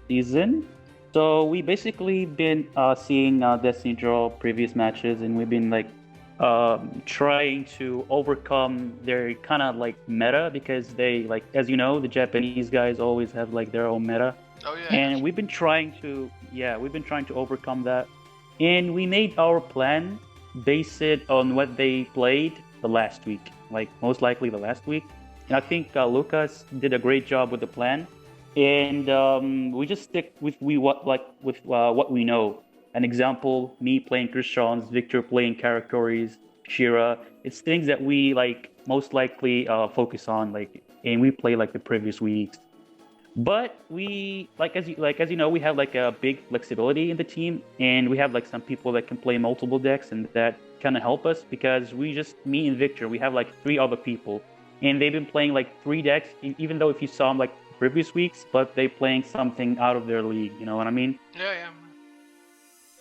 season. So we basically been seeing Destiny Draw previous matches, and we've been like trying to overcome their kind of like meta, because they, like, as you know, the Japanese guys always have like their own meta. Oh yeah. And we've been trying to overcome that, and we made our plan base it on what they played the last week, like most likely the last week. And I think Lucas did a great job with the plan, and we just stick with what we know. An example: me playing Christians, Victor playing Karakoris, Shira. It's things that we like most likely focus on, like, and we play like the previous weeks. But we, as you know, we have like a big flexibility in the team, and we have like some people that can play multiple decks, and that kind of help us, because me and Victor, we have like 3 other people, and they've been playing like 3 decks, even though if you saw them like previous weeks, but they playing something out of their league, you know what I mean? Yeah.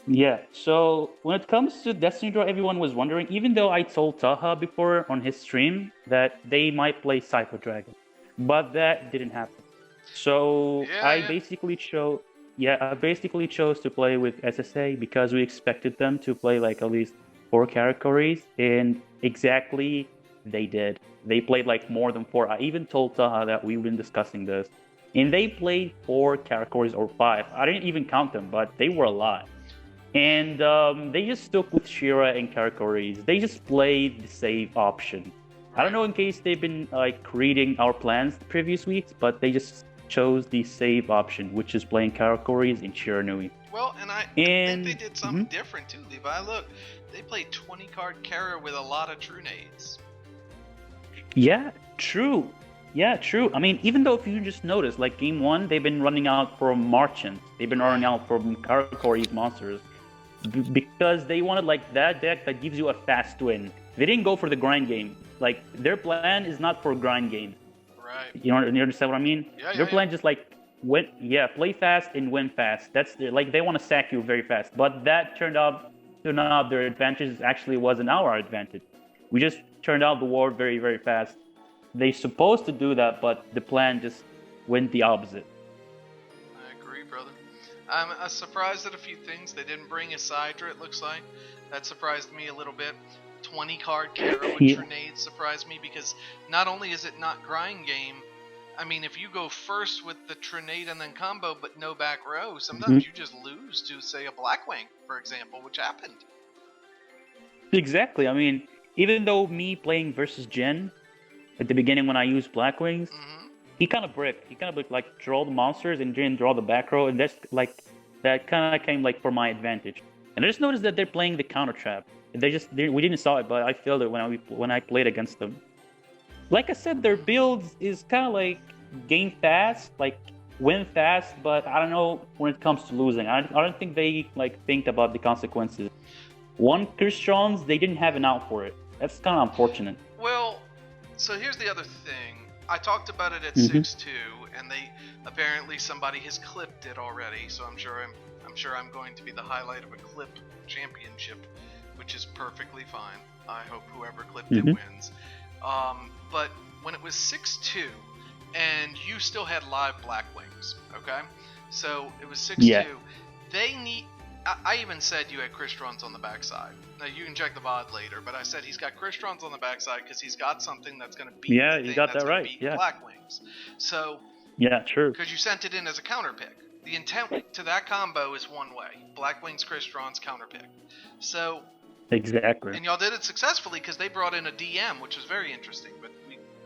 Yeah, so when it comes to Destiny Draw, everyone was wondering, even though I told Taha before on his stream that they might play Cypher Dragon, but that didn't happen. So I basically chose to play with SSA, because we expected them to play like at least 4 categories, and exactly they did. They played like more than 4. I even told Taha that we've been discussing this, and they played 4 categories or 5. I didn't even count them, but they were a lot. And they just stuck with Shira and categories. They just played the save option. I don't know in case they've been like reading our plans the previous weeks, but they just chose the save option, which is playing Karakoris and Shiranui. Well, and I think they did something different too, Levi. Look, they played 20 card Kara with a lot of true nades. Yeah, true. I mean, even though if you just notice, like game 1, they've been running out for Marchants. They've been running out for Karakoris monsters, because they wanted like that deck that gives you a fast win. They didn't go for the grind game. Like, their plan is not for grind game. Right. You understand what I mean? Yeah, Their plan just like play fast and win fast. That's like they want to sack you very fast. But that turned out their advantage actually wasn't our advantage. We just turned out the war very, very fast. They supposed to do that, but the plan just went the opposite. I agree, brother. I'm surprised at a few things. They didn't bring a Sidra, it looks like. That surprised me a little bit. 20 card Kara with Trinade surprised me because not only is it not grind game, I mean, if you go first with the Trinade and then combo but no back row, sometimes you just lose to, say, a Blackwing, for example, which happened. Exactly. I mean, even though me playing versus Jen at the beginning when I used Blackwings, he kind of bricked. He kind of like draw the monsters and Jen draw the back row, and that's like that kind of came like for my advantage. And I just noticed that they're playing the counter trap. We didn't saw it, but I felt it when I played against them. Like I said, their builds is kind of like game fast, like win fast, but I don't know when it comes to losing. I don't think they like think about the consequences. One Christians, they didn't have an out for it. That's kind of unfortunate. Well, so here's the other thing. I talked about it at 6-2, and apparently somebody has clipped it already. So I'm sure I'm going to be the highlight of a clip championship, which is perfectly fine. I hope whoever clipped it wins. But when it was 6-2, and you still had live Blackwings, okay? So it was 6-2. Yeah. They need. I even said you had Christrons on the backside. Now you can check the VOD later, but I said he's got Christrons on the backside because he's got something that's going to beat. Yeah, you got that right. Yeah. Blackwings. So. Yeah, true. Because you sent it in as a counter pick. The intent to that combo is one way: Blackwings, Christrons, counter pick. So. Exactly. And y'all did it successfully because they brought in a DM, which was very interesting. But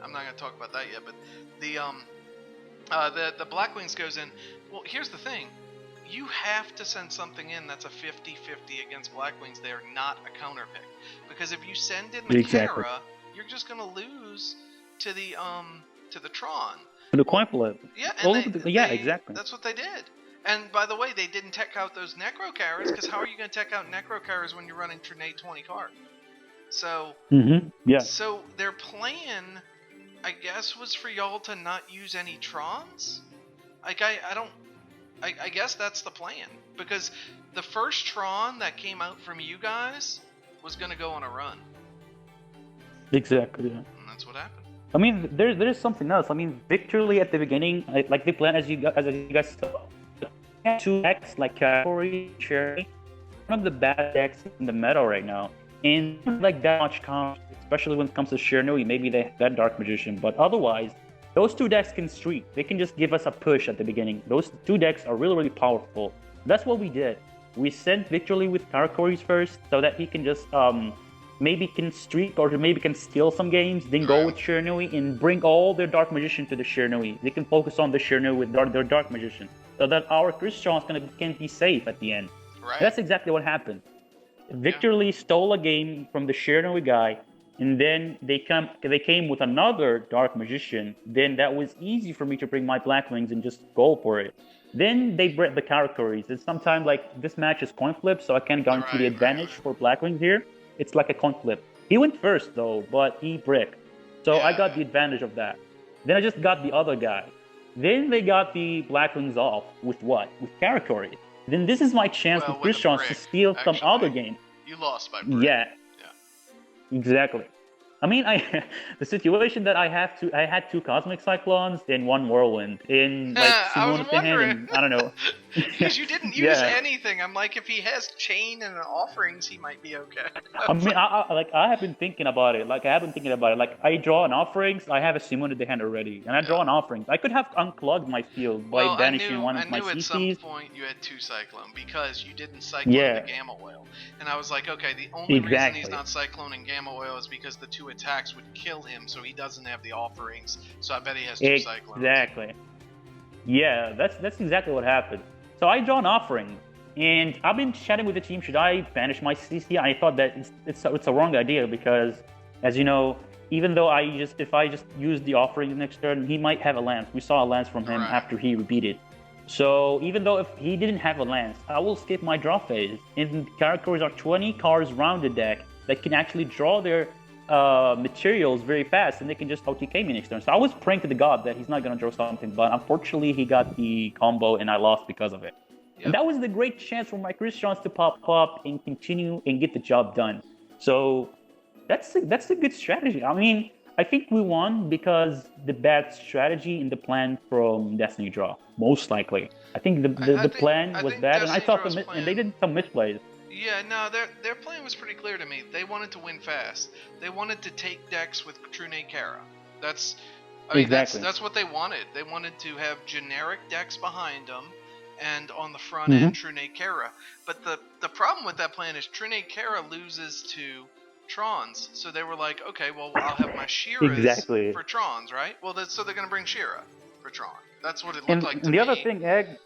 I'm not going to talk about that yet. But the Blackwings goes in. Well, here's the thing. You have to send something in that's a 50-50 against Blackwings. They're not a counter pick. Because if you send in the Kara, you're just going to lose to the Tron. The coin flip. Yeah, and exactly. That's what they did. And by the way, they didn't tech out those Necro Caras, because how are you going to tech out Necro Caras when you're running Trinade 20 card? So, So their plan, I guess, was for y'all to not use any Trons? Like, I guess that's the plan. Because the first Tron that came out from you guys was going to go on a run. Exactly. And that's what happened. I mean, there is something else. I mean, Victorly at the beginning, like the plan, as you guys saw, two decks like Cavalry, Cherry, one of the bad decks in the meta right now. And like that much comp, especially when it comes to Shernui, maybe that Dark Magician, but otherwise, those two decks can streak. They can just give us a push at the beginning. Those two decks are really, really powerful. That's what we did. We sent Victorly with Karakoris first so that he can just maybe can streak or maybe can steal some games, then go with Shernui and bring all their Dark Magician to the Shernui. They can focus on the Shernui with their Dark Magician so that our Christians can be safe at the end. Right. That's exactly what happened. Victorly stole a game from the Shernui guy, and then they came with another Dark Magician. Then that was easy for me to bring my Blackwings and just go for it. Then they bred the Karakoris. And sometimes like this match is coin flip, so I can't guarantee the advantage for Blackwings here. It's like a coin flip. He went first though, but he bricked. So I got the advantage of that. Then I just got the other guy. Then they got the Blackwings off with what? With Karakori. Then this is my chance with Christians to steal some other game. You lost by brick. Yeah. Exactly. I mean, the situation that I had two Cosmic Cyclones and one Whirlwind in like I was wondering. I don't know. Because you didn't use anything. I'm like, if he has chain and offerings, he might be okay. I mean, I have been thinking about it. Like I draw an offerings. I have a Simon in the hand already, and I draw an offerings. I could have unclogged my field by banishing one of my CCs. I knew at some point you had two Cyclone because you didn't Cyclone the Gamma Oil, and I was like, okay, the only reason he's not Cycloning Gamma Oil is because the two attacks would kill him, so he doesn't have the offerings. So I bet he has two Cyclones. Exactly. Yeah, that's exactly what happened. So I draw an offering, and I've been chatting with the team. Should I banish my CC? I thought that it's a wrong idea because, as you know, even though if I just use the offering next turn, he might have a lance. We saw a lance from him after he repeated. So even though if he didn't have a lance, I will skip my draw phase. And Karakoris are 20 cards rounded deck. that can actually draw their materials very fast, and they can just OTK me next turn. So I was praying to the god that he's not going to draw something, but unfortunately he got the combo and I lost because of it. Yep. And that was the great chance for my Christians to pop up and continue and get the job done. So that's a good strategy. I mean, I think we won because the bad strategy in the plan from Destiny Draw, most likely. I think the plan was bad, and I thought and they did some misplays. Yeah, no, their plan was pretty clear to me. They wanted to win fast. They wanted to take decks with True Nate Kara. Exactly. That's what they wanted. They wanted to have generic decks behind them, and on the front end, True Nate Kara. But the problem with that plan is True Nate Kara loses to Trons, so they were like, okay, well, I'll have my Shiras for Trons, right? Well, so they're gonna bring Shira for Tron. That's what it looked like to me. Other thing, Egg,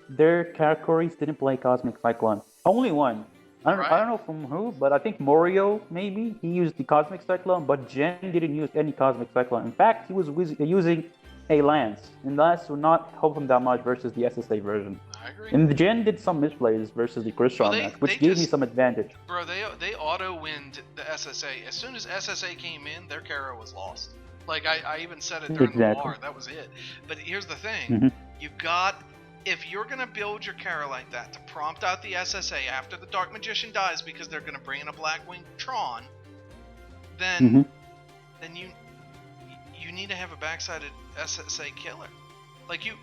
their categories didn't play Cosmic Cyclone. Only one. I don't know from who, but I think Morio, maybe, he used the Cosmic Cyclone, but Jen didn't use any Cosmic Cyclone. In fact, he was using a Lance, and Lance would not help him that much versus the SSA version. I agree. And the Jen did some misplays versus the Chris match, which gave me some advantage. Bro, they auto-winned the SSA. As soon as SSA came in, their Kara was lost. Like, I even said it during the war, that was it. But here's the thing, if you're going to build your Kara like that to prompt out the SSA after the Dark Magician dies because they're going to bring in a Blackwing Tron, then you need to have a backsided SSA killer. Like, you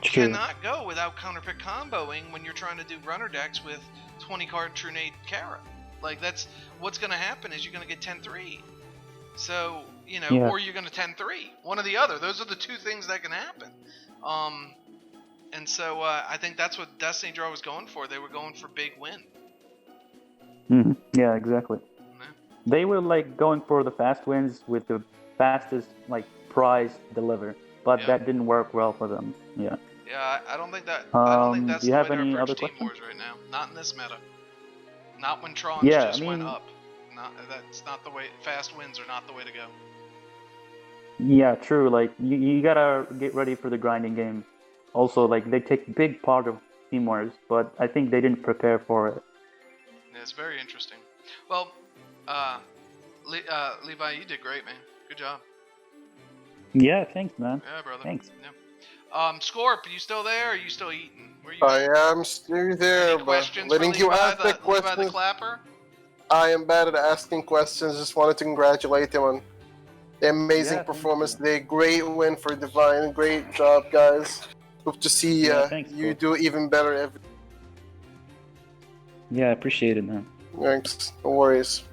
cannot go without counterpick comboing when you're trying to do runner decks with 20-card True Nate Kara. Like, that's what's going to happen is you're going to get 10-3. So, or you're going to 10-3. One or the other. Those are the two things that can happen. And so I think that's what Destiny Draw was going for. They were going for big win. Yeah, exactly. They were like going for the fast wins with the fastest prize deliver, but that didn't work well for them. Yeah. Yeah, I don't think that. I don't think that's do you the have way any to other approach Team questions? Wars right now. Not in this meta. Not when Tron went up. That's not the way. Fast wins are not the way to go. Yeah, true. Like you gotta get ready for the grinding game. Also, they take big part of Team Wars, but I think they didn't prepare for it. Yeah, it's very interesting. Well, Levi, you did great, man. Good job. Yeah, thanks, man. Yeah, brother. Thanks. Yeah. Scorp, are you still there? Or are you still eating? Where you I am still there, but letting you ask the questions. Levi the Clapper? I am bad at asking questions. Just wanted to congratulate him on the amazing performance today. Great win for Divine. Great job, guys. Hope to see you do even better. Yeah, I appreciate it, man. Thanks. No worries.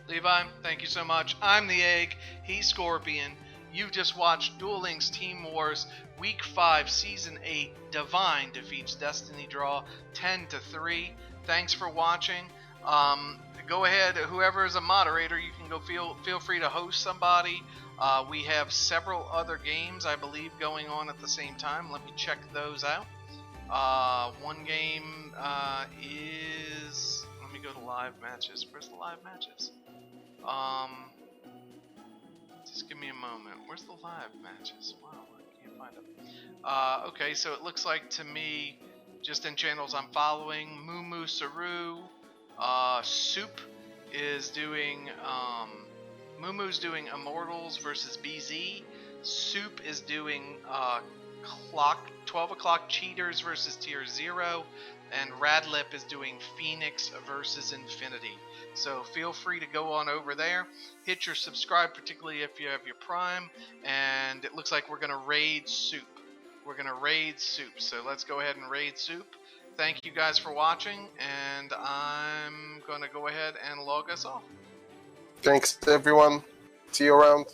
Levi, thank you so much. I'm the Egg. He's Skorpian. You've just watched Duel Links Team Wars Week 5, Season 8. Divine defeats Destiny Draw 10-3. Thanks for watching. Go ahead, whoever is a moderator, you can go feel free to host somebody. We have several other games, I believe, going on at the same time. Let me check those out. One game is... Let me go to live matches. Where's the live matches? Just give me a moment. Where's the live matches? Wow, I can't find them. Okay, so it looks like to me, just in channels I'm following, Mumu Saru, Soup is doing, Mumu's doing Immortals versus BZ. Soup is doing 12 o'clock Cheaters versus Tier 0. And Radlip is doing Phoenix versus Infinity. So feel free to go on over there. Hit your subscribe, particularly if you have your Prime. And it looks like we're going to raid Soup. We're going to raid Soup. So let's go ahead and raid Soup. Thank you guys for watching. And I'm going to go ahead and log us off. Thanks, everyone. See you around.